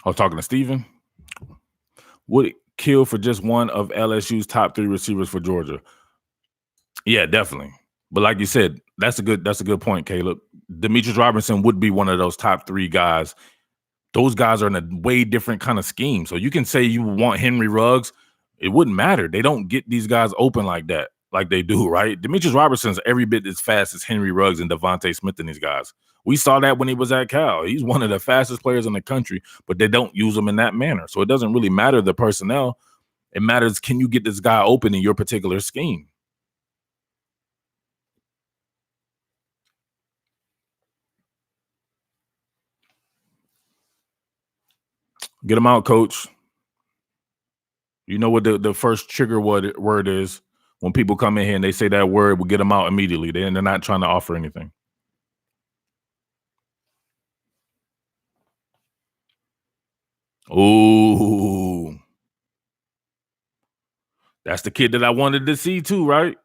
I was talking to Steven. Would it kill for just one of LSU's top 3 receivers for Georgia? Yeah, definitely. But like you said, that's a good point, Caleb. Demetrius Robertson would be one of those top 3 guys. Those guys are in a way different kind of scheme. So you can say you want Henry Ruggs. It wouldn't matter. They don't get these guys open like that, like they do, right? Demetrius Robertson's every bit as fast as Henry Ruggs and Devontae Smith and these guys. We saw that when he was at Cal. He's one of the fastest players in the country, but they don't use him in that manner. So it doesn't really matter the personnel. It matters, can you get this guy open in your particular scheme? Get him out, coach. You know what the first trigger word is when people come in here and they say that word, we'll get them out immediately. They're not trying to offer anything. Ooh. That's the kid that I wanted to see too, right?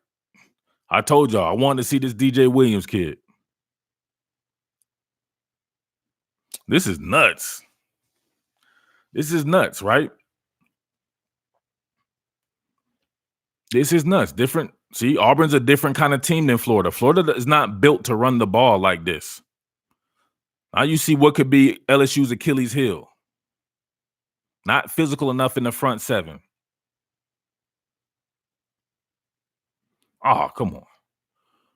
I told y'all I wanted to see this DJ Williams kid. This is nuts. This is nuts, right? This is nuts. Different. See, Auburn's a different kind of team than Florida. Florida is not built to run the ball like this. Now you see what could be LSU's Achilles heel. Not physical enough in the front 7. Oh, come on.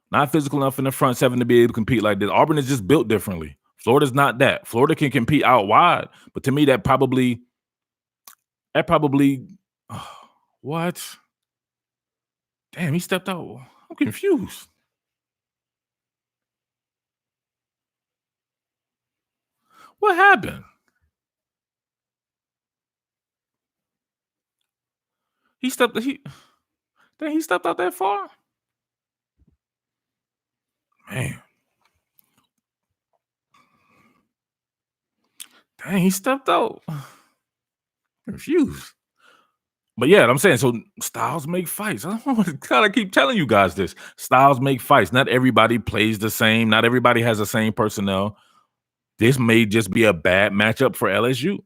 Not physical enough in the front 7 to be able to compete like this. Auburn is just built differently. Florida's not that. Florida can compete out wide, but to me, that probably what? Damn, he stepped out. I'm confused. What happened? He stepped out that far? Man. Dang, he stepped out. Confused. But yeah, I'm saying, so styles make fights. I gotta keep telling you guys this. Styles make fights. Not everybody plays the same. Not everybody has the same personnel. This may just be a bad matchup for LSU.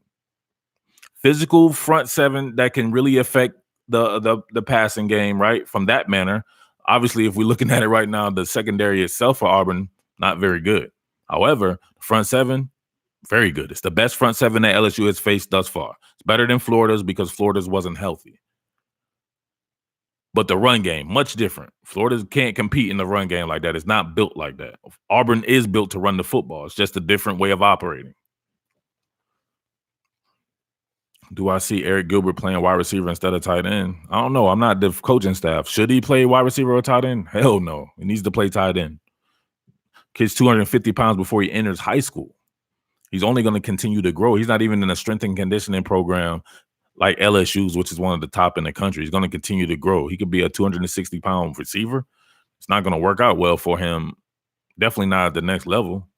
Physical front 7 that can really affect the passing game, right? From that manner. Obviously, if we're looking at it right now, the secondary itself for Auburn, not very good. However, front 7, very good. It's the best front 7 that LSU has faced thus far. It's better than Florida's because Florida's wasn't healthy. But the run game, much different. Florida can't compete in the run game like that. It's not built like that. Auburn is built to run the football. It's just a different way of operating. Do I see Eric Gilbert playing wide receiver instead of tight end? I don't know. I'm not the coaching staff. Should he play wide receiver or tight end? Hell no. He needs to play tight end. Kid's 250 pounds before he enters high school. He's only going to continue to grow. He's not even in a strength and conditioning program like LSU's, which is one of the top in the country. He's going to continue to grow. He could be a 260-pound receiver. It's not going to work out well for him. Definitely not at the next level.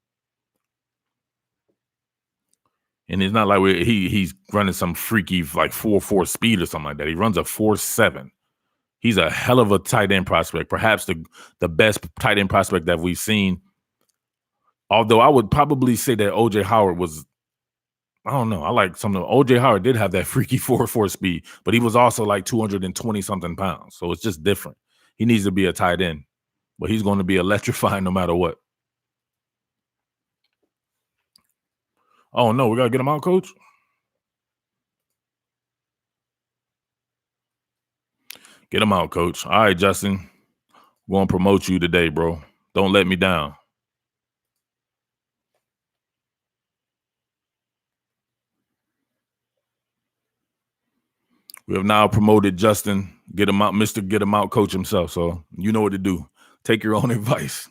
And it's not like he's running some freaky like 4.4 speed or something like that. He runs a 4.7. He's a hell of a tight end prospect, perhaps the best tight end prospect that we've seen. Although I would probably say that OJ Howard was, I don't know. I like some of OJ Howard did have that freaky 4.4 speed, but he was also like 220 something pounds. So it's just different. He needs to be a tight end, but he's going to be electrifying no matter what. Oh no, we gotta get him out, coach. Get him out, coach. All right, Justin. We're gonna promote you today, bro. Don't let me down. We have now promoted Justin. Get him out, Mr. Get him out coach himself. So you know what to do. Take your own advice.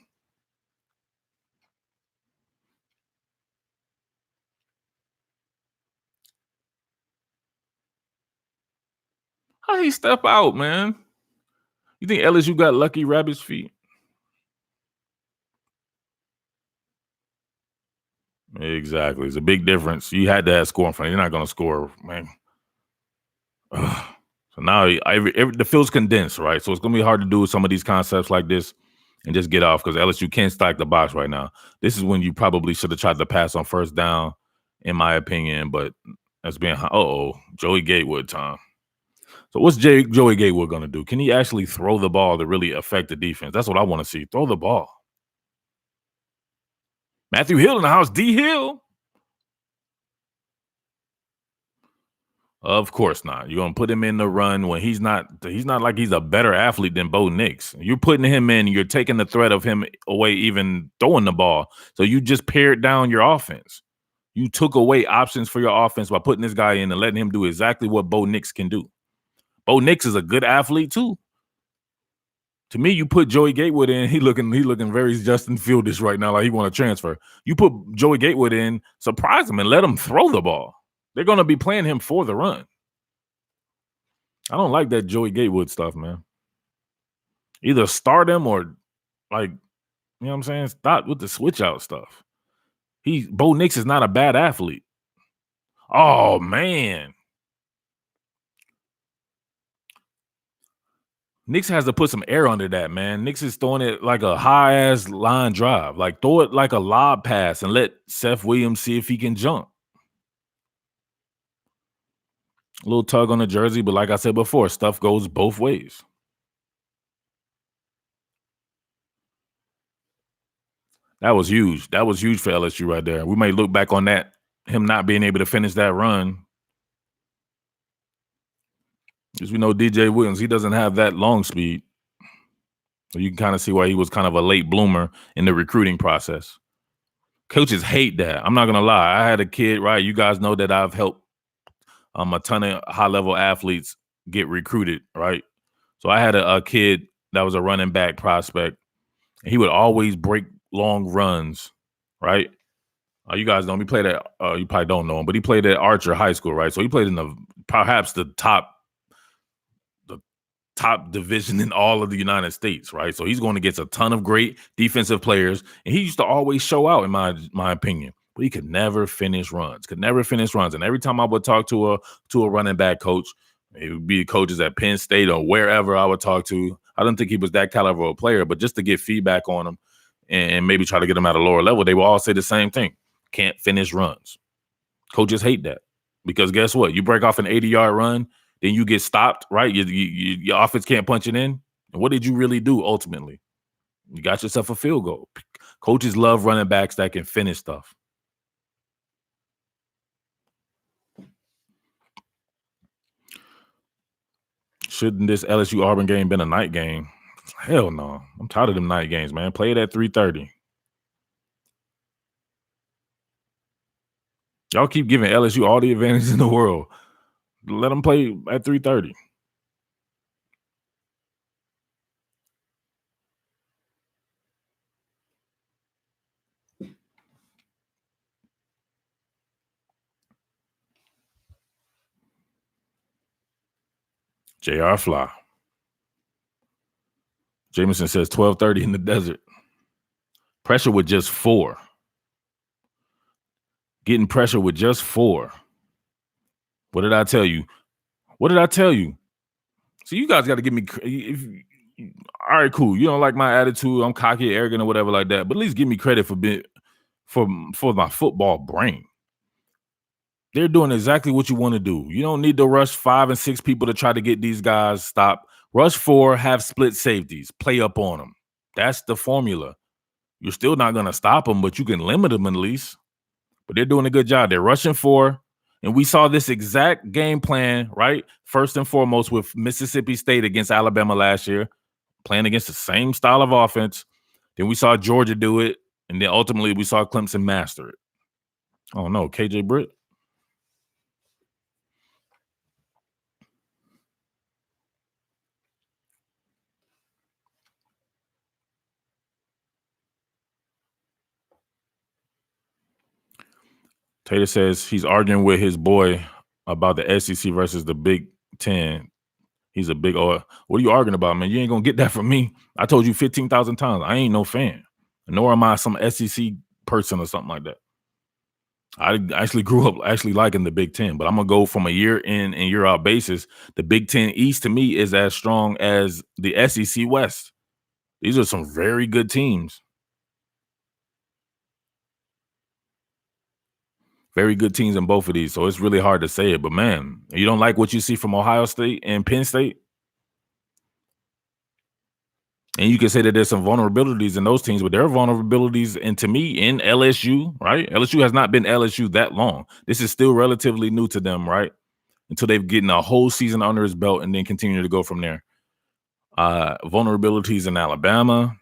How he step out, man? You think LSU got lucky rabbit's feet? Exactly. It's a big difference. You had to have scoring front. You're not going to score, man. Ugh. So now the field's condensed, right? So it's going to be hard to do some of these concepts like this and just get off because LSU can't stack the box right now. This is when you probably should have tried to pass on first down, in my opinion. But that's being, Joey Gatewood time. So what's Joey Gatewood going to do? Can he actually throw the ball to really affect the defense? That's what I want to see. Throw the ball. Matthew Hill in the house. D Hill. Of course not. You're gonna put him in the run when he's not like he's a better athlete than Bo Nix. You're putting him in, you're taking the threat of him away, even throwing the ball. So you just pared down your offense. You took away options for your offense by putting this guy in and letting him do exactly what Bo Nix can do. Bo Nix is a good athlete too. To me, you put Joey Gatewood in, he looking very Justin Fieldish right now, like he want to transfer. You put Joey Gatewood in, surprise him and let him throw the ball. They're going to be playing him for the run. I don't like that Joey Gatewood stuff, man. Either start him or, like, you know what I'm saying? Stop with the switch out stuff. Bo Nix is not a bad athlete. Oh, man. Nix has to put some air under that, man. Nix is throwing it like a high-ass line drive. Like, throw it like a lob pass and let Seth Williams see if he can jump. A little tug on the jersey, but like I said before, stuff goes both ways. That was huge. That was huge for LSU right there. We may look back on that, him not being able to finish that run. Because we know DJ Williams, he doesn't have that long speed. So you can kind of see why he was kind of a late bloomer in the recruiting process. Coaches hate that. I'm not going to lie. I had a kid, right? You guys know that I've helped a ton of high-level athletes get recruited, right? So I had a kid that was a running back prospect. And he would always break long runs, right? You guys know him. He played at, you probably don't know him, but he played at Archer High School, right? So he played in perhaps the top division in all of the United States, right? So he's going against a ton of great defensive players, and he used to always show out, in my opinion. But he could never finish runs. And every time I would talk to a running back coach, it would be coaches at Penn State or wherever I would talk to. I don't think he was that caliber of a player, but just to get feedback on him and maybe try to get him at a lower level, they will all say the same thing: can't finish runs. Coaches hate that because guess what? You break off an 80-yard run, then you get stopped, right? Your offense can't punch it in. And what did you really do ultimately? You got yourself a field goal. Coaches love running backs that can finish stuff. Shouldn't this LSU Auburn game been a night game? Hell no. I'm tired of them night games, man. Play it at 3:30. Y'all keep giving LSU all the advantage in the world. Let them play at 3:30. J.R. Fly. Jameson says 12:30 in the desert. Pressure with just 4. getting pressure with just 4. What did I tell you? What did I tell you? So you guys got to give me. All right, cool. You don't like my attitude. I'm cocky, arrogant, or whatever like that. But at least give me credit for being for my football brain. They're doing exactly what you want to do. You don't need to rush 5 and 6 people to try to get these guys stopped. Rush 4, have split safeties, play up on them. That's the formula. You're still not going to stop them, but you can limit them at least. But they're doing a good job. They're rushing 4. And we saw this exact game plan, right? First and foremost with Mississippi State against Alabama last year, playing against the same style of offense. Then we saw Georgia do it. And then ultimately we saw Clemson master it. Oh, no. KJ Britt? Tater says he's arguing with his boy about the SEC versus the Big Ten. He's a big what are you arguing about, man? You ain't gonna get that from me. I told you 15,000 times. I ain't no fan. Nor am I some SEC person or something like that. I actually grew up actually liking the Big Ten, but I'm gonna go from a year in and year out basis. The Big Ten East to me is as strong as the SEC West. These are some very good teams. Very good teams in both of these. So it's really hard to say it. But man, you don't like what you see from Ohio State and Penn State? And you can say that there's some vulnerabilities in those teams, but there are vulnerabilities, and to me, in LSU, right? LSU has not been LSU that long. This is still relatively new to them, right? Until they've gotten a whole season under his belt and then continue to go from there. Vulnerabilities in Alabama.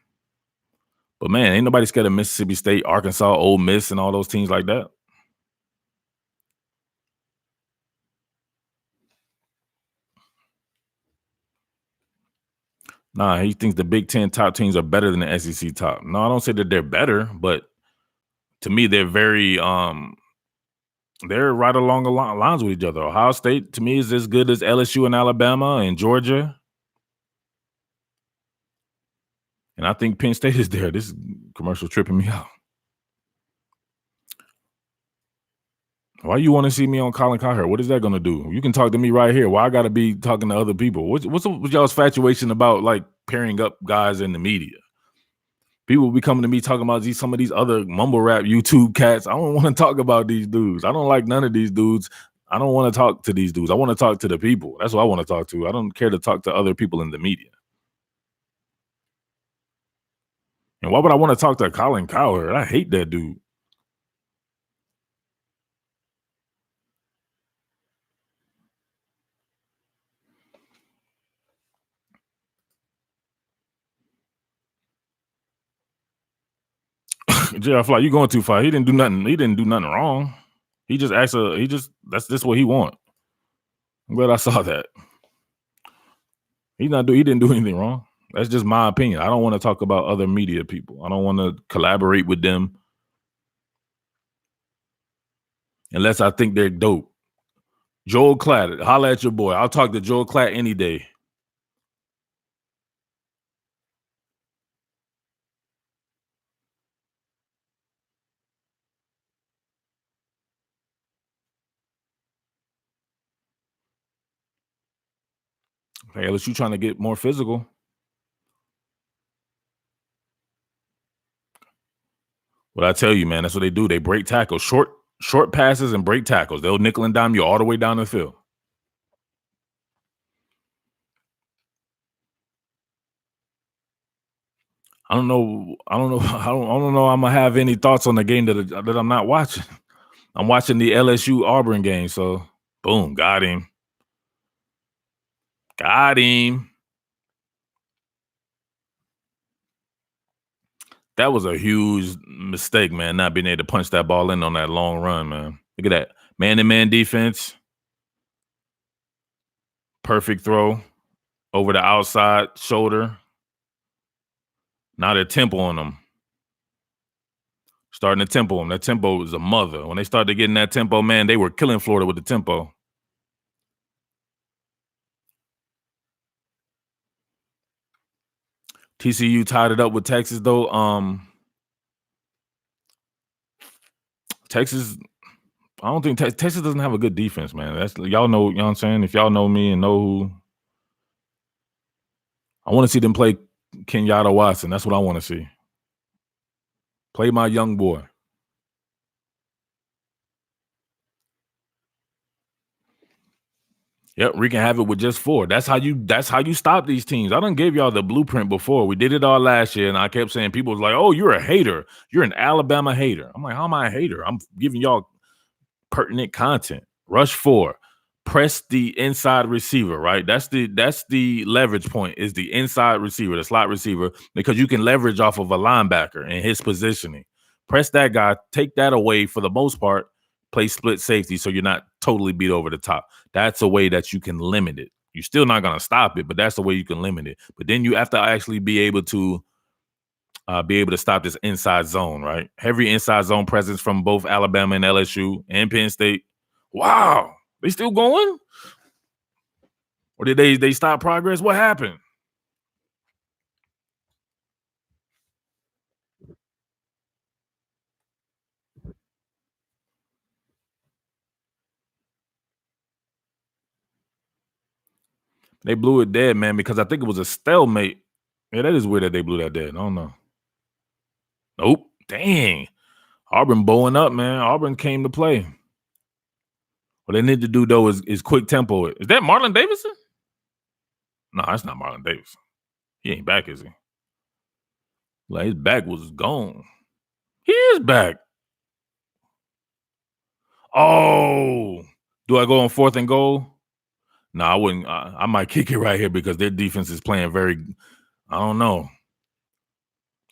But man, ain't nobody scared of Mississippi State, Arkansas, Ole Miss, and all those teams like that. Nah, he thinks the Big Ten top teams are better than the SEC top. No, I don't say that they're better, but to me, they're very they're right along the lines with each other. Ohio State, to me, is as good as LSU and Alabama and Georgia. And I think Penn State is there. This commercial tripping me out. Why you want to see me on Colin Cowherd? What is that going to do? You can talk to me right here. Why I got to be talking to other people? What's y'all's infatuation about, like, pairing up guys in the media? People will be coming to me talking about some of these other mumble rap YouTube cats. I don't want to talk about these dudes. I don't like none of these dudes. I don't want to talk to these dudes. I want to talk to the people. That's what I want to talk to. I don't care to talk to other people in the media. And why would I want to talk to Colin Cowherd? I hate that dude. JR Fly, you going too far. He didn't do nothing. He didn't do nothing wrong. He just asked that's just what he want. I'm glad I saw that. He didn't do anything wrong. That's just my opinion. I don't want to talk about other media people. I don't want to collaborate with them unless I think they're dope. Joel Klatt, holla at your boy. I'll talk to Joel Klatt any day. Hey, LSU trying to get more physical. What I tell you, man, that's what they do. They break tackles, short passes and break tackles. They'll nickel and dime you all the way down the field. I don't know. I don't know. I'm gonna have any thoughts on the game that I'm not watching. I'm watching the LSU Auburn game. So, boom, got him. Got him. That was a huge mistake, man. Not being able to punch that ball in on that long run, man. Look at that man-to-man defense. Perfect throw over the outside shoulder. Now they're tempo on them. Starting to tempo them. That tempo is a mother. When they started getting that tempo, man, they were killing Florida with the tempo. TCU tied it up with Texas, though. Texas, I don't think Texas doesn't have a good defense, man. That's y'all know. You know what I'm saying? If y'all know me and know who, I want to see them play Kenyatta Watson. That's what I want to see. Play my young boy. Yep, we can have it with just 4. That's how you stop these teams. I done gave y'all the blueprint before. We did it all last year, and I kept saying people was like, "Oh, you're a hater. You're an Alabama hater." I'm like, "How am I a hater? I'm giving y'all pertinent content." Rush 4. Press the inside receiver, right? That's the leverage point, is the inside receiver, the slot receiver, because you can leverage off of a linebacker and his positioning. Press that guy, take that away for the most part, play split safety so you're not totally beat over the top. That's a way that you can limit it. You're still not going to stop it, but that's the way you can limit it. But then you have to actually be able to stop this inside zone, right? Heavy inside zone presence from both Alabama and LSU and Penn State. Wow. They still going? Or did they stop progress? What happened? They blew it dead, man, because I think it was a stalemate. Yeah, that is weird that they blew that dead. I don't know. Nope. Dang. Auburn bowing up, man. Auburn came to play. What they need to do, though, is quick tempo. Is that Marlon Davidson? No, that's not Marlon Davidson. He ain't back, is he? Like, his back was gone. He is back. Oh. Do I go on 4th and goal? No, I wouldn't. I might kick it right here because their defense is playing very. I don't know.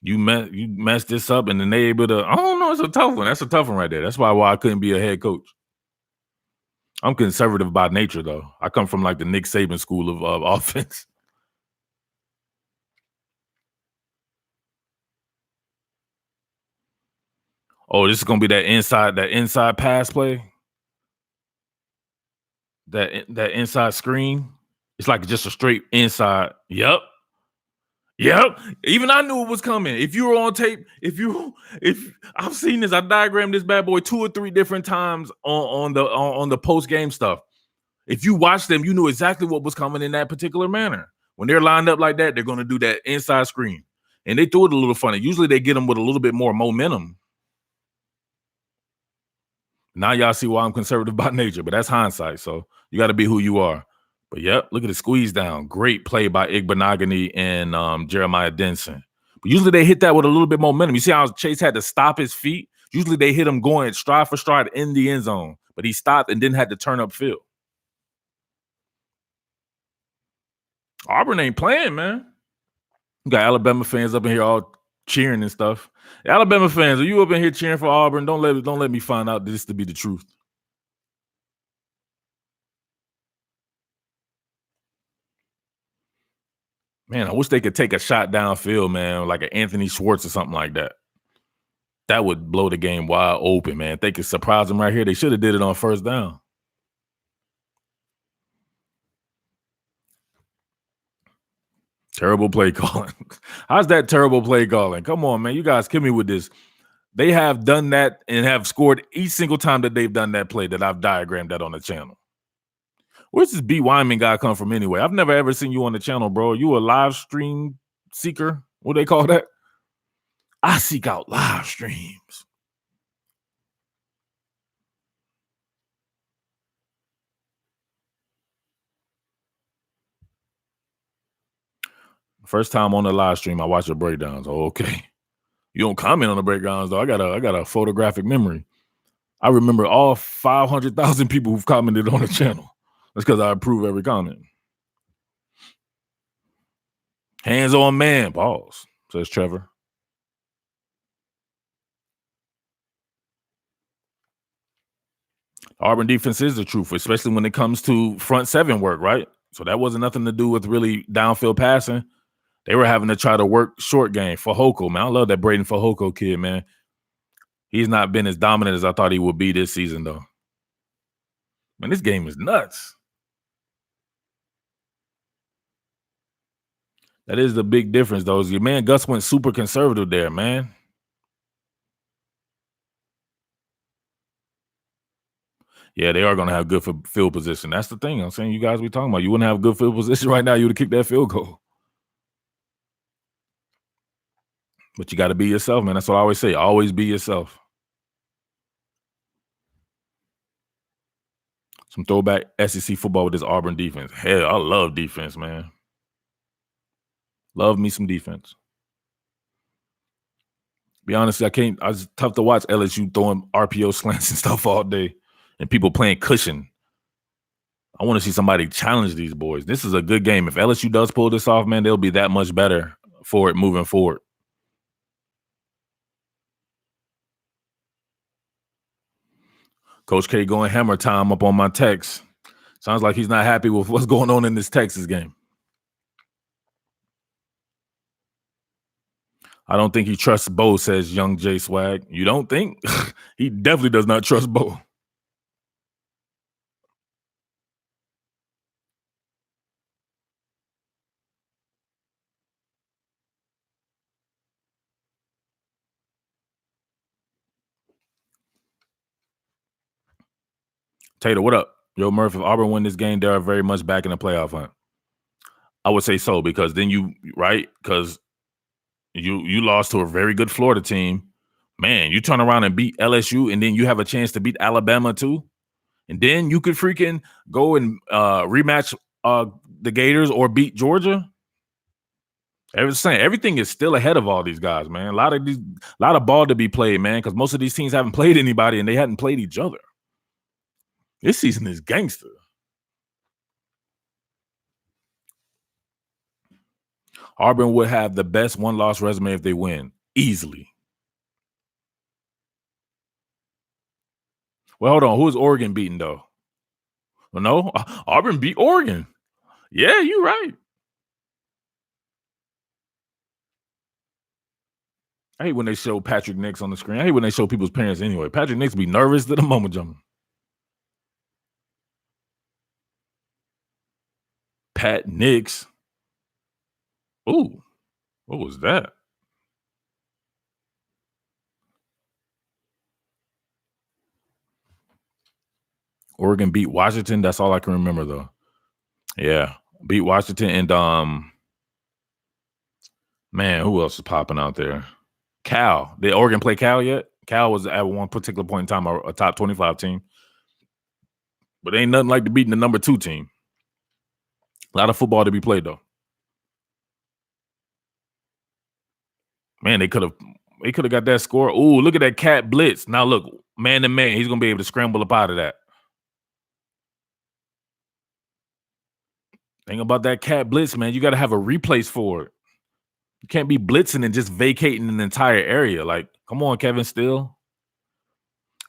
You messed this up, and then they able to. I don't know. It's a tough one. That's a tough one right there. That's why I couldn't be a head coach. I'm conservative by nature, though. I come from like the Nick Saban school of offense. Oh, this is gonna be that inside pass play. That inside screen. It's like just a straight inside. Yep. Even I knew it was coming. If you were on tape, if I've seen this, I diagrammed this bad boy 2 or 3 different times on the post game stuff. If you watch them, you knew exactly what was coming in that particular manner. When they're lined up like that, they're going to do that inside screen, and they threw it a little funny. Usually, they get them with a little bit more momentum. Now y'all see why I'm conservative by nature, but that's hindsight. So you got to be who you are. But yep, look at the squeeze down. Great play by Igbenogany and Jeremiah Denson. But usually they hit that with a little bit more momentum. You see how Chase had to stop his feet? Usually they hit him going stride for stride in the end zone, but he stopped and then had to turn up field. Auburn ain't playing, man. You got Alabama fans up in here all cheering and stuff. Alabama fans, are you up in here cheering for Auburn? Don't let me find out this to be the truth. Man, I wish they could take a shot downfield, man, like an Anthony Schwartz or something like that. That would blow the game wide open, man. If they could surprise them right here, they should have did it on 1st down. Terrible play calling. How's that terrible play calling? Come on, man. You guys kill me with this. They have done that and have scored each single time that they've done that play that I've diagrammed that on the channel. Where's this B. Wyman guy come from anyway? I've never ever seen you on the channel, bro. You a live stream seeker? What do they call that? I seek out live streams. First time on the live stream, I watch the breakdowns. Oh, okay. You don't comment on the breakdowns though. I got a photographic memory. I remember all 500,000 people who've commented on the channel. That's because I approve every comment. Hands on man, pause, says Trevor. Auburn defense is the truth, especially when it comes to front 7 work, right? So that wasn't nothing to do with really downfield passing. They were having to try to work short game. Fajoko, man. I love that Braden Fajoko kid, man. He's not been as dominant as I thought he would be this season, though. Man, this game is nuts. That is the big difference, though. Is your man Gus went super conservative there, man. Yeah, they are going to have good field position. That's the thing. I'm saying you guys be talking about. You wouldn't have good field position right now. You would have kicked that field goal. But you got to be yourself, man. That's what I always say. Always be yourself. Some throwback SEC football with this Auburn defense. Hell, I love defense, man. Love me some defense. Be honest, it's tough to watch LSU throwing RPO slants and stuff all day and people playing cushion. I want to see somebody challenge these boys. This is a good game. If LSU does pull this off, man, they'll be that much better for it moving forward. Coach K going hammer time up on my text. Sounds like he's not happy with what's going on in this Texas game. I don't think he trusts Bo, says young J Swag. You don't think? He definitely does not trust Bo. Tater, what up? Yo, Murph, if Auburn win this game, they are very much back in the playoff hunt. I would say so because then because you lost to a very good Florida team. Man, you turn around and beat LSU, and then you have a chance to beat Alabama too. And then you could freaking go and rematch the Gators or beat Georgia. Everything is still ahead of all these guys, man. A lot of ball to be played, man, because most of these teams haven't played anybody and they hadn't played each other. This season is gangster. Auburn would have the best one-loss resume if they win easily. Well, hold on. Who is Oregon beating though? Well, no, Auburn beat Oregon. Yeah, you're right. I hate when they show Patrick Nix on the screen. I hate when they show people's parents anyway. Patrick Nix be nervous to the moment jumping. Pat Nix. Ooh, what was that? Oregon beat Washington. That's all I can remember though. Yeah, beat Washington and man, who else is popping out there? Cal. Did Oregon play Cal yet? Cal was at one particular point in time a top 25 team. But ain't nothing like beating the number 2 team. A lot of football to be played, though. Man, they could have got that score. Ooh, look at that cat blitz. Now look, man to man, he's gonna be able to scramble up out of that. Thing about that cat blitz, man, you got to have a replace for it. You can't be blitzing and just vacating an entire area. Like, come on, Kevin Steele.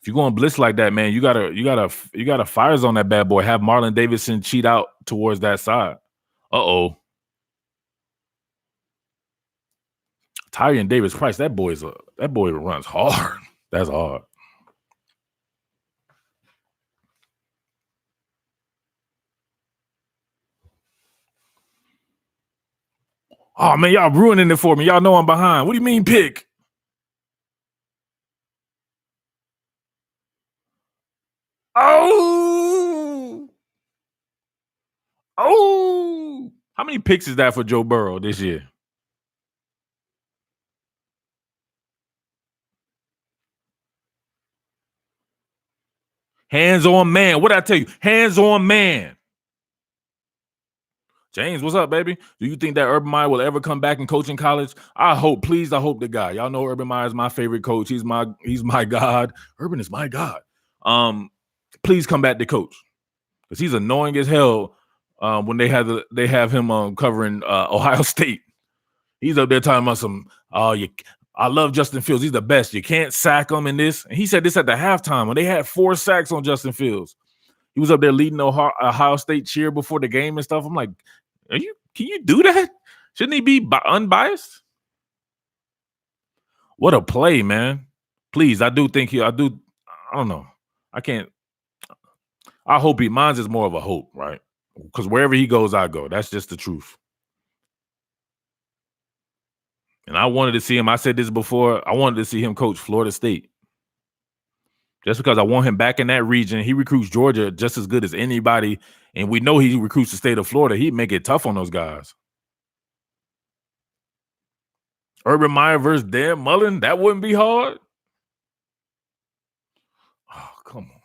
If you're going blitz like that, man, you gotta fire zone that bad boy. Have Marlon Davidson cheat out towards that side. Uh-oh. Tyrion Davis Price, that boy runs hard. That's hard. Oh man, y'all ruining it for me. Y'all know I'm behind. What do you mean pick? Oh, oh! How many picks is that for Joe Burrow this year? Hands on man. What did I tell you? Hands on man. James, what's up, baby? Do you think that Urban Meyer will ever come back and coach in college? I hope, please. I hope the guy. Y'all know Urban Meyer is my favorite coach. He's my god. Urban is my god. Please come back to coach because he's annoying as hell. When they have him covering Ohio State, he's up there talking about some. I love Justin Fields. He's the best. You can't sack him in this. And he said this at the halftime when they had 4 sacks on Justin Fields. He was up there leading the Ohio State cheer before the game and stuff. I'm like, can you do that? Shouldn't he be unbiased? What a play, man. Please, I don't know. I can't. I hope mine's is more of a hope, right? Because wherever he goes, I go. That's just the truth. And I wanted to see him. I said this before. I wanted to see him coach Florida State. Just because I want him back in that region. He recruits Georgia just as good as anybody, and we know he recruits the state of Florida. He'd make it tough on those guys. Urban Meyer versus Dan Mullen, that wouldn't be hard. Oh, come on.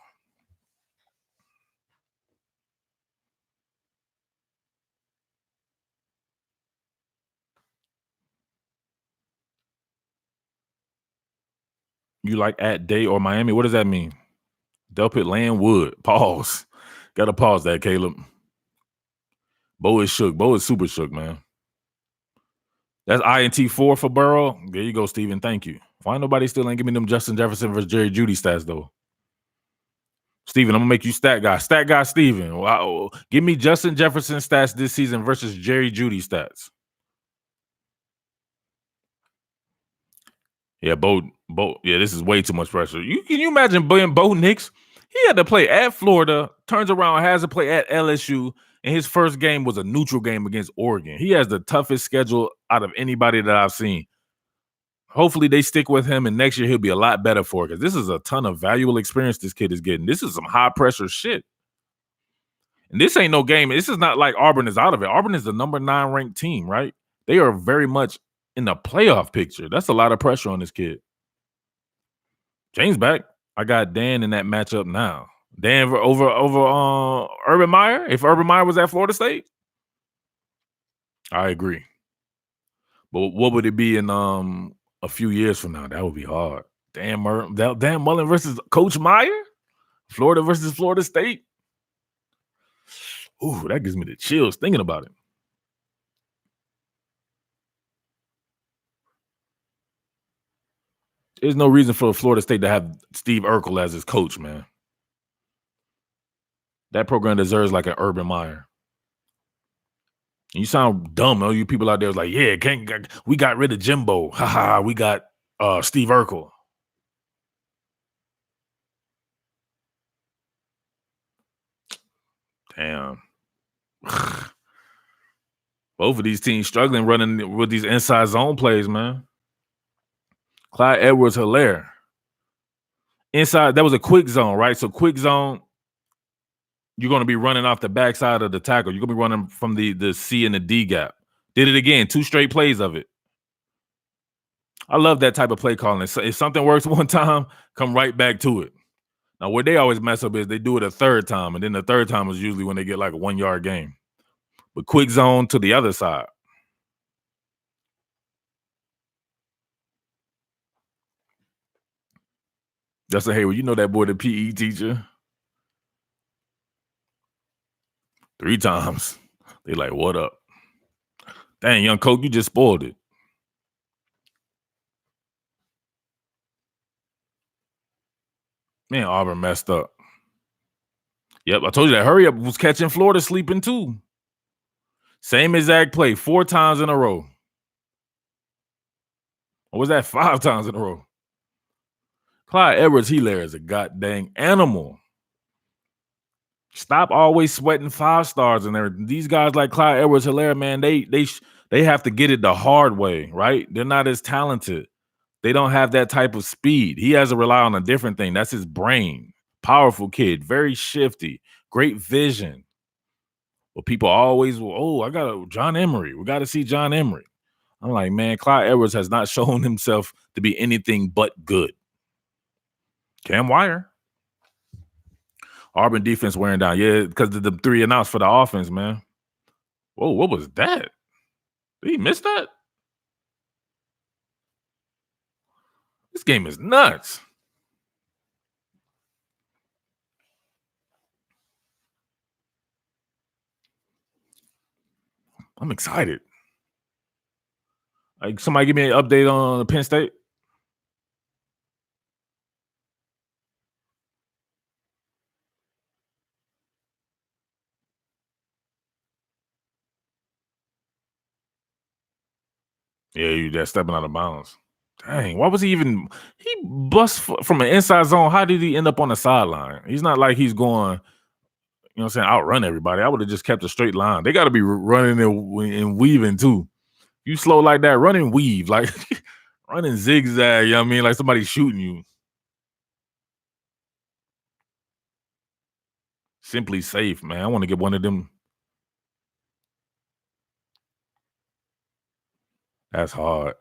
You like at Day or Miami? What does that mean? Delpit Landwood. Pause. Gotta pause that, Caleb. Bo is shook. Bo is super shook, man. That's INT4 for Burrow. There you go, Steven. Thank you. Why nobody still ain't give me them Justin Jefferson versus Jerry Judy stats, though? Steven, I'm gonna make you stat guy. Stat guy Steven. Wow. Give me Justin Jefferson stats this season versus Jerry Judy stats. Yeah, Bo. Yeah, this is way too much pressure. Can you imagine being Bo Nix? He had to play at Florida, turns around, has to play at LSU, and his first game was a neutral game against Oregon. He has the toughest schedule out of anybody that I've seen. Hopefully they stick with him, and next year he'll be a lot better for it, because this is a ton of valuable experience this kid is getting. This is some high pressure shit. And this ain't no game. This is not like Auburn is out of it. Auburn is the number 9 ranked team, right? They are very much in the playoff picture. That's a lot of pressure on this kid. James back. I got Dan in that matchup now. Dan over Urban Meyer. If Urban Meyer was at Florida State, I agree. But what would it be in a few years from now? That would be hard. Dan Mullen versus Coach Meyer? Florida versus Florida State? Ooh, that gives me the chills thinking about it. There's no reason for Florida State to have Steve Urkel as his coach, man. That program deserves like an Urban Meyer. And you sound dumb, though. You people out there was like, yeah, we got rid of Jimbo. Ha, we got Steve Urkel. Damn. Both of these teams struggling running with these inside zone plays, man. Clyde Edwards-Helaire. Inside, that was a quick zone, right? So quick zone, you're going to be running off the backside of the tackle. You're going to be running from the C and the D gap. Did it again. 2 straight plays of it. I love that type of play calling. So if something works one time, come right back to it. Now, where they always mess up is they do it a third time, and then the third time is usually when they get like a 1-yard game. But quick zone to the other side. Justin Hayward, you know that boy, the PE teacher. 3 times. They like, what up? Dang, young coach, you just spoiled it. Man, Auburn messed up. Yep, I told you that hurry up was catching Florida sleeping too. Same exact play, 4 times in a row. Or was that 5 times in a row? Clyde Edwards-Helaire is a goddamn animal. Stop always sweating 5 stars in there. These guys like Clyde Edwards-Helaire, man, they have to get it the hard way, right? They're not as talented. They don't have that type of speed. He has to rely on a different thing. That's his brain. Powerful kid, very shifty, great vision. But people always, I got John Emery. We got to see John Emery. I'm like, man, Clyde Edwards has not shown himself to be anything but good. Cam Wire. Auburn defense wearing down. Yeah, because of the 3 and outs for the offense, man. Whoa, what was that? Did he miss that? This game is nuts. I'm excited. Like, somebody give me an update on Penn State. Yeah, you just stepping out of bounds. Dang, why was he bust from an inside zone? How did he end up on the sideline? He's not like he's going, you know what I'm saying, outrun everybody. I would have just kept a straight line. They got to be running and weaving too. You slow like that, run and weave, like running zigzag, you know what I mean? Like somebody shooting you. Simply Safe, man. I want to get one of them. That's hard.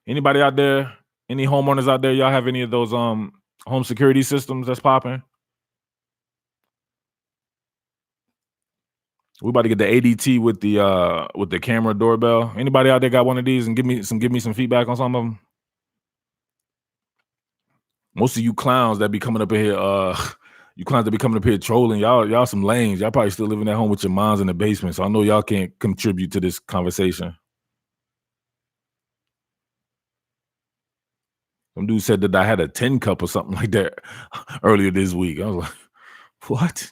Anybody out there? Any homeowners out there? Y'all have any of those home security systems that's popping? We about to get the ADT with the camera doorbell. Anybody out there got one of these and give me some feedback on some of them? Most of you clowns that be coming up in here, you clowns that be coming up here trolling, y'all some lames. Y'all probably still living at home with your moms in the basement. So I know y'all can't contribute to this conversation. Some dude said that I had a 10 cup or something like that earlier this week. I was like, what?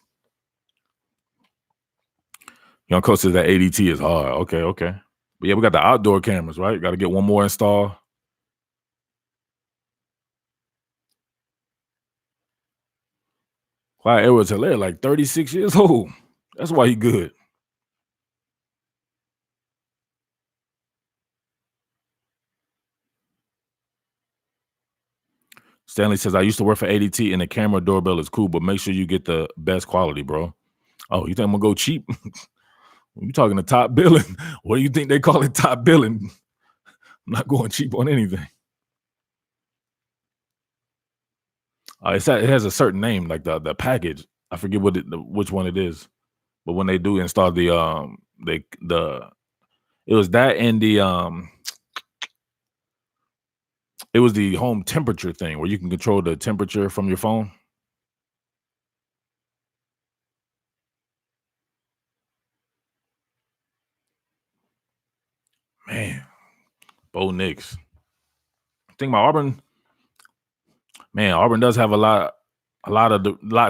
Young coach says that ADT is hard. Okay, okay. But yeah, we got the outdoor cameras, right? Got to get one more installed. Clyde Edwards-Helaire, like 36 years old. That's why he good. Stanley says, I used to work for ADT and the camera doorbell is cool, but make sure you get the best quality, bro. Oh, you think I'm gonna go cheap? You talking to top billing? What do you think they call it top billing? I'm not going cheap on anything. It has a certain name, like the package. I forget which one it is. But when they do install it was that and it was the home temperature thing where you can control the temperature from your phone. Man, Bo Nix. Think about Auburn. Man, Auburn does have a lot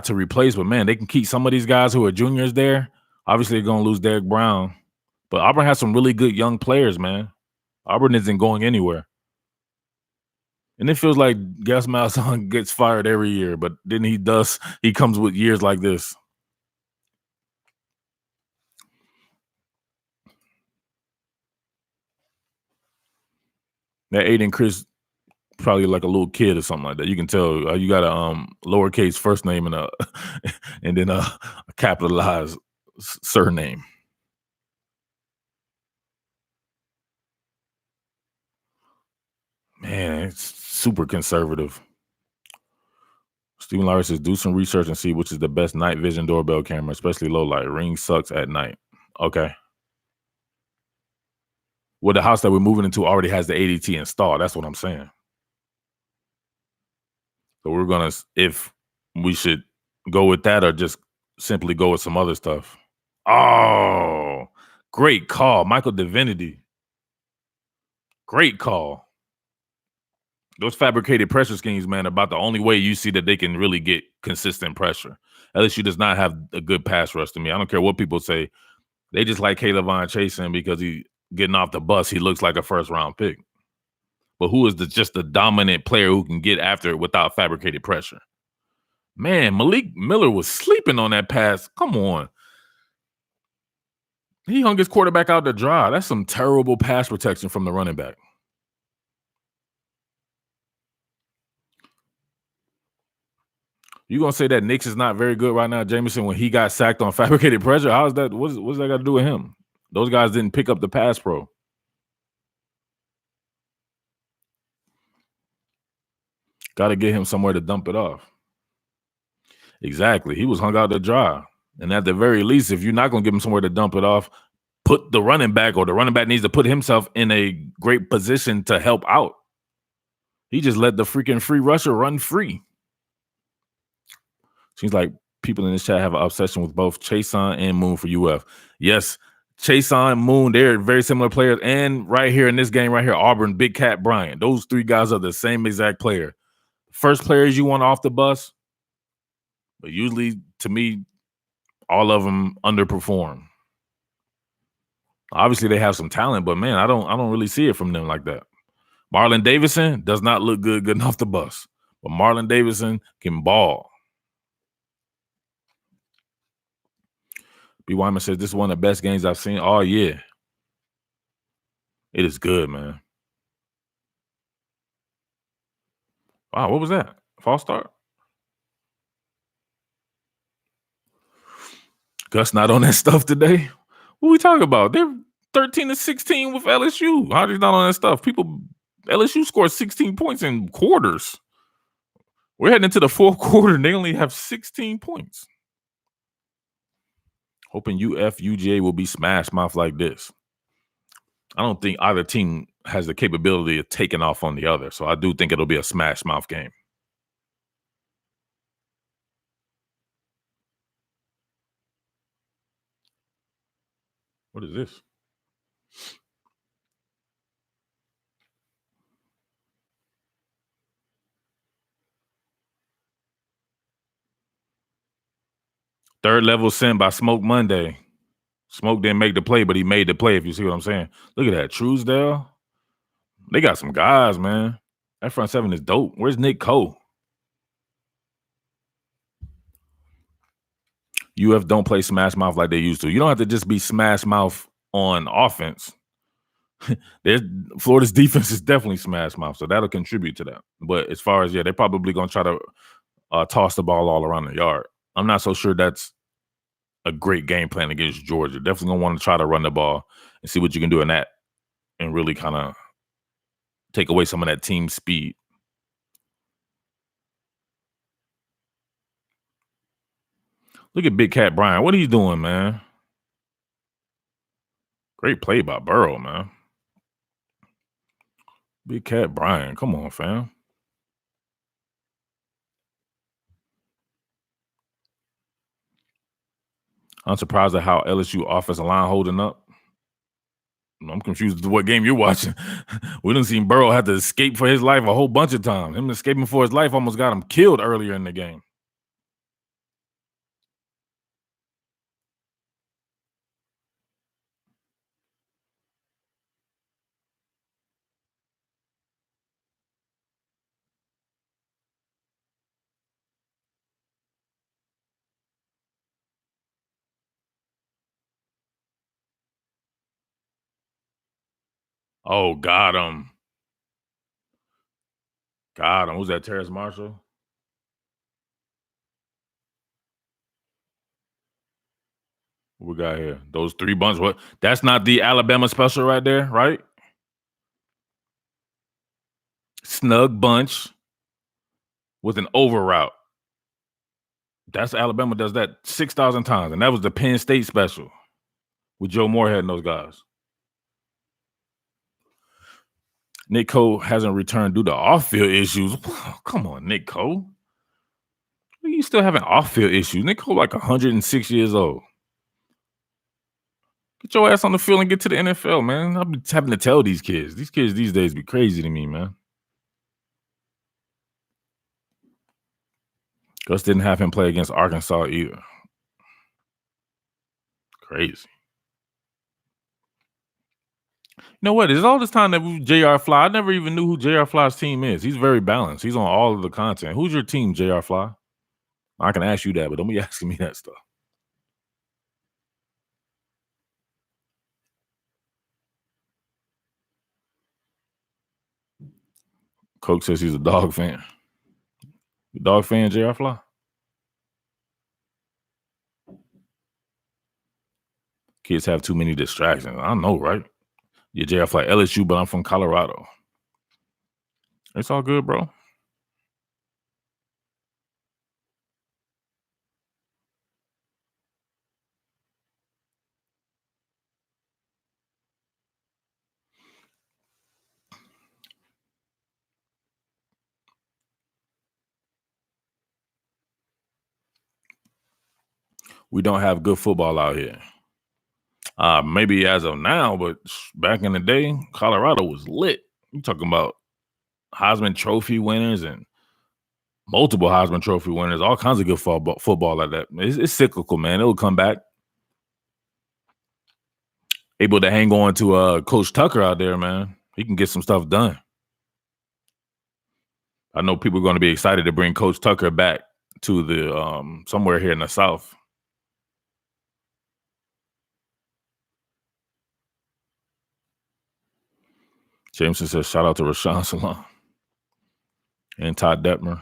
to replace, but man, they can keep some of these guys who are juniors there. Obviously, they're gonna lose Derek Brown, but Auburn has some really good young players, man. Auburn isn't going anywhere. And it feels like Gus Malzahn gets fired every year, but then he comes with years like this. That Aiden Chris probably like a little kid or something like that. You can tell you got a lowercase first name and a and then a capitalized surname. Man, it's super conservative. Stephen Lowry says, do some research and see which is the best night vision doorbell camera, especially low light. Ring sucks at night. Okay. Well, the house that we're moving into already has the ADT installed. That's what I'm saying. So we're gonna if we should go with that or just simply go with some other stuff. Oh, great call, Michael Divinity. Great call. Those fabricated pressure schemes, man, about the only way you see that they can really get consistent pressure. LSU does not have a good pass rush to me. I don't care what people say. They just like K'Lavon Chasen because he getting off the bus. He looks like a first round pick. But who is just the dominant player who can get after it without fabricated pressure? Man, Malik Miller was sleeping on that pass. Come on. He hung his quarterback out to dry. That's some terrible pass protection from the running back. You gonna say that Nix is not very good right now, Jameson, when he got sacked on fabricated pressure? How's that? What's that got to do with him? Those guys didn't pick up the pass pro. Got to get him somewhere to dump it off. Exactly. He was hung out to dry. And at the very least, if you're not going to give him somewhere to dump it off, put the running back, or the running back needs to put himself in a great position to help out. He just let the freaking free rusher run free. Seems like people in this chat have an obsession with both Chason and Moon for UF. Yes, Chason, Moon, they're very similar players. And right here in this game, right here, Auburn, Big Cat Bryant. Those three guys are the same exact player. First players you want off the bus, but usually, to me, all of them underperform. Obviously, they have some talent, but man, I don't really see it from them like that. Marlon Davidson does not look good getting off the bus, but Marlon Davidson can ball. B. Wyman says this is one of the best games I've seen all year. It is good, man. Wow, what was that? False start. Gus not on that stuff today. What we talking about? They're 13-16 with LSU. How they not on that stuff? LSU scored 16 points in quarters. We're heading into the fourth quarter and they only have 16 points. Hoping UGA will be smash mouth like this. I don't think either team has the capability of taking off on the other. So I do think it'll be a smash mouth game. What is this? Third level sent by Smoke Monday. Smoke didn't make the play, but he made the play, if you see what I'm saying. Look at that. Truesdale. They got some guys, man. That front seven is dope. Where's Nick Cole? UF don't play smash mouth like they used to. You don't have to just be smash mouth on offense. Florida's defense is definitely smash mouth, so that'll contribute to that. But as far as, they're probably going to try to toss the ball all around the yard. I'm not so sure that's a great game plan against Georgia. Definitely going to want to try to run the ball and see what you can do in that and really kind of take away some of that team speed. Look at Big Cat Bryant. What are you doing, man? Great play by Burrow, man. Big Cat Bryant. Come on, fam. I'm surprised at how LSU offensive line holding up. I'm confused as to what game you're watching. We done seen Burrow have to escape for his life a whole bunch of times. Him escaping for his life almost got him killed earlier in the game. Oh, got him. Got him. Who's that, Terrace Marshall? What we got here? Those three bunch. What? That's not the Alabama special right there, right? Snug bunch with an over route. That's Alabama does that 6,000 times. And that was the Penn State special with Joe Moorhead and those guys. Nick Cole hasn't returned due to off-field issues. Come on, Nick Cole. You still having off-field issues. Nick Cole like 106 years old. Get your ass on the field and get to the NFL, man. I've been having to tell these kids. These kids these days be crazy to me, man. Gus didn't have him play against Arkansas either. Crazy. You know what? It's all this time that we J.R. Fly. I never even knew who J.R. Fly's team is. He's very balanced. He's on all of the content. Who's your team, J.R. Fly? I can ask you that, but don't be asking me that stuff. Coke says he's a dog fan. Dog fan, J.R. Fly? Kids have too many distractions. I know, right? Yeah, J.R. Fly, LSU, but I'm from Colorado. It's all good, bro. We don't have good football out here. Maybe as of now, but back in the day, Colorado was lit. You talking about Heisman Trophy winners and multiple Heisman Trophy winners, all kinds of good football like that. It's cyclical, man. It'll come back. Able to hang on to Coach Tucker out there, man. He can get some stuff done. I know people are going to be excited to bring Coach Tucker back to the somewhere here in the South. Jameson says, shout out to Rashawn Salam and Todd Detmer.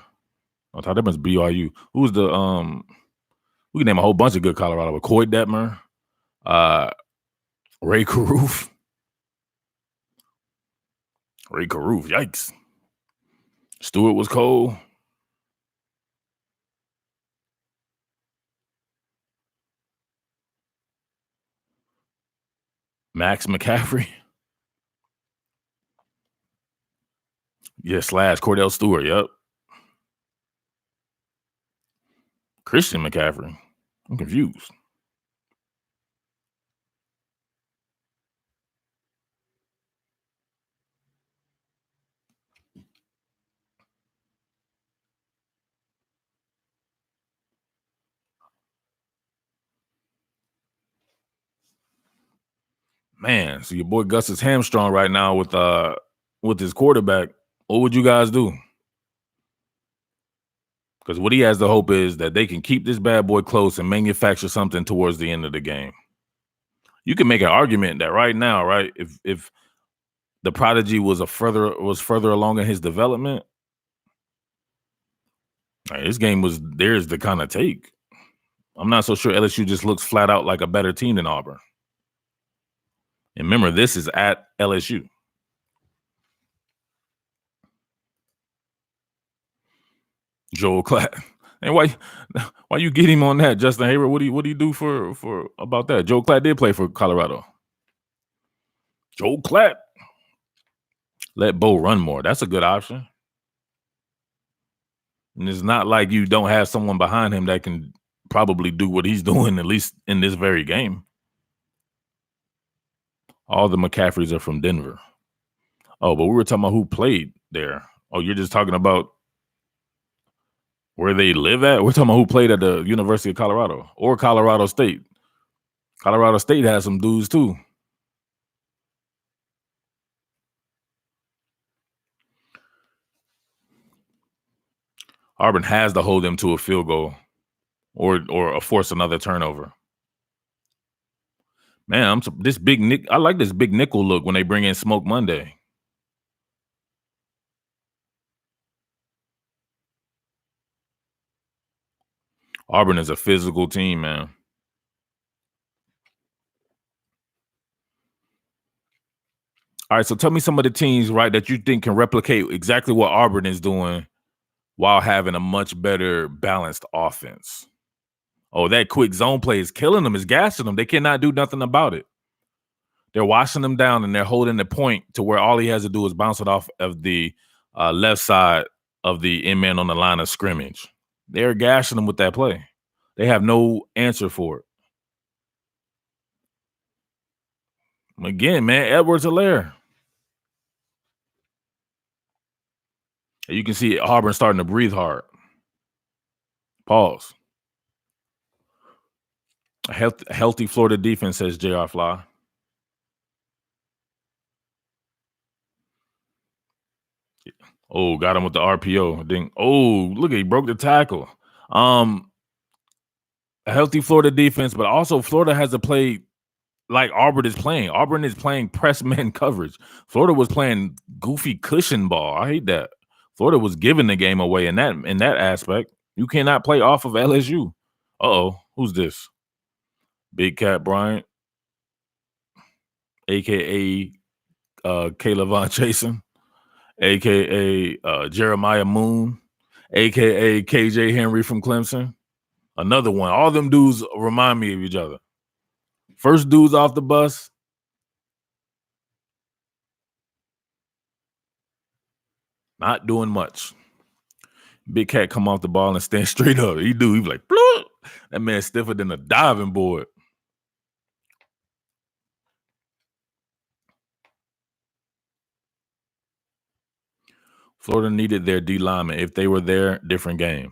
Todd Edmonds, BYU. Who's the we can name a whole bunch of good Colorado. Coy Detmer, Ray Caruth. Ray Caruth, yikes. Stewart was cold. Max McCaffrey. Yeah, / Cordell Stewart, yep. Christian McCaffrey. I'm confused. Man, so your boy Gus is hamstrung right now with his quarterback. What would you guys do? Because what he has to hope is that they can keep this bad boy close and manufacture something towards the end of the game. You can make an argument that right now, right? If the prodigy was further along in his development, this game was theirs to kind of take. I'm not so sure LSU just looks flat out like a better team than Auburn. And remember, this is at LSU. Joel Klatt. And why you get him on that, Justin Hayward? What do you do for about that? Joel Klatt did play for Colorado. Joel Klatt. Let Bo run more. That's a good option. And it's not like you don't have someone behind him that can probably do what he's doing, at least in this very game. All the McCaffreys are from Denver. Oh, but we were talking about who played there. Oh, you're just talking about where they live at? We're talking about who played at the University of Colorado or Colorado State. Colorado State has some dudes too. Auburn has to hold them to a field goal or force another turnover. Man, this big Nick. I like this big nickel look when they bring in Smoke Monday. Auburn is a physical team, man. All right, so tell me some of the teams, right, that you think can replicate exactly what Auburn is doing while having a much better balanced offense. Oh, that quick zone play is killing them, is gassing them. They cannot do nothing about it. They're washing them down and they're holding the point to where all he has to do is bounce it off of the left side of the end man on the line of scrimmage. They're gashing them with that play. They have no answer for it. Again, man, Edwards-Helaire. You can see Auburn starting to breathe hard. Pause. A healthy Florida defense, says J.R. Fly. Oh, got him with the RPO. Then, look, he broke the tackle. A healthy Florida defense, but also Florida has to play like Auburn is playing. Auburn is playing press man coverage. Florida was playing goofy cushion ball. I hate that. Florida was giving the game away in that aspect. You cannot play off of LSU. Who's this? Big Cat Bryant, aka Kayla Von Chasen, aka Jeremiah Moon, aka KJ Henry from Clemson. Another one. All them dudes remind me of each other. First dudes off the bus. Not doing much. Big Cat come off the ball and stand straight up. He be like, bloop. That man stiffer than a diving board. Florida needed their D lineman. If they were there, different game.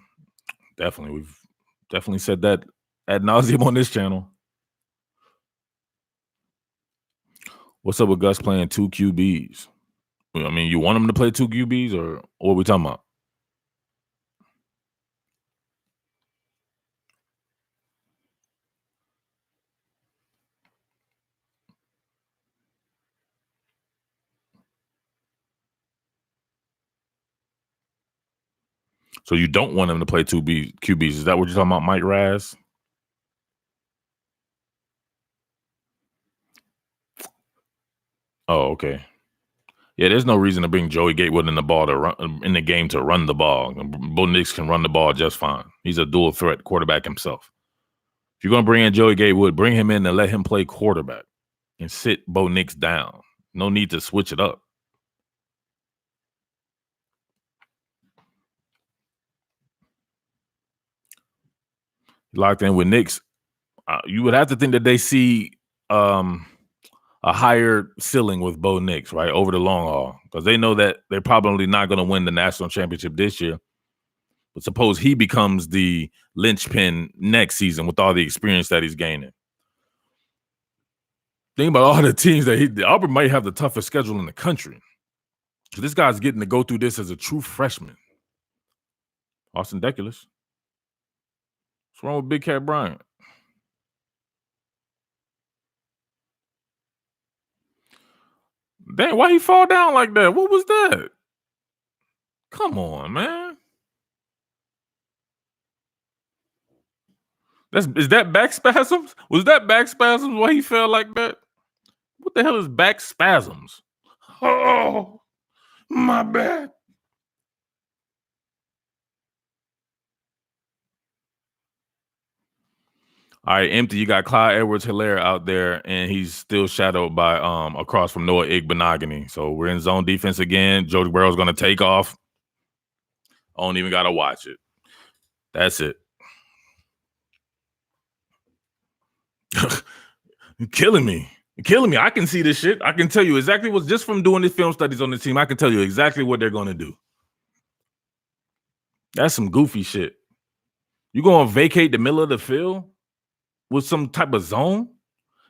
Definitely. We've definitely said that ad nauseum on this channel. What's up with Gus playing 2 QBs? I mean, you want him to play 2 QBs or what are we talking about? So you don't want him to play two QBs. Is that what you're talking about, Mike Raz? Oh, okay. Yeah, there's no reason to bring Joey Gatewood in the game to run the ball. Bo Nix can run the ball just fine. He's a dual threat quarterback himself. If you're going to bring in Joey Gatewood, bring him in and let him play quarterback and sit Bo Nix down. No need to switch it up. Locked in with Nix. You would have to think that they see a higher ceiling with Bo Nix, right, over the long haul, because they know that they're probably not going to win the national championship this year. But suppose he becomes the linchpin next season with all the experience that he's gaining. Think about all the teams that Auburn might have the toughest schedule in the country. So this guy's getting to go through this as a true freshman. Austin Deculus. What's wrong with Big Cat Bryant? Dang, why he fall down like that? What was that? Come on, man. Is that back spasms? Was that back spasms why he fell like that? What the hell is back spasms? Oh, my bad. All right, empty. You got Clyde Edwards-Hilaire out there, and he's still shadowed by across from Noah Igbenogany. So we're in zone defense again. Joe Burrow's going to take off. I don't even got to watch it. That's it. You're killing me. You're killing me. I can see this shit. I can tell you exactly what's just from doing the film studies on the team. I can tell you exactly what they're going to do. That's some goofy shit. You going to vacate the middle of the field with some type of zone?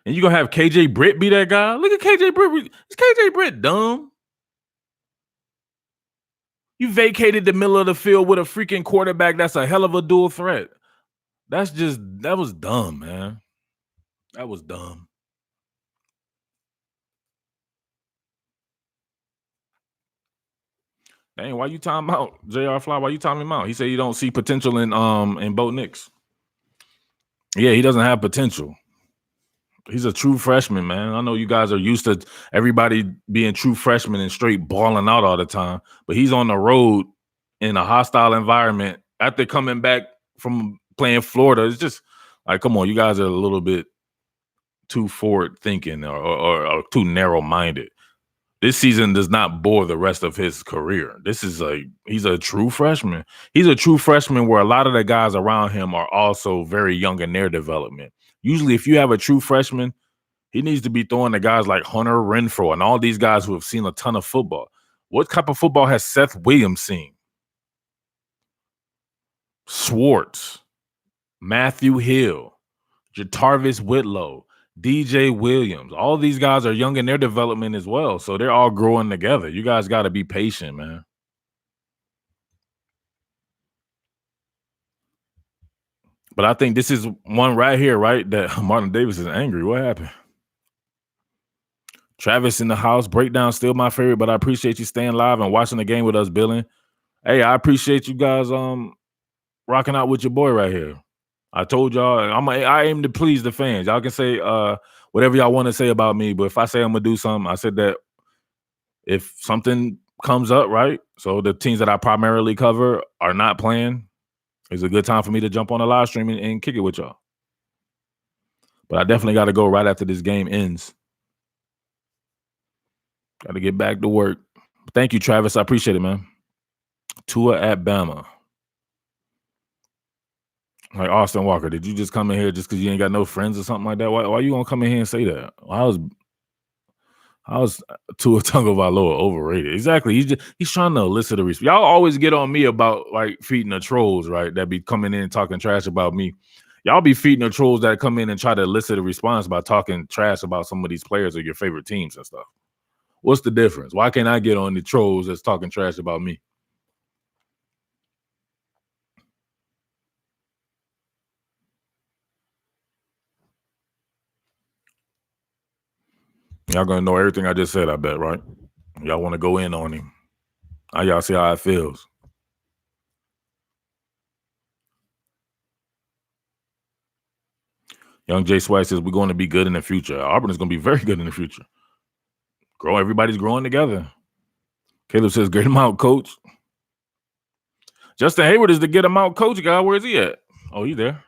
And you're going to have KJ Britt be that guy? Look at KJ Britt. Is KJ Britt dumb? You vacated the middle of the field with a freaking quarterback that's a hell of a dual threat. That was dumb, man. That was dumb. Dang, why you time out? JR Fly, why you timing him out? He said you don't see potential in Bo Nix. Yeah, he doesn't have potential. He's a true freshman, man. I know you guys are used to everybody being true freshmen and straight balling out all the time, but he's on the road in a hostile environment after coming back from playing Florida. It's just like, come on, you guys are a little bit too forward thinking or too narrow minded. This season does not bore the rest of his career. He's a true freshman. He's a true freshman where a lot of the guys around him are also very young in their development. Usually, if you have a true freshman, he needs to be throwing to guys like Hunter Renfrow and all these guys who have seen a ton of football. What type of football has Seth Williams seen? Schwartz, Matthew Hill, Jatarvis Whitlow, DJ Williams. All these guys are young in their development as well. So they're all growing together. You guys got to be patient, man. But I think this is one right here, right? That Martin Davis is angry. What happened? Travis in the house. Breakdown still my favorite, but I appreciate you staying live and watching the game with us, Billy. Hey, I appreciate you guys rocking out with your boy right here. I told y'all I aim to please the fans. Y'all can say whatever y'all want to say about me, but if I say I'm gonna do something, I said that if something comes up, right? So the teams that I primarily cover are not playing, it's a good time for me to jump on a live stream and kick it with y'all. But I definitely got to go right after this game ends. Got to get back to work. Thank you, Travis. I appreciate it, man. Tua at Bama. Like Austin Walker, did you just come in here just because you ain't got no friends or something like that? Why you gonna come in here and say that? I was Tua Tagovailoa overrated. Exactly. He's trying to elicit a response. Y'all always get on me about like feeding the trolls, right? That be coming in and talking trash about me. Y'all be feeding the trolls that come in and try to elicit a response by talking trash about some of these players or your favorite teams and stuff. What's the difference? Why can't I get on the trolls that's talking trash about me? Y'all gonna know everything I just said, I bet, right? Y'all want to go in on him. Y'all see how it feels. Young Jay Swag says we're going to be good in the future. Auburn is going to be very good in the future. Everybody's growing together. Caleb says, get him out, coach. Justin Hayward is the get him out coach guy. Where is he at? Oh, he's there.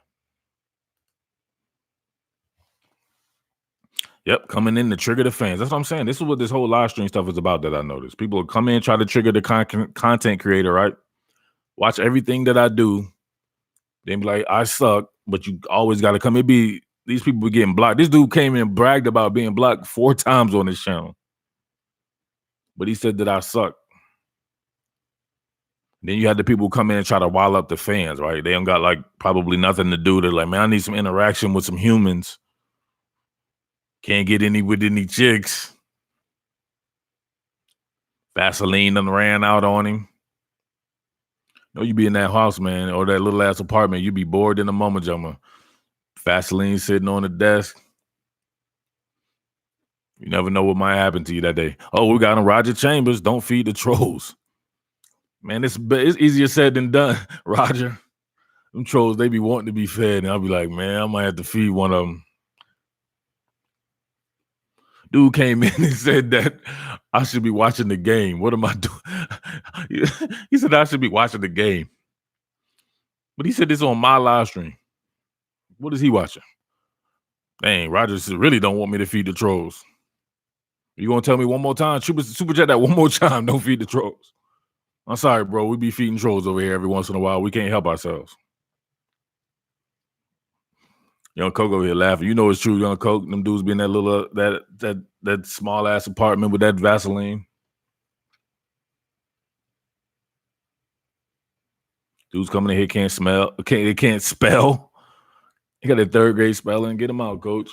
Yep, coming in to trigger the fans. That's what I'm saying. This is what this whole live stream stuff is about that I noticed. People will come in, try to trigger the content creator, right? Watch everything that I do. Then be like, I suck, but you always got to come. It be these people be getting blocked. This dude came in and bragged about being blocked 4 times on his channel. But he said that I suck. Then you had the people come in and try to wile up the fans, right? They don't got like probably nothing to do. They're like, man, I need some interaction with some humans. Can't get any with any chicks. Vaseline done ran out on him. No, you be in that house, man, or that little ass apartment. You be bored in a moment, jumper. Vaseline sitting on the desk. You never know what might happen to you that day. Oh, we got him, Roger Chambers. Don't feed the trolls. Man, it's easier said than done, Roger. Them trolls, they be wanting to be fed, and I'll be like, man, I might have to feed one of them. Dude came in and said that I should be watching the game. What am I doing? He said I should be watching the game. But he said this on my live stream. What is he watching? Dang, Roger really don't want me to feed the trolls. You gonna tell me one more time? Super chat that one more time. Don't feed the trolls. I'm sorry, bro. We be feeding trolls over here every once in a while. We can't help ourselves. Young Coke over here laughing. You know it's true, Young Coke. Them dudes be in that little that small ass apartment with that Vaseline. Dudes coming in here can't spell. They You got a 3rd grade spelling. Get them out, coach.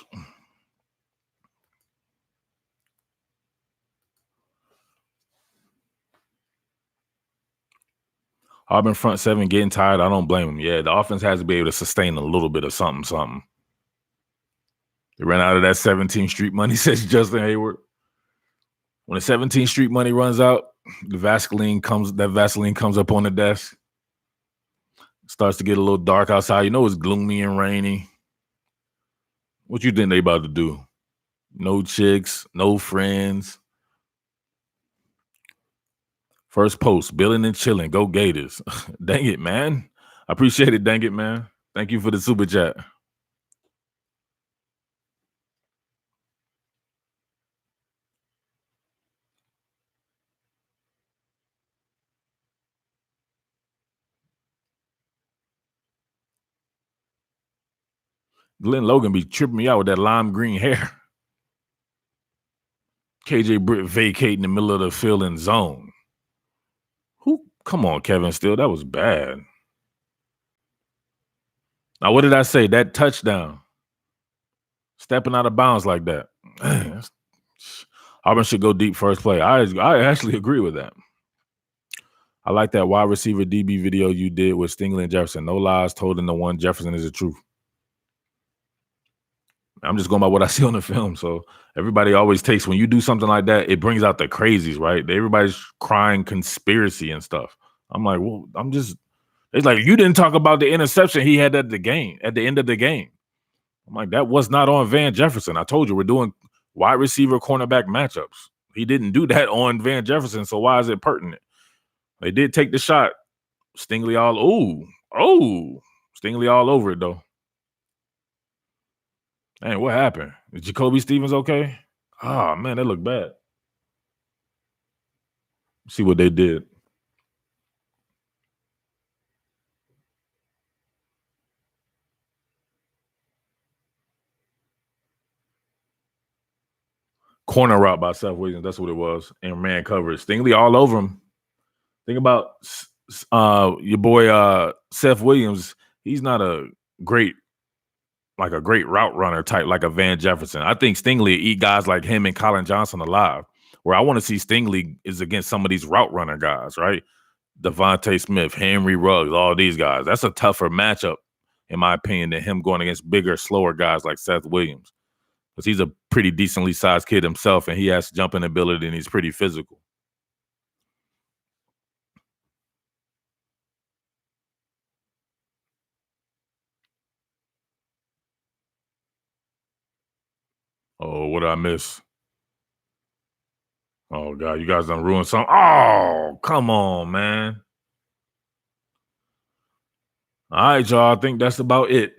Auburn front 7 getting tired. I don't blame them. Yeah, the offense has to be able to sustain a little bit of something. They ran out of that 17th Street money, says Justin Hayward. When the 17th Street money runs out, that Vaseline comes up on the desk. Starts to get a little dark outside. You know it's gloomy and rainy. What you think they about to do? No chicks, no friends. First post, billing and chilling. Go Gators. Dang it, man. I appreciate it. Dang it, man. Thank you for the super chat. Glenn Logan be tripping me out with that lime green hair. KJ Britt vacate in the middle of the field and zone. Come on, Kevin Steele. That was bad. Now, what did I say? That touchdown. Stepping out of bounds like that. Auburn should go deep first play. I actually agree with that. I like that wide receiver DB video you did with Stingley and Jefferson. No lies told in the one. Jefferson is the truth. I'm just going by what I see on the film. So everybody always takes, when you do something like that, it brings out the crazies, right? Everybody's crying conspiracy and stuff. I'm like, well, it's like, you didn't talk about the interception he had at the end of the game. I'm like, that was not on Van Jefferson. I told you we're doing wide receiver cornerback matchups. He didn't do that on Van Jefferson, so why is it pertinent? They did take the shot. Stingley Stingley all over it though. Hey, what happened? Is Jacoby Stevens okay? Oh man, that looked bad. See what they did. Corner route by Seth Williams. That's what it was. And man coverage. Stingley all over him. Think about your boy Seth Williams. He's not a great route runner type like a Van Jefferson. I think Stingley eat guys like him and Colin Johnson alive. Where I want to see Stingley is against some of these route runner guys, right? Devontae Smith, Henry Ruggs, all these guys. That's a tougher matchup, in my opinion, than him going against bigger, slower guys like Seth Williams. Because he's a pretty decently sized kid himself, and he has jumping ability, and he's pretty physical. Oh, what did I miss? Oh God, you guys done ruined something. Oh, come on, man. All right, y'all. I think that's about it.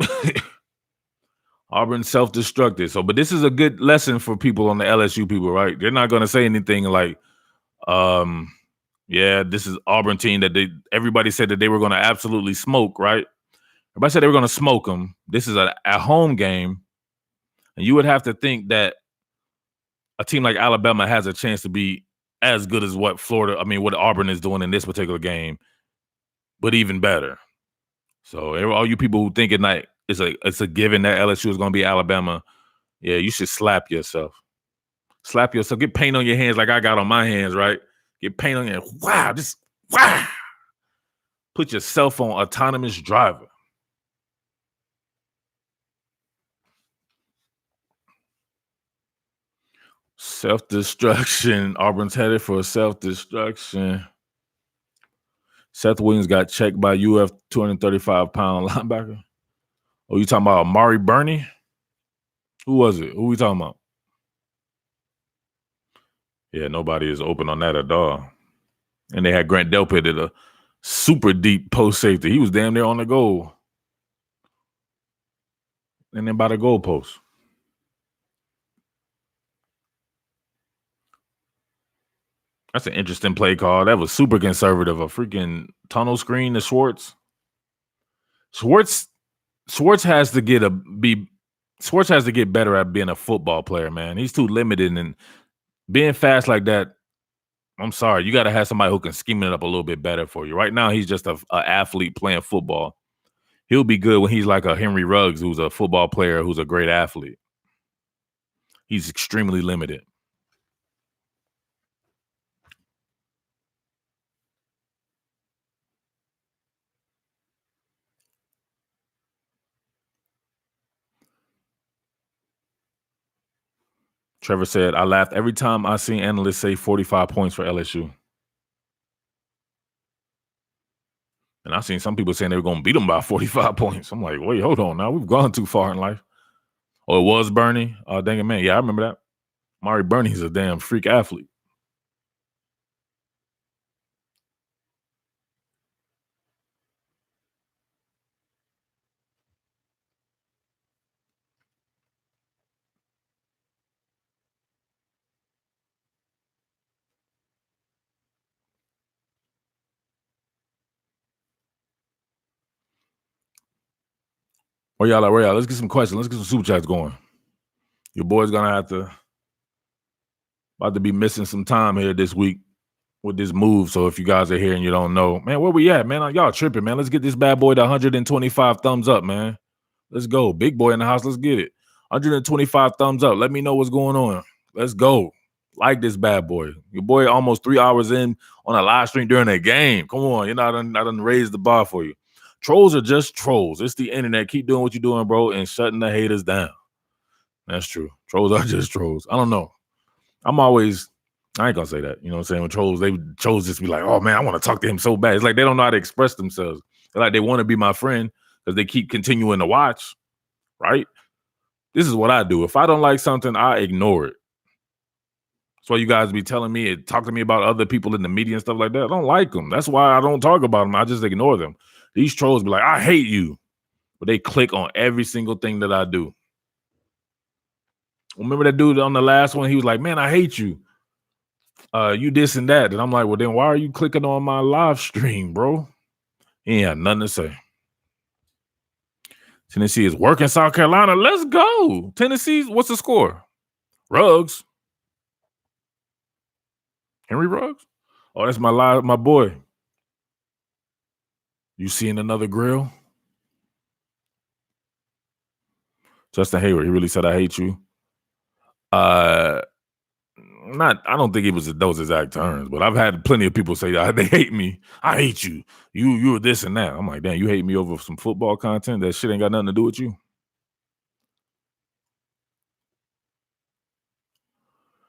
Auburn self-destructed. So, but this is a good lesson for people on the LSU people, right? They're not gonna say anything like, um, yeah, this is Auburn team that everybody said that they were gonna absolutely smoke, right? Everybody said they were gonna smoke them. This is a home game, and you would have to think that a team like Alabama has a chance to be as good as what what Auburn is doing in this particular game, but even better. So all you people who thinking like it's a given that LSU is going to be Alabama, yeah, you should slap yourself. Slap yourself. Get paint on your hands like I got on my hands, right? Get paint on your wow, just wow. Put your cell phone autonomous driver. Self-destruction. Auburn's headed for self-destruction. Seth Williams got checked by UF 235-pound linebacker. Oh, you talking about Amari Burney? Who was it? Who we talking about? Yeah, nobody is open on that at all. And they had Grant Delpit at a super deep post safety. He was damn near on the goal. And then by the goal post. That's an interesting play call. That was super conservative. A freaking tunnel screen to Schwartz. Schwartz has to get better at being a football player, man. He's too limited, and being fast like that, I'm sorry, you got to have somebody who can scheme it up a little bit better for you. Right now, he's just a athlete playing football. He'll be good when he's like a Henry Ruggs, who's a football player, who's a great athlete. He's extremely limited. Trevor said, I laughed every time I seen analysts say 45 points for LSU. And I seen some people saying they were going to beat them by 45 points. I'm like, wait, hold on now. We've gone too far in life. Oh, it was Bernie? Oh, dang it, man. Yeah, I remember that. Mari Burney's a damn freak athlete. Where y'all at? Let's get some questions. Let's get some super chats going. Your boy's gonna about to be missing some time here this week with this move. So if you guys are here and you don't know, man, where we at, man? Y'all tripping, man. Let's get this bad boy to 125 thumbs up, man. Let's go. Big boy in the house. Let's get it. 125 thumbs up. Let me know what's going on. Let's go. Like this bad boy. Your boy almost 3 hours in on a live stream during a game. Come on. I done raised the bar for you. Trolls are just trolls. It's the internet. Keep doing what you're doing, bro, and shutting the haters down. That's true. Trolls are just trolls. I don't know. I ain't gonna say that. You know what I'm saying? When trolls just be like, oh man, I want to talk to him so bad. It's like they don't know how to express themselves. They're like they want to be my friend because they keep continuing to watch, right? This is what I do. If I don't like something, I ignore it. That's why you guys be telling me and talk to me about other people in the media and stuff like that. I don't like them. That's why I don't talk about them. I just ignore them. These trolls be like, I hate you. But they click on every single thing that I do. Remember that dude on the last one? He was like, man, I hate you. You this and that. And I'm like, well, then why are you clicking on my live stream, bro? He ain't had nothing to say. Tennessee is working South Carolina. Let's go. Tennessee, what's the score? Ruggs. Henry Ruggs? Oh, that's my boy. You seeing another grill? Justin Hayward, he really said, I hate you. I don't think it was those exact terms, but I've had plenty of people say they hate me. I hate you. You're this and that. I'm like, damn, you hate me over some football content? That shit ain't got nothing to do with you.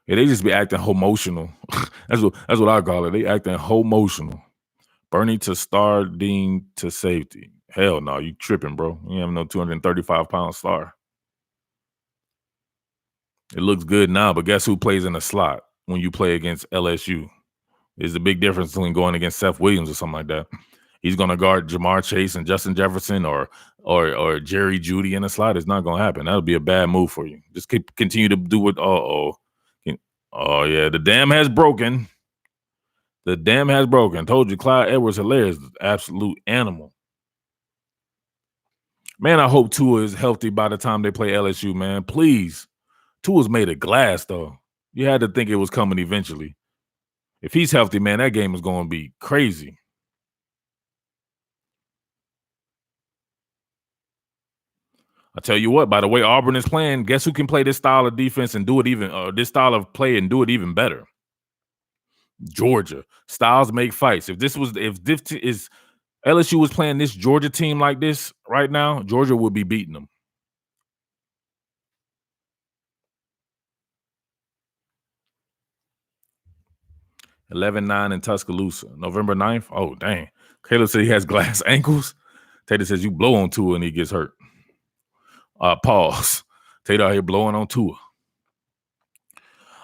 Yeah, they just be acting emotional. that's what I call it. They acting emotional. Bernie to star, Dean to safety. Hell no, you tripping, bro. You have no 235-pound star. It looks good now, but guess who plays in the slot when you play against LSU? Is the big difference between going against Seth Williams or something like that. He's going to guard Jamar Chase and Justin Jefferson or Jerry Jeudy in the slot. It's not going to happen. That'll be a bad move for you. Just continue to do it. Oh yeah, the dam has broken. The dam has broken. Told you, Clyde Edwards-Helaire is an absolute animal. Man, I hope Tua is healthy by the time they play LSU, man. Please. Tua's made of glass, though. You had to think it was coming eventually. If he's healthy, man, that game is going to be crazy. I tell you what, by the way Auburn is playing, guess who can play this style of defense and do it even, this style of play and do it even better? Georgia. Styles make fights. If LSU was playing this Georgia team like this right now, Georgia would be beating them. 11-9 in Tuscaloosa. November 9th. Oh, dang. Caleb said he has glass ankles. Tater says you blow on Tua and he gets hurt. Pause. Tater out here blowing on Tua.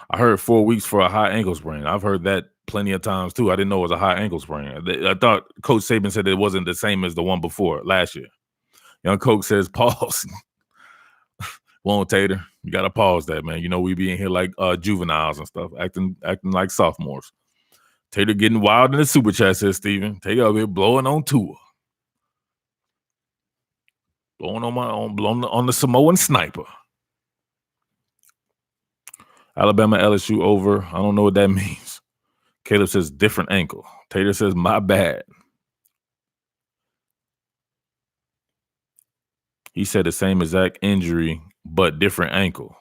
I heard 4 weeks for a high ankle sprain. I've heard that plenty of times too. I didn't know it was a high ankle sprain. I thought Coach Saban said it wasn't the same as the one before last year. Young Coach says pause. Well, Tater, you got to pause that, man. You know we be in here like juveniles and stuff, acting like sophomores. Tater getting wild in the super chat, says Steven. Tater over here blowing on Tua. Blowing on the Samoan sniper. Alabama LSU over. I don't know what that means. Caleb says different ankle. Tater says my bad. He said the same exact injury, but different ankle.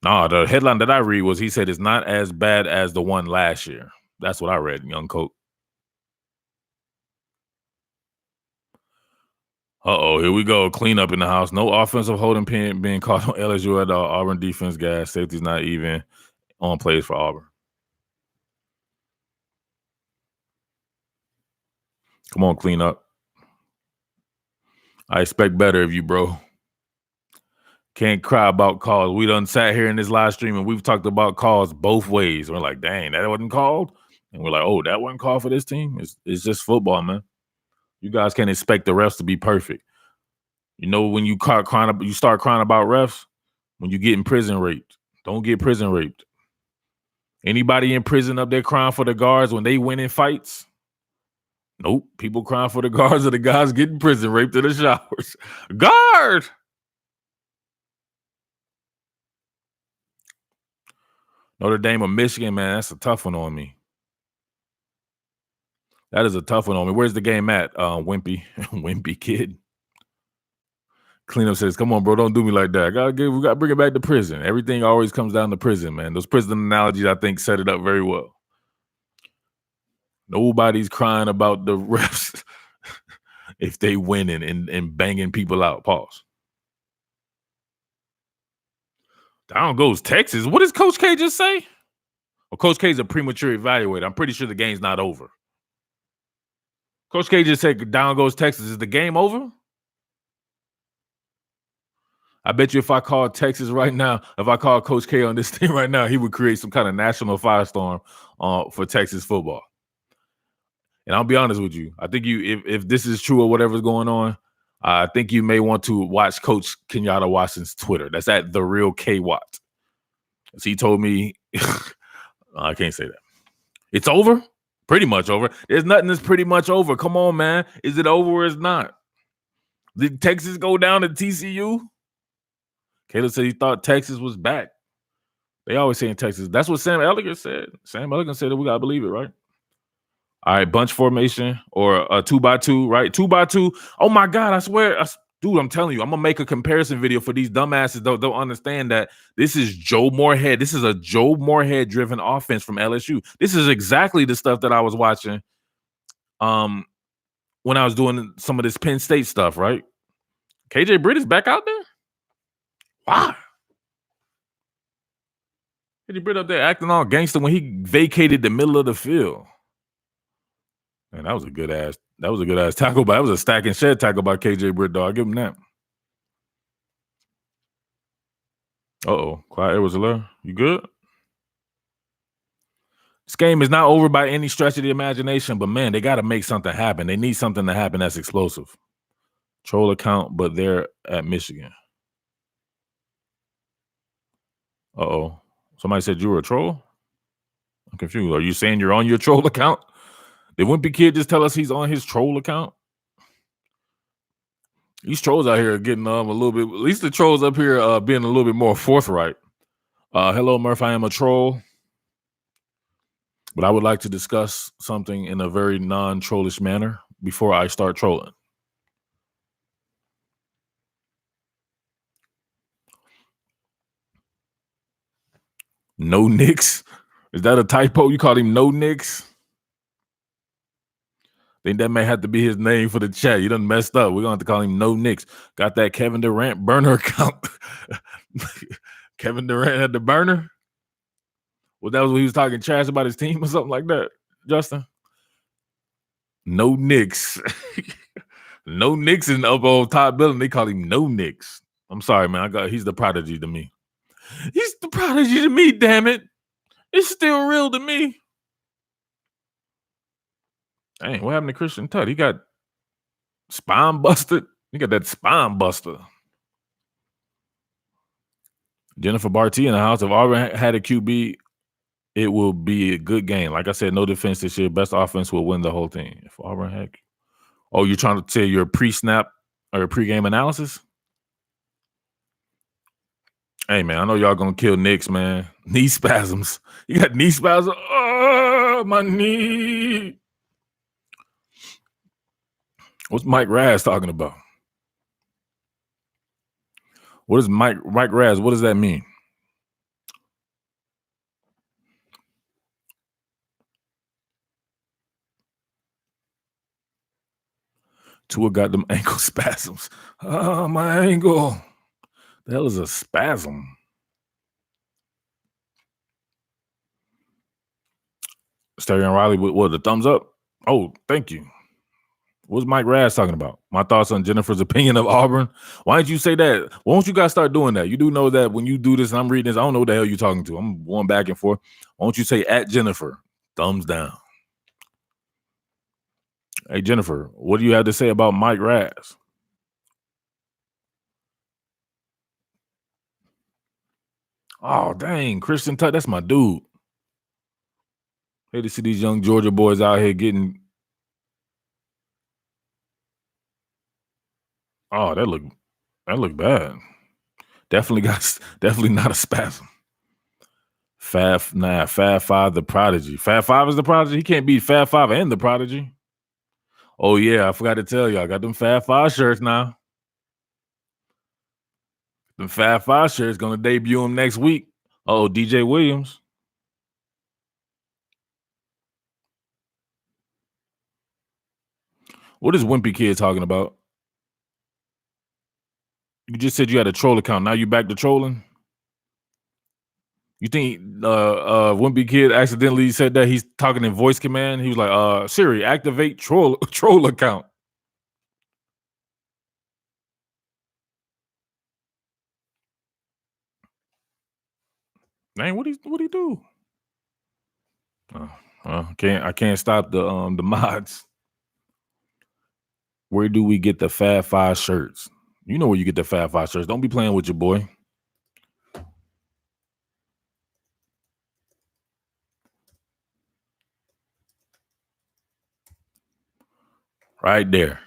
Nah, the headline that I read was he said it's not as bad as the one last year. That's what I read, young coach. Here we go. Cleanup in the house. No offensive holding pen being caught on LSU at the Auburn defense, guys. Safety's not even on plays for Auburn. Come on, clean up. I expect better of you, bro. Can't cry about calls. We done sat here in this live stream and we've talked about calls both ways. We're like, dang, that wasn't called. And we're like, oh, that wasn't called for this team. It's just football, man. You guys can't expect the refs to be perfect. You know, when you start crying about refs, when you get in prison raped. Don't get prison raped. Anybody in prison up there crying for the guards when they win in fights? Nope. People crying for the guards or the guys getting prison raped in the showers. Guard! Notre Dame or Michigan, man, that's a tough one on me. That is a tough one on me. Where's the game at, Wimpy? Wimpy kid. Cleanup says, come on, bro, don't do me like that. We got to bring it back to prison. Everything always comes down to prison, man. Those prison analogies, I think, set it up very well. Nobody's crying about the refs if they winning and banging people out. Pause. Down goes Texas. What does Coach K just say? Well, Coach K is a premature evaluator. I'm pretty sure the game's not over. Coach K just said down goes Texas. Is the game over? I bet you if I called Texas right now, if I called Coach K on this thing right now, he would create some kind of national firestorm for Texas football. And I'll be honest with you. I think if this is true or whatever's going on, I think you may want to watch Coach Kenyatta Watson's Twitter. That's at The Real K Watt. So he told me, I can't say that. It's over? Pretty much over. There's nothing that's pretty much over. Come on, man. Is it over or is not? Did Texas go down to TCU? Caleb said he thought Texas was back. They always say in Texas. That's what Sam Ellinger said. Sam Ellinger said that we got to believe it, right? All right, bunch formation or a 2x2, right? 2x2. Oh, my God, I swear. Dude, I'm telling you, I'm going to make a comparison video for these dumbasses that don't understand that this is Joe Moorhead. This is a Joe Moorhead-driven offense from LSU. This is exactly the stuff that I was watching when I was doing some of this Penn State stuff, right? KJ Britt is back out there? Why? KJ Britt up there acting all gangster when he vacated the middle of the field. Man, that was a good ass tackle, but that was a stack and shed tackle by KJ Britt, dog. I'll give him that. Uh-oh. Clyde Edwards-Helaire, you good? This game is not over by any stretch of the imagination, but man, they got to make something happen. They need something to happen that's explosive. Troll account, but they're at Michigan. Uh-oh. Somebody said you were a troll? I'm confused. Are you saying you're on your troll account? Did Wimpy Kid just tell us he's on his troll account? These trolls out here are getting a little bit, at least the trolls up here being a little bit more forthright. Hello, Murph, I am a troll. But I would like to discuss something in a very non-trollish manner before I start trolling. No Knicks? Is that a typo? You called him No Knicks? Think that may have to be his name for the chat. You done messed up. We're going to have to call him No Knicks. Got that Kevin Durant burner account. Kevin Durant had the burner? Well, that was when he was talking trash about his team or something like that, Justin? No Knicks. No Knicks in the up on top building. They call him No Knicks. I'm sorry, man. He's the prodigy to me. He's the prodigy to me, damn it. It's still real to me. Dang, what happened to Christian Tutt? He got spine busted. He got that spine buster. Jennifer Barty in the house. If Auburn had a QB, it will be a good game. Like I said, no defense this year. Best offense will win the whole thing. If Auburn had, oh, you're trying to say your pre-snap or pre-game analysis? Hey, man, I know y'all gonna kill Knicks, man. Knee spasms. You got knee spasms? Oh, my knee. What's Mike Raz talking about? What is Mike Raz? What does that mean? Tua got them ankle spasms. Oh, my ankle. The hell is a spasm? Sterling Riley with what? The thumbs up? Oh, thank you. What's Mike Raz talking about? My thoughts on Jennifer's opinion of Auburn. Why didn't you say that? Why don't you guys start doing that? You do know that when you do this and I'm reading this, I don't know what the hell you're talking to. I'm going back and forth. Why don't you say at Jennifer? Thumbs down. Hey, Jennifer, what do you have to say about Mike Raz? Oh, dang. Christian Tutt, that's my dude. Hate to see these young Georgia boys out here getting. Oh, that look bad. Definitely not a spasm. Fab 5 the prodigy. Fab 5 is the prodigy. He can't beat Fab 5 and the prodigy. Oh yeah, I forgot to tell you, I got them Fab 5 shirts now. The Fab 5 shirts gonna debut him next week. Oh, DJ Williams. What is Wimpy Kid talking about? You just said you had a troll account. Now you back to trolling? You think Wimpy Kid accidentally said that he's talking in voice command? He was like, Siri, activate troll account. Man, what he do? I can't stop the mods. Where do we get the Fab 5 shirts? You know where you get the Fab 5 shirts. Don't be playing with your boy. Right there.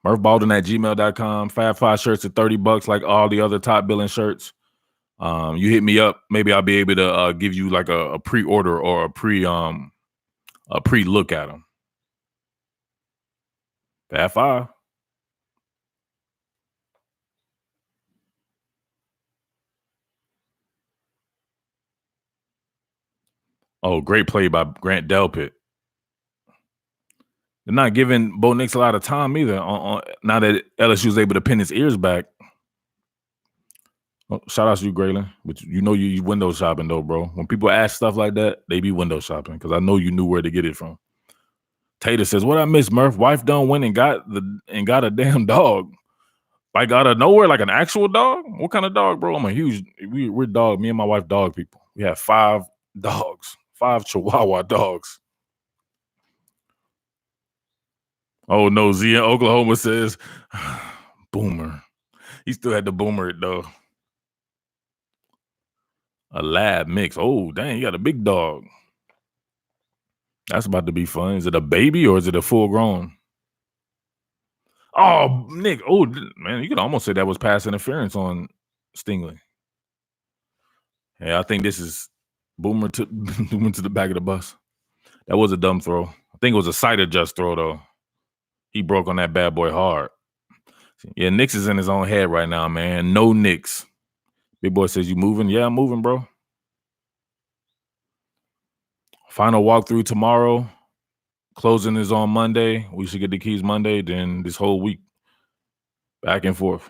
MurphBalden@gmail.com. Fab 5 shirts at $30 like all the other top billing shirts. You hit me up. Maybe I'll be able to give you like a pre-order or a pre-look at them. Fab 5. Oh, great play by Grant Delpit. They're not giving Bo Nix a lot of time either. Now that LSU is able to pin his ears back. Oh, shout out to you, Graylin. But you know you window shopping though, bro. When people ask stuff like that, they be window shopping because I know you knew where to get it from. Tater says, "What I miss, Murph? Wife done went and got a damn dog. Like out of nowhere, like an actual dog? What kind of dog, bro? I'm a huge we're dog. Me and my wife dog people. We have 5 dogs, 5 Chihuahua dogs. Oh no, Z in Oklahoma says boomer. He still had to boomer it though. A lab mix. Oh, dang, you got a big dog. That's about to be fun. Is it a baby or is it a full grown? Oh, Nick. Oh, man, you could almost say that was pass interference on Stingley. Yeah, I think this is boomer to boomer to the back of the bus. That was a dumb throw. I think it was a sight adjust throw though. He broke on that bad boy hard. Yeah, Nix is in his own head right now, man. No Nix. Big boy says, "You moving?" Yeah, I'm moving, bro. Final walkthrough tomorrow. Closing is on Monday. We should get the keys Monday. Then this whole week, back and forth.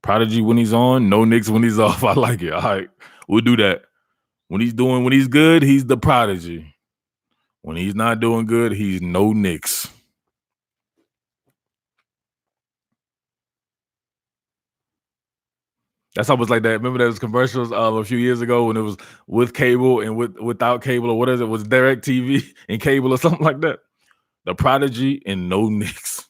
Prodigy when he's on, no Knicks when he's off. I like it. All right, we'll do that. When he's good, he's the Prodigy. When he's not doing good, he's no Knicks. That's almost like that. Remember those commercials a few years ago when it was with cable and without cable, or what is it? Was Direct TV and cable or something like that? The Prodigy and no Knicks.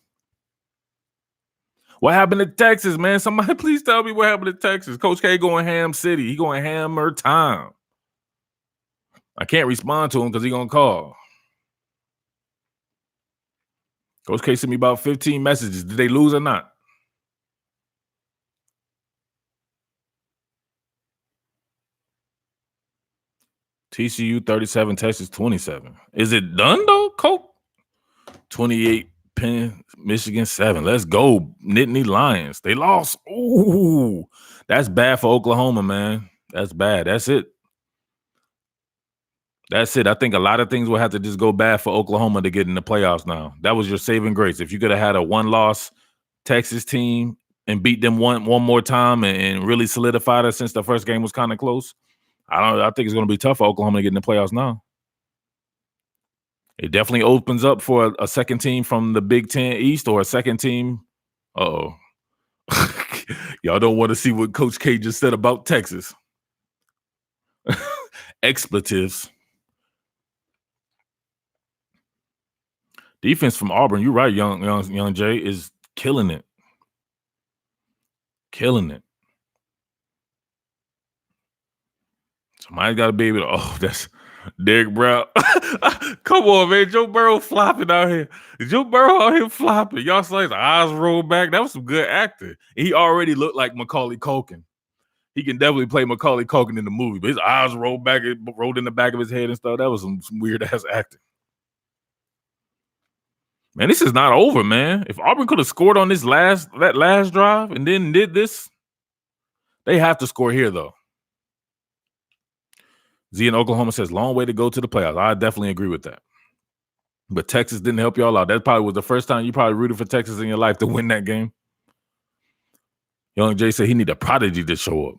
What happened to Texas, man? Somebody please tell me what happened to Texas. Coach K going ham city. He going hammer time. I can't respond to him because he gonna call. Coach K sent me about 15 messages. Did they lose or not? TCU 37, Texas 27. Is it done though, Coach? 28, Penn, Michigan 7. Let's go. Nittany Lions. They lost. Ooh, that's bad for Oklahoma, man. That's bad. That's it. That's it. I think a lot of things will have to just go bad for Oklahoma to get in the playoffs now. That was your saving grace. If you could have had a one-loss Texas team and beat them one more time and really solidified it since the first game was kind of close, I think it's going to be tough for Oklahoma to get in the playoffs now. It definitely opens up for a second team from the Big Ten East or a second team. Uh-oh. Y'all don't want to see what Coach K just said about Texas. Expletives. Defense from Auburn, you're right, young Jay, is killing it. Killing it. Somebody's got to be able to. Oh, that's Derek Brown. Come on, man. Joe Burrow flopping out here. Joe Burrow out here flopping. Y'all saw his eyes roll back. That was some good acting. He already looked like Macaulay Culkin. He can definitely play Macaulay Culkin in the movie, but his eyes rolled in the back of his head and stuff. That was some weird ass acting. Man, this is not over, man. If Auburn could have scored on that last drive and then did this, they have to score here, though. Z in Oklahoma says, long way to go to the playoffs. I definitely agree with that. But Texas didn't help y'all out. That probably was the first time you probably rooted for Texas in your life to win that game. Young Jay said he need a Prodigy to show up.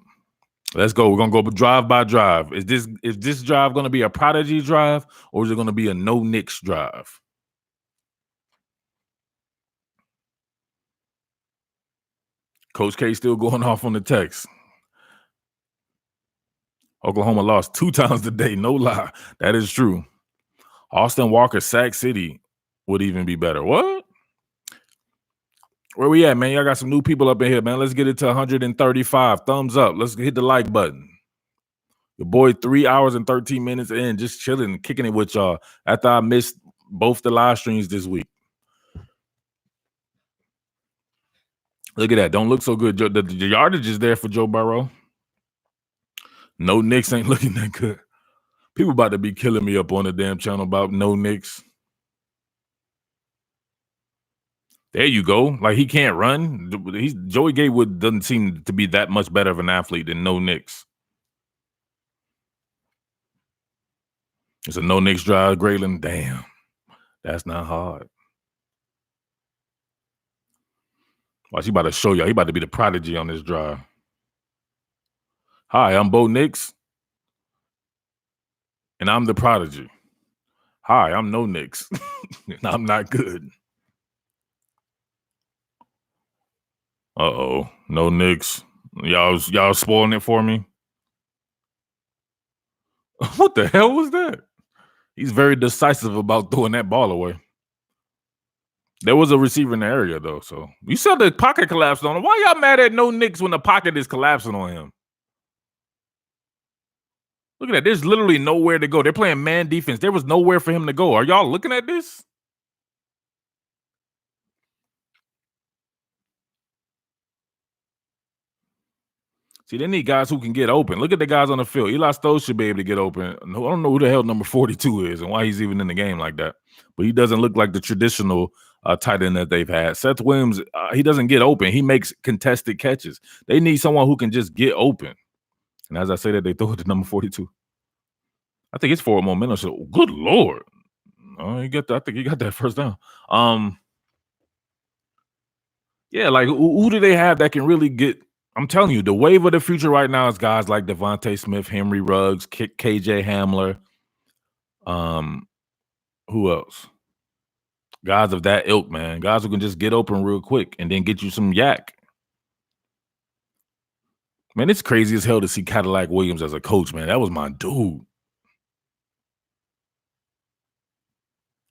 Let's go. We're going to go drive by drive. Is this drive going to be a Prodigy drive or is it going to be a no Knicks drive? Coach K still going off on the text. Oklahoma lost 2 times today. No lie. That is true. Austin Walker, Sac City would even be better. What? Where we at, man? Y'all got some new people up in here, man. Let's get it to 135. Thumbs up. Let's hit the like button. Your boy 3 hours and 13 minutes in, just chilling, kicking it with y'all after I missed both the live streams this week. Look at that. Don't look so good. The yardage is there for Joe Burrow. No Knicks ain't looking that good. People about to be killing me up on the damn channel about no Knicks. There you go. Like he can't run. Joey Gatewood doesn't seem to be that much better of an athlete than no Knicks. It's a no Knicks drive, Grayland. Damn, that's not hard. Watch, he about to show y'all. He about to be the Prodigy on this drive. Hi, I'm Bo Nix. And I'm the prodigy. Hi, I'm no Knicks. And I'm not good. Uh-oh. No Knicks. Y'all spoiling it for me? What the hell was that? He's very decisive about throwing that ball away. There was a receiver in the area, though. So you said the pocket collapsed on him. Why y'all mad at no Knicks when the pocket is collapsing on him? Look at that. There's literally nowhere to go. They're playing man defense. There was nowhere for him to go. Are y'all looking at this? See, they need guys who can get open. Look at the guys on the field. Eli Stokes should be able to get open. No, I don't know who the hell number 42 is and why he's even in the game like that. But he doesn't look like the traditional tight end that they've had. Seth Williams, he doesn't get open. He makes contested catches. They need someone who can just get open. And as I say that, they throw it to number 42. I think it's forward momentum. So, good Lord. Oh, I think he got that first down. Yeah, like who do they have that can really get? I'm telling you, the wave of the future right now is guys like Devontae Smith, Henry Ruggs, KJ Hamler. Who else? Guys of that ilk, man. Guys who can just get open real quick and then get you some yak. Man, it's crazy as hell to see Cadillac Williams as a coach, man. That was my dude.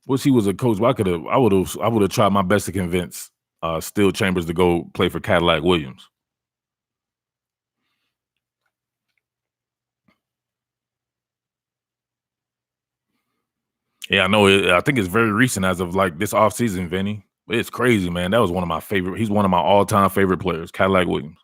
Wish he was a coach. I would have tried my best to convince Still Chambers to go play for Cadillac Williams. Yeah, I know. I think it's very recent as of like this offseason, Vinny. It's crazy, man. That was one of my favorite. He's one of my all-time favorite players, Cadillac Williams.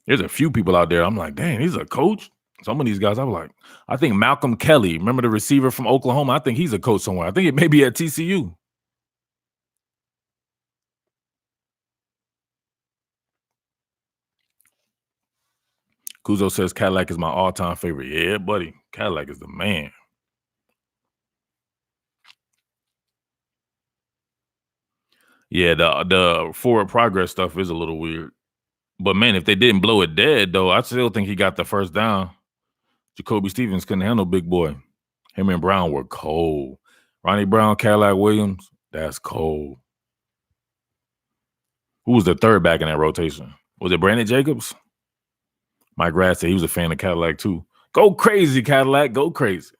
There's a few people out there. I'm like, dang, he's a coach. Some of these guys, I think Malcolm Kelly, remember the receiver from Oklahoma? I think he's a coach somewhere. I think it may be at TCU. Kuzo says Cadillac is my all-time favorite. Yeah, buddy. Cadillac is the man. Yeah, the forward progress stuff is a little weird. But man, if they didn't blow it dead, though, I still think he got the first down. Jacoby Stevens couldn't handle big boy. Him and Brown were cold. Ronnie Brown, Cadillac Williams, that's cold. Who was the third back in that rotation? Was it Brandon Jacobs? Mike Rath said he was a fan of Cadillac too. Go crazy, Cadillac. Go crazy.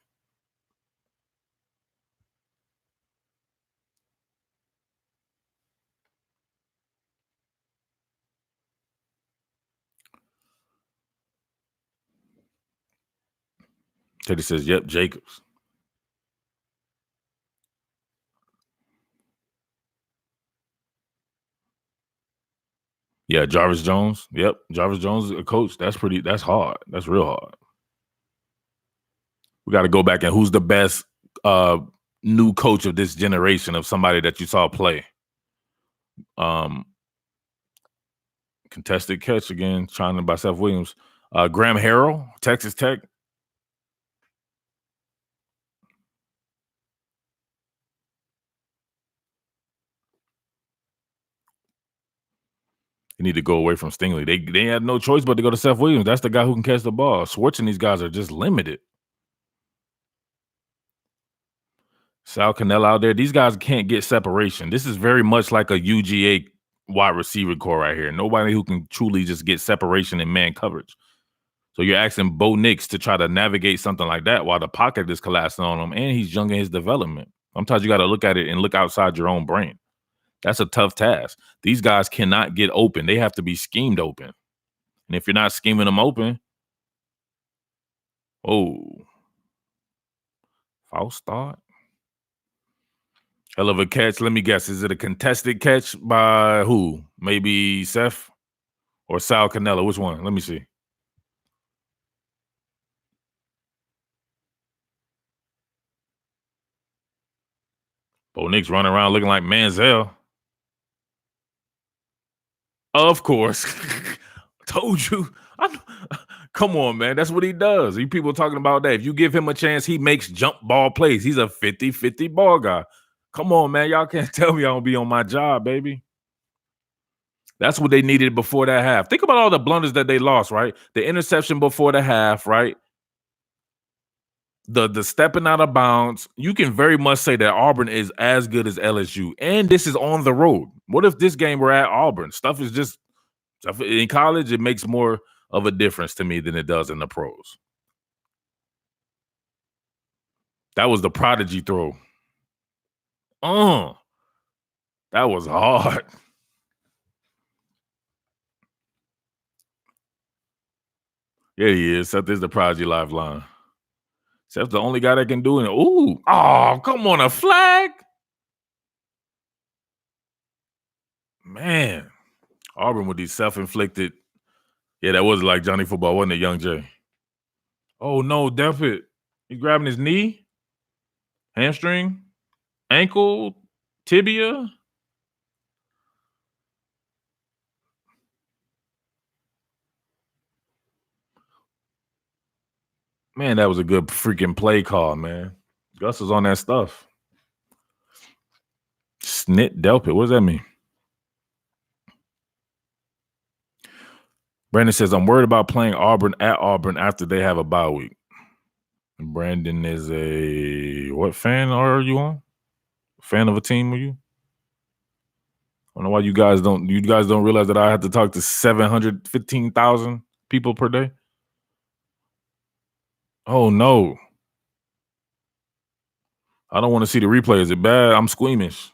Teddy says, yep, Jacobs. Yeah, Jarvis Jones. Yep, Jarvis Jones is a coach. That's hard. That's real hard. We got to go back and who's the best new coach of this generation of somebody that you saw play. Contested catch again, trying by Seth Williams. Graham Harrell, Texas Tech. You need to go away from Stingley. They had no choice but to go to Seth Williams. That's the guy who can catch the ball. Schwartz and these guys are just limited. Sal Cannell out there. These guys can't get separation. This is very much like a UGA wide receiver core right here. Nobody who can truly just get separation in man coverage. So you're asking Bo Nix to try to navigate something like that while the pocket is collapsing on him and he's young in his development. Sometimes you got to look at it and look outside your own brain. That's a tough task. These guys cannot get open. They have to be schemed open. And if you're not scheming them open, false start. Hell of a catch. Let me guess. Is it a contested catch by who? Maybe Seth or Sal Cannella? Which one? Let me see. Bo Nix running around looking like Manziel. Of course. Told you. Come on, man. That's what he does. You people talking about that. If you give him a chance, he makes jump ball plays. He's a 50-50 ball guy. Come on, man. Y'all can't tell me I don't be on my job, baby. That's what they needed before that half. Think about all the blunders that they lost, right? The interception before the half, right? The stepping out of bounds. You can very much say that Auburn is as good as LSU, and this is on the road. What if this game were at Auburn? Stuff is just stuff in college. It makes more of a difference to me than it does in the pros. That was the prodigy throw. That was hard. Yeah, he is. Seth is the prodigy lifeline. Seth's the only guy that can do it. Ooh, oh, come on, a flag. Man, Auburn with these self-inflicted. Yeah, that was like Johnny Football, wasn't it, Young Jay? Oh no, Delpit. He grabbing his knee, hamstring, ankle, tibia. Man, that was a good freaking play call, man. Gus was on that stuff. Snit Delpit. What does that mean? Brandon says, I'm worried about playing Auburn at Auburn after they have a bye week. Brandon is a what fan are you on? Fan of a team, are you? I don't know why you guys don't realize that I have to talk to 715,000 people per day. Oh no. I don't want to see the replay. Is it bad? I'm squeamish.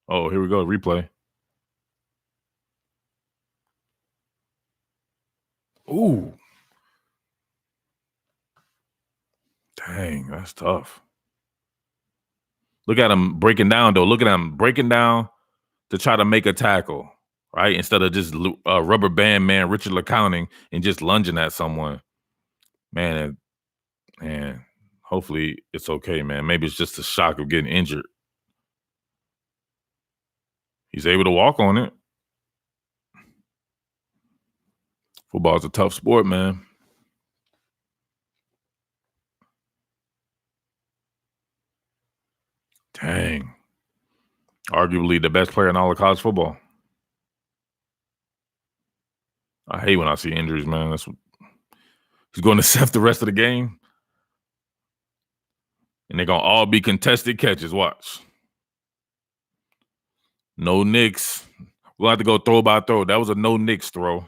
Oh, here we go. Replay. Ooh. Dang, that's tough. Look at him breaking down, though. Look at him breaking down to try to make a tackle, right? Instead of just rubber band man Richard LeCounting and just lunging at someone. Man, hopefully it's okay, man. Maybe it's just the shock of getting injured. He's able to walk on it. Football's a tough sport, man. Dang. Arguably the best player in all of college football. I hate when I see injuries, man. That's what he's going to Seth the rest of the game. And they're going to all be contested catches. Watch. No nicks. We'll have to go throw by throw. That was a no nicks throw.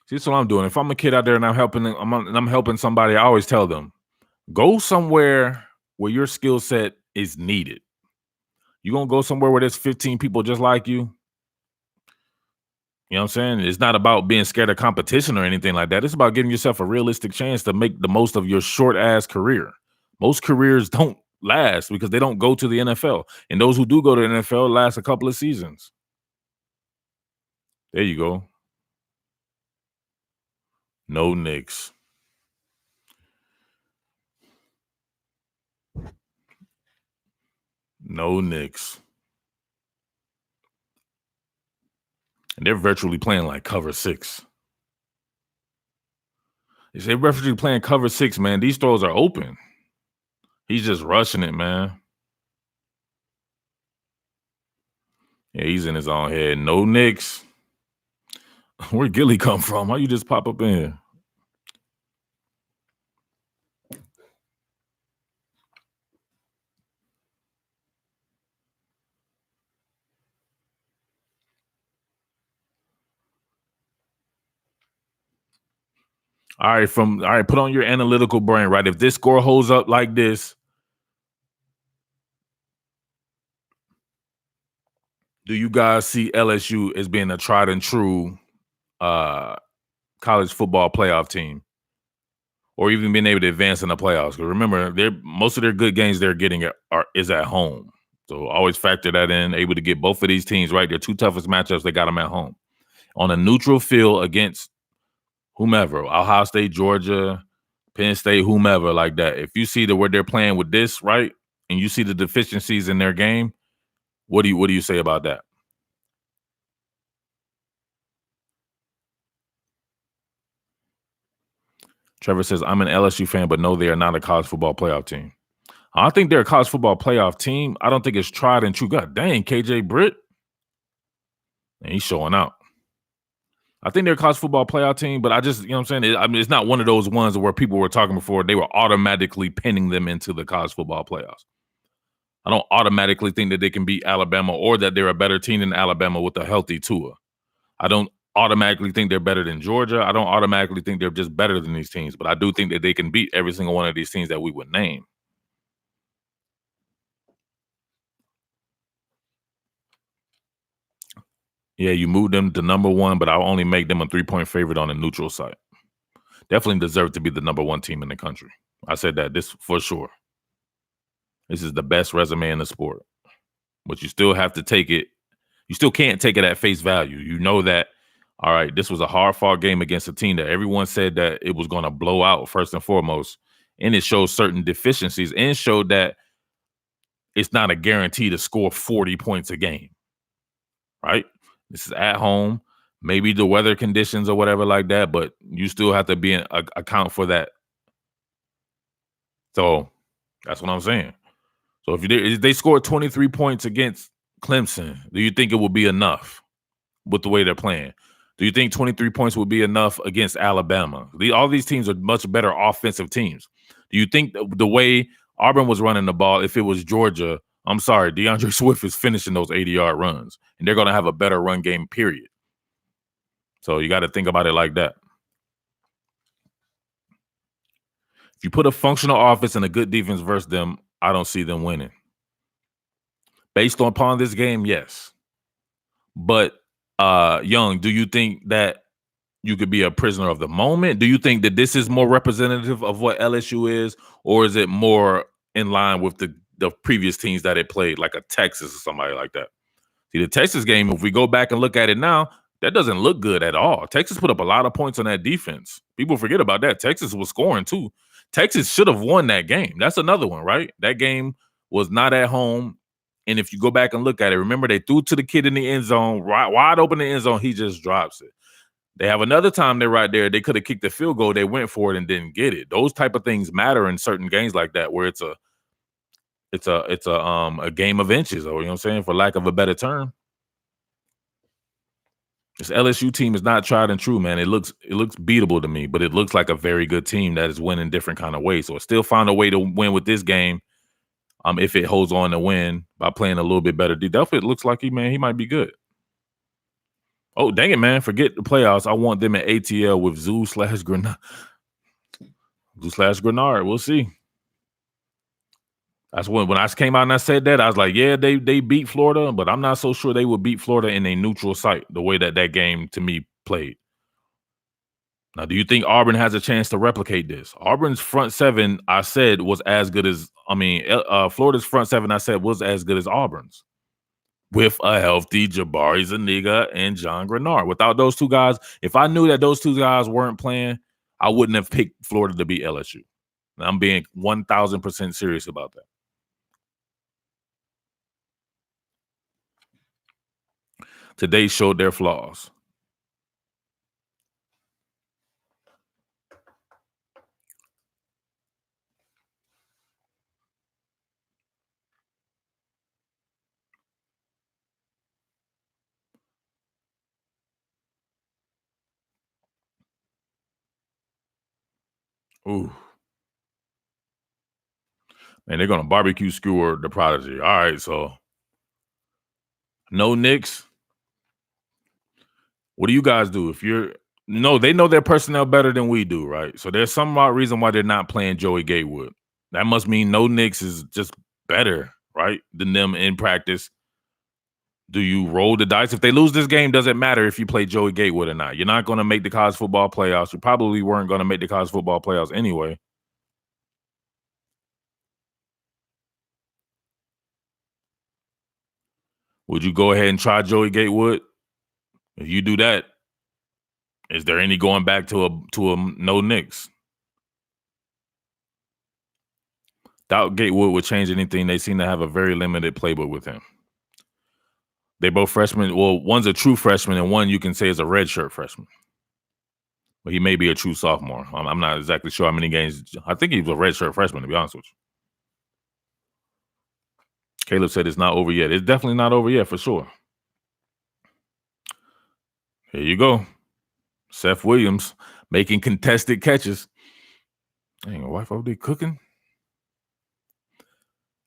See, that's what I'm doing. If I'm a kid out there and I'm helping somebody, I always tell them, go somewhere where your skill set is needed. You're going to go somewhere where there's 15 people just like you. You know what I'm saying? It's not about being scared of competition or anything like that. It's about giving yourself a realistic chance to make the most of your short-ass career. Most careers don't last because they don't go to the NFL. And those who do go to the NFL last a couple of seasons. There you go. No nicks. No nicks. And they're virtually playing like cover 6. They're virtually playing cover 6, man. These throws are open. He's just rushing it, man. Yeah, he's in his own head. No nicks. Where'd Gilly come from? How you just pop up in here? All right, put on your analytical brain, right? If this score holds up like this, do you guys see LSU as being a tried and true college football playoff team? Or even being able to advance in the playoffs? Because remember, most of their good games they're getting is at home. So always factor that in. Able to get both of these teams right. Their two toughest matchups, they got them at home. On a neutral field against whomever, Ohio State, Georgia, Penn State, whomever like that. If you see where they're playing with this, right, and you see the deficiencies in their game, what do you say about that? Trevor says, I'm an LSU fan, but no, they are not a college football playoff team. I think they're a college football playoff team. I don't think it's tried and true. God dang, KJ Britt. And he's showing out. I think they're a college football playoff team, but I just, you know what I'm saying? It's not one of those ones where people were talking before. They were automatically pinning them into the college football playoffs. I don't automatically think that they can beat Alabama or that they're a better team than Alabama with a healthy Tua. I don't automatically think they're better than Georgia. I don't automatically think they're just better than these teams, but I do think that they can beat every single one of these teams that we would name. Yeah, you moved them to number one, but I'll only make them a 3-point favorite on a neutral site. Definitely deserve to be the number one team in the country. I said that this for sure. This is the best resume in the sport. But you still have to take it. You still can't take it at face value. You know that, all right, this was a hard-fought game against a team that everyone said that it was going to blow out first and foremost. And it shows certain deficiencies and showed that it's not a guarantee to score 40 points a game, right? This is at home, maybe the weather conditions or whatever like that, but you still have to be account for that. So that's what I'm saying. So if they scored 23 points against Clemson, do you think it will be enough with the way they're playing? Do you think 23 points would be enough against Alabama? All these teams are much better offensive teams. Do you think the way Auburn was running the ball, if it was Georgia, I'm sorry, DeAndre Swift is finishing those 80-yard runs, and they're going to have a better run game, period. So you got to think about it like that. If you put a functional offense and a good defense versus them, I don't see them winning. Based upon this game, yes. But Young, do you think that you could be a prisoner of the moment? Do you think that this is more representative of what LSU is, or is it more in line with the previous teams that it played, like a Texas or somebody like that? See, the Texas game, if we go back and look at it now, that doesn't look good at all. Texas put up a lot of points on that defense. People forget about that. Texas was scoring too. Texas should have won that game. That's another one, right? That game was not at home. And if you go back and look at it, remember they threw to the kid in the end zone, wide open in the end zone. He just drops it. They have another time they're right there. They could have kicked the field goal. They went for it and didn't get it. Those type of things matter in certain games like that, where it's a game of inches, or you know what I'm saying, for lack of a better term. This LSU team is not tried and true, man. It looks beatable to me, but it looks like a very good team that is winning different kind of ways. So I still found a way to win with this game. If it holds on to win by playing a little bit better. Delpit looks like he might be good. Oh, dang it, man. Forget the playoffs. I want them at ATL with Zoo/Grenard. Zoo/Grenard. We'll see. That's when I came out and I said that, I was like, yeah, they beat Florida, but I'm not so sure they would beat Florida in a neutral site the way that game to me played. Now, do you think Auburn has a chance to replicate this? Auburn's front seven, I said, was as good as Florida's front seven, I said, was as good as Auburn's, with a healthy Jabari Zuniga and John Grenard. Without those two guys, if I knew that those two guys weren't playing, I wouldn't have picked Florida to beat LSU. And I'm being 1,000% serious about that. Today showed their flaws. Ooh. And they're going to barbecue skewer the Prodigy. All right, so no Knicks. What do you guys do if you're they know their personnel better than we do, right? So there's some reason why they're not playing Joey Gatewood. That must mean no Knicks is just better, right, than them in practice. Do you roll the dice? If they lose this game, doesn't matter if you play Joey Gatewood or not. You're not going to make the college football playoffs. You probably weren't going to make the college football playoffs anyway. Would you go ahead and try Joey Gatewood? If you do that, is there any going back to a no Knicks? Doubt Gatewood would change anything. They seem to have a very limited playbook with him. They both freshmen. Well, one's a true freshman, and one you can say is a redshirt freshman. But he may be a true sophomore. I'm not exactly sure how many games. I think he was a redshirt freshman, to be honest with you. Caleb said it's not over yet. It's definitely not over yet for sure. Here you go. Seth Williams making contested catches. Dang, my wife over there cooking.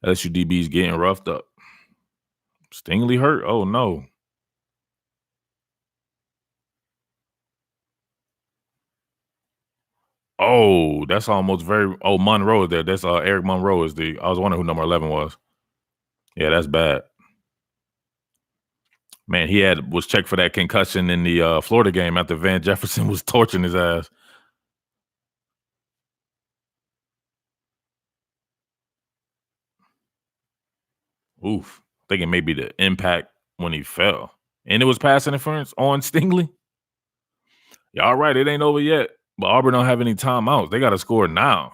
LSU DB's getting roughed up. Stingley hurt? Oh, no. Oh, that's almost very. Oh, Monroe there. That's Eric Monroe is the. I was wondering who number 11 was. Yeah, that's bad. Man, he was checked for that concussion in the Florida game after Van Jefferson was torching his ass. Oof. Thinking maybe the impact when he fell. And it was pass interference on Stingley. Y'all right, it ain't over yet. But Auburn don't have any timeouts. They got to score now.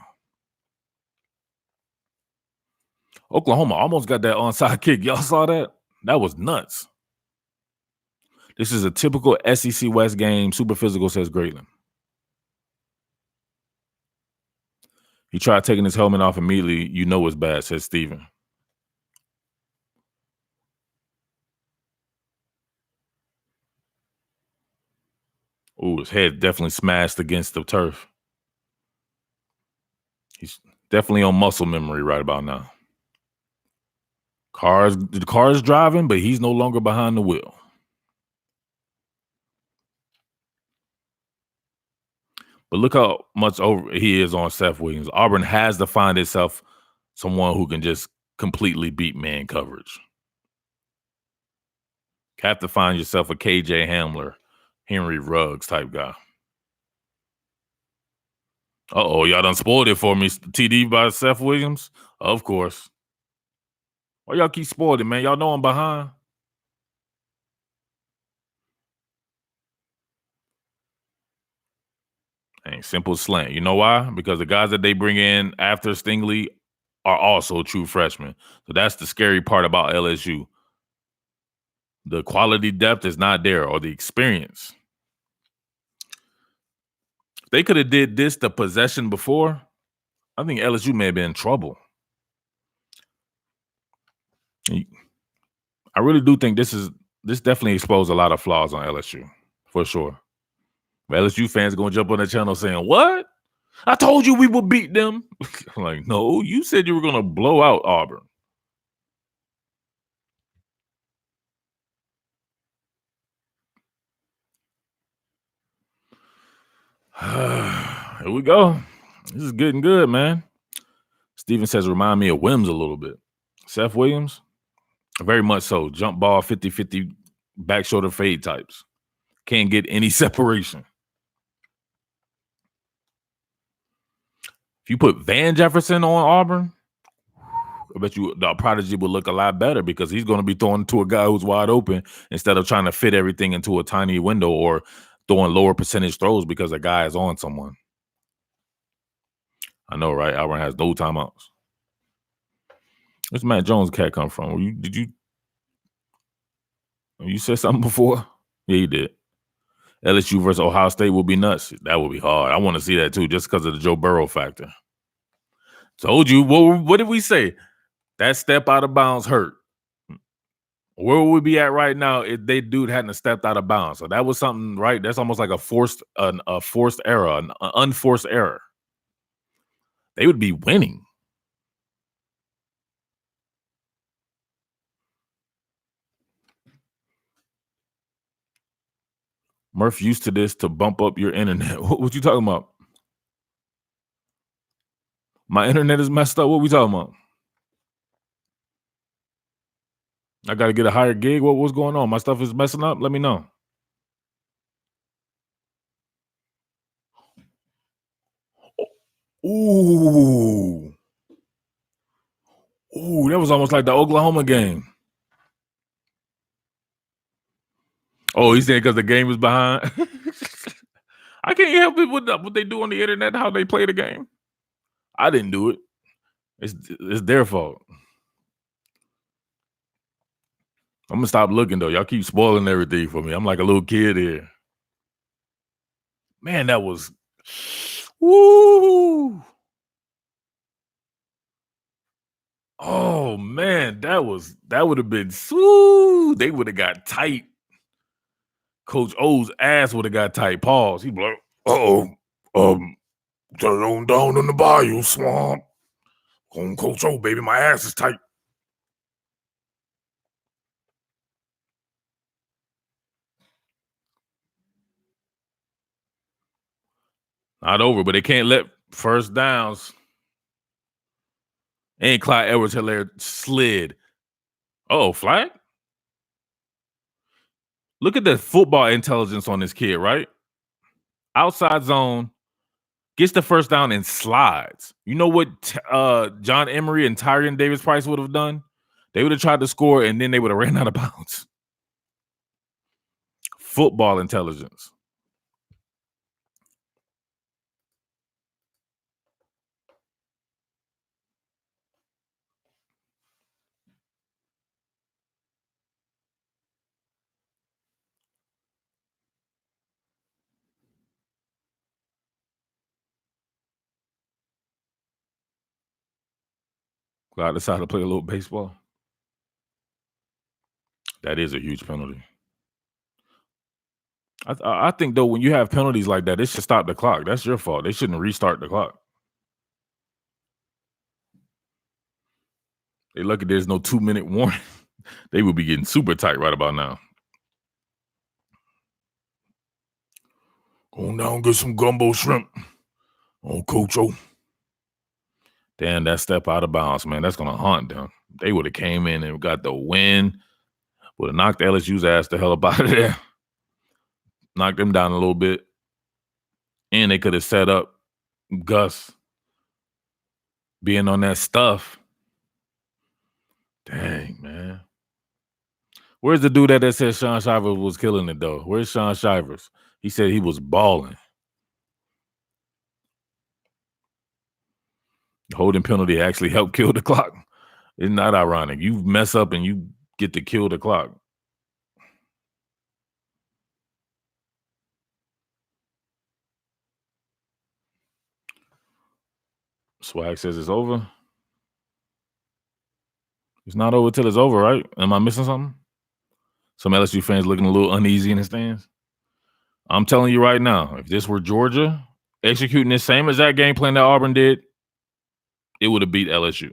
Oklahoma almost got that onside kick. Y'all saw that? That was nuts. This is a typical SEC West game. Super physical, says Greatland. He tried taking his helmet off immediately. You know it's bad, says Steven. Ooh, his head definitely smashed against the turf. He's definitely on muscle memory right about now. The car's driving, but he's no longer behind the wheel. But look how much over he is on Seth Williams. Auburn has to find itself someone who can just completely beat man coverage. Have to find yourself a KJ Hamler, Henry Ruggs type guy. Uh-oh, y'all done spoiled it for me. TD by Seth Williams? Of course. Why y'all keep spoiling it, man? Y'all know I'm behind. Dang, simple slant. You know why? Because the guys that they bring in after Stingley are also true freshmen. So that's the scary part about LSU. The quality depth is not there, or the experience. If they could have did this the possession before, I think LSU may have been in trouble. I really do think this definitely exposed a lot of flaws on LSU, for sure. But LSU fans gonna jump on the channel saying, "What? I told you we would beat them." I'm like, no, you said you were gonna blow out Auburn. Here we go. This is getting good, man. Steven says, remind me of Wims a little bit. Seth Williams, very much so. Jump ball, 50-50, back shoulder fade types. Can't get any separation. If you put Van Jefferson on Auburn, I bet you the prodigy would look a lot better because he's going to be throwing to a guy who's wide open instead of trying to fit everything into a tiny window or throwing lower percentage throws because a guy is on someone. I know, right? Auburn has no timeouts. Where's Matt Jones' cat come from? You said something before? Yeah, you did. LSU versus Ohio State will be nuts. That would be hard. I want to see that too, just because of the Joe Burrow factor. Told you. What did we say? That step out of bounds hurt. Where would we be at right now if they dude hadn't stepped out of bounds? So that was something, right? That's almost like a forced error, an unforced error. They would be winning. Murph used to this to bump up your internet. What you talking about? My internet is messed up. What we talking about? I got to get a higher gig. What's going on? My stuff is messing up. Let me know. Ooh. Ooh, that was almost like the Oklahoma game. Oh, he's saying because the game was behind. I can't help it with what they do on the internet, how they play the game. I didn't do it. It's their fault. I'm gonna stop looking though. Y'all keep spoiling everything for me. I'm like a little kid here. Man, that was woo. Oh man, that would have been smooth. They would have got tight. Coach O's ass would have got tight. Pause. He'd be like, "Uh-oh, turn on down in the bayou swamp. On Coach O, baby, my ass is tight." Not over, but they can't let first downs. And Clyde Edwards-Helaire slid. Oh, flag? Look at the football intelligence on this kid, right? Outside zone, gets the first down and slides. You know what John Emery and Tyrion Davis-Price would have done? They would have tried to score, and then they would have ran out of bounds. Football intelligence. Glad I decided to play a little baseball. That is a huge penalty. I think, though, when you have penalties like that, it should stop the clock. That's your fault. They shouldn't restart the clock. They lucky there's no 2-minute warning. They would be getting super tight right about now. Go down and get some gumbo shrimp on Coach O. Damn, that step out of bounds, man. That's going to haunt them. They would have came in and got the win. Would have knocked LSU's ass the hell up out of there. Knocked them down a little bit. And they could have set up Gus being on that stuff. Dang, man. Where's the dude that said Sean Shivers was killing it, though? Where's Sean Shivers? He said he was balling. The holding penalty actually helped kill the clock. It's not ironic. You mess up and you get to kill the clock. Swag says it's over. It's not over till it's over, right? Am I missing something? Some LSU fans looking a little uneasy in the stands. I'm telling you right now, if this were Georgia executing the same exact game plan that Auburn did, it would have beat LSU.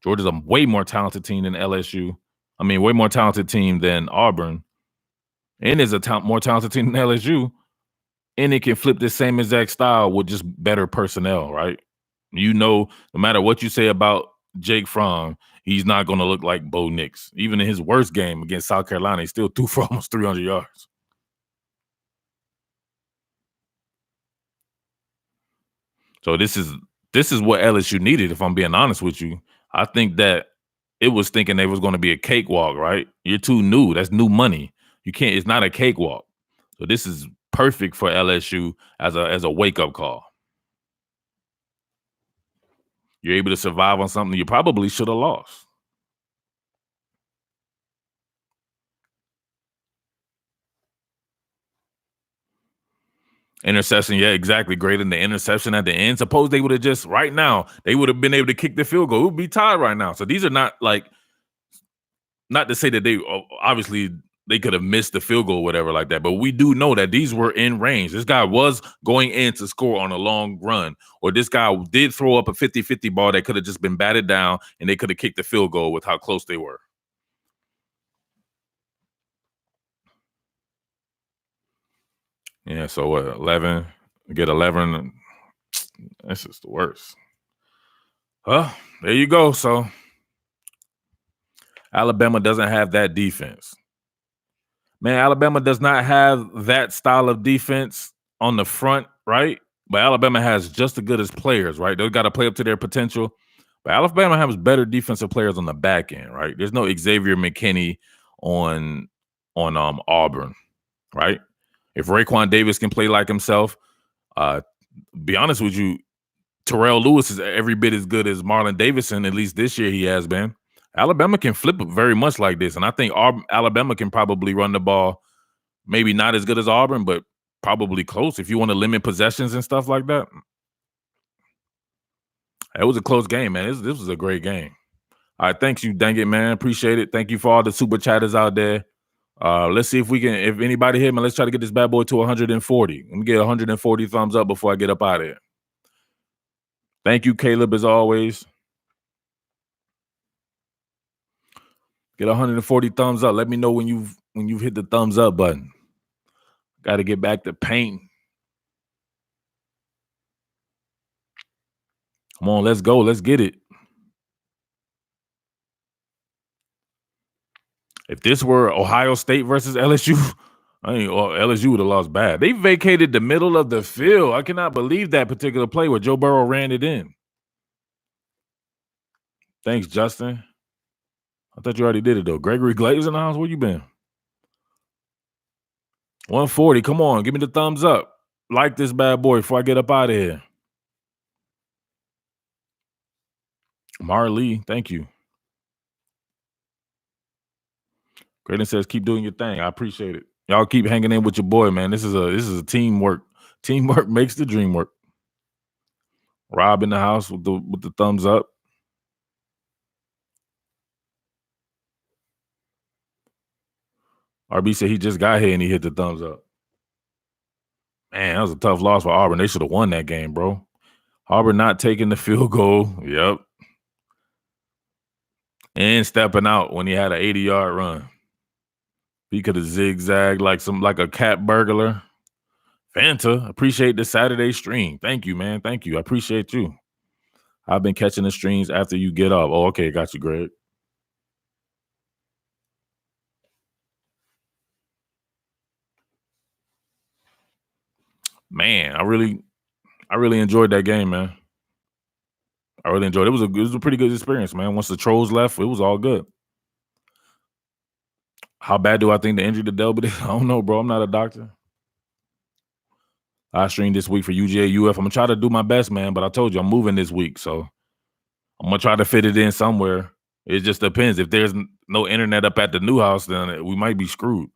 Georgia's a way more talented team than LSU. I mean, way more talented team than Auburn. And is a more talented team than LSU. And it can flip the same exact style with just better personnel, right? You know, no matter what you say about Jake Fromm, he's not going to look like Bo Nix. Even in his worst game against South Carolina, he still threw for almost 300 yards. So this is what LSU needed, if I'm being honest with you. I think that it was thinking they was going to be a cakewalk, right? You're too new. That's new money. You can't. It's not a cakewalk. So this is perfect for LSU as a wake-up call. You're able to survive on something you probably should have lost. Interception, yeah, exactly. Great in the interception at the end. Suppose they would have just right now, they would have been able to kick the field goal. It would be tied right now. So these are not not to say that they obviously they could have missed the field goal or whatever like that, but we do know that these were in range. This guy was going in to score on a long run, or this guy did throw up a 50-50 ball that could have just been batted down and they could have kicked the field goal with how close they were. Yeah, so what, 11? Get 11. That's just the worst. Well, there you go. So Alabama doesn't have that defense. Man, Alabama does not have that style of defense on the front, right? But Alabama has just as good as players, right? They've got to play up to their potential. But Alabama has better defensive players on the back end, right? There's no Xavier McKinney on Auburn, right? If Raekwon Davis can play like himself, be honest with you, Terrell Lewis is every bit as good as Marlon Davidson. At least this year he has been. Alabama can flip very much like this, and I think Alabama can probably run the ball. Maybe not as good as Auburn, but probably close. If you want to limit possessions and stuff like that, It was a close game, man. This was a great game. All right, thanks you, dang it, man. Appreciate it. Thank you for all the super chatters out there. Let's see if we can. If anybody hit me, let's try to get this bad boy to 140. Let me get 140 thumbs up before I get up out of here. Thank you, Caleb, as always. Get 140 thumbs up. Let me know when you've hit the thumbs up button. Got to get back to paint. Come on, let's go. Let's get it. If this were Ohio State versus LSU, LSU would have lost bad. They vacated the middle of the field. I cannot believe that particular play where Joe Burrow ran it in. Thanks, Justin. I thought you already did it, though. Gregory Glaze in the house? Where you been? 140. Come on. Give me the thumbs up. Like this bad boy before I get up out of here. Marley, thank you. Graydon says, keep doing your thing. I appreciate it. Y'all keep hanging in with your boy, man. This is a teamwork. Teamwork makes the dream work. Rob in the house with the thumbs up. RB said he just got here and he hit the thumbs up. Man, that was a tough loss for Auburn. They should have won that game, bro. Auburn not taking the field goal. Yep. And stepping out when he had an 80-yard run. He could have zigzagged like a cat burglar. Fanta, appreciate the Saturday stream. Thank you, man. Thank you. I appreciate you. I've been catching the streams after you get up. Oh, okay. Got you, Greg. Man, I really enjoyed that game, man. I really enjoyed it. It was a pretty good experience, man. Once the trolls left, it was all good. How bad do I think the injury to Delbert is? I don't know, bro. I'm not a doctor. I streamed this week for UGA UF. I'm gonna try to do my best, man. But I told you I'm moving this week, so I'm gonna try to fit it in somewhere. It just depends. If there's no internet up at the new house, then we might be screwed.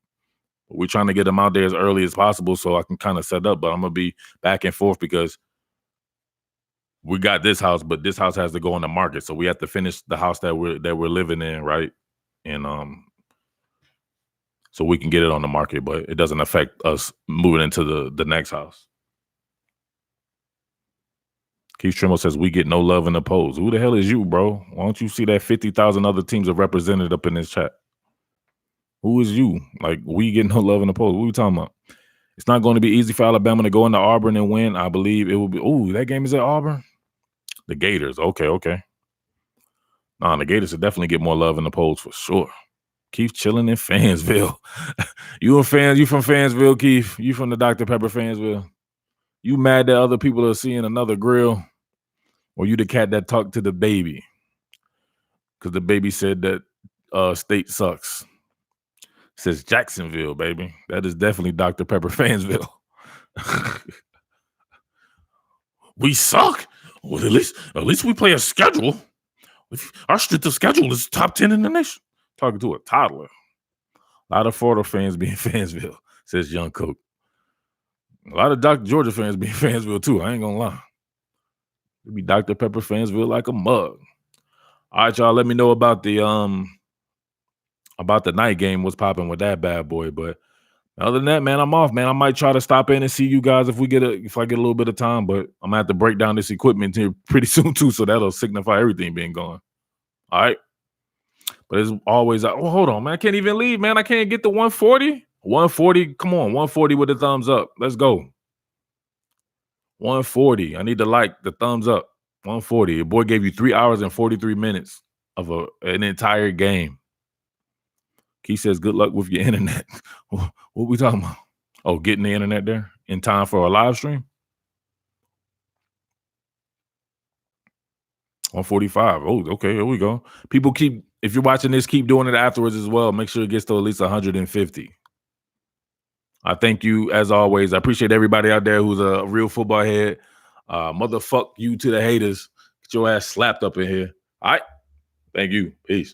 We're trying to get them out there as early as possible so I can kind of set up. But I'm gonna be back and forth because we got this house, but this house has to go on the market. So we have to finish the house that we're living in, right? And so we can get it on the market, but it doesn't affect us moving into the next house. Keith Trimble says, we get no love in the polls. Who the hell is you, bro? Why don't you see that 50,000 other teams are represented up in this chat? Who is you? Like, we get no love in the polls. What are we talking about? It's not going to be easy for Alabama to go into Auburn and win. I believe it will be. Oh, that game is at Auburn? The Gators. Okay. Nah, the Gators should definitely get more love in the polls for sure. Keith chilling in Fansville. You from Fansville, Keith? You from the Dr. Pepper Fansville? You mad that other people are seeing another grill? Or you the cat that talked to the baby? Because the baby said that state sucks. It says Jacksonville, baby. That is definitely Dr. Pepper Fansville. We suck. Well, at least we play a schedule. Our strength of schedule is top 10 in the nation. Talking to a toddler. A lot of Florida fans being Fansville, says Young Coke. A lot of Dr. Georgia fans being Fansville too. I ain't gonna lie. It be Dr. Pepper Fansville like a mug. All right, y'all. Let me know about the night game. What's popping with that bad boy? But other than that, man, I'm off, man. I might try to stop in and see you guys if I get a little bit of time. But I'm gonna have to break down this equipment here pretty soon too, so that'll signify everything being gone. All right. But it's always hold on, man. I can't even leave, man. I can't get the 140. 140. Come on, 140 with the thumbs up. Let's go. 140. I need to like the thumbs up. 140. Your boy gave you 3 hours and 43 minutes of an entire game. Keith says, good luck with your internet. What we talking about? Oh, getting the internet there in time for a live stream? 145. Oh, okay. Here we go. People if you're watching this, keep doing it afterwards as well. Make sure it gets to at least 150. I thank you as always. I appreciate everybody out there who's a real football head. Motherfuck you to the haters. Get your ass slapped up in here. All right. Thank you. Peace.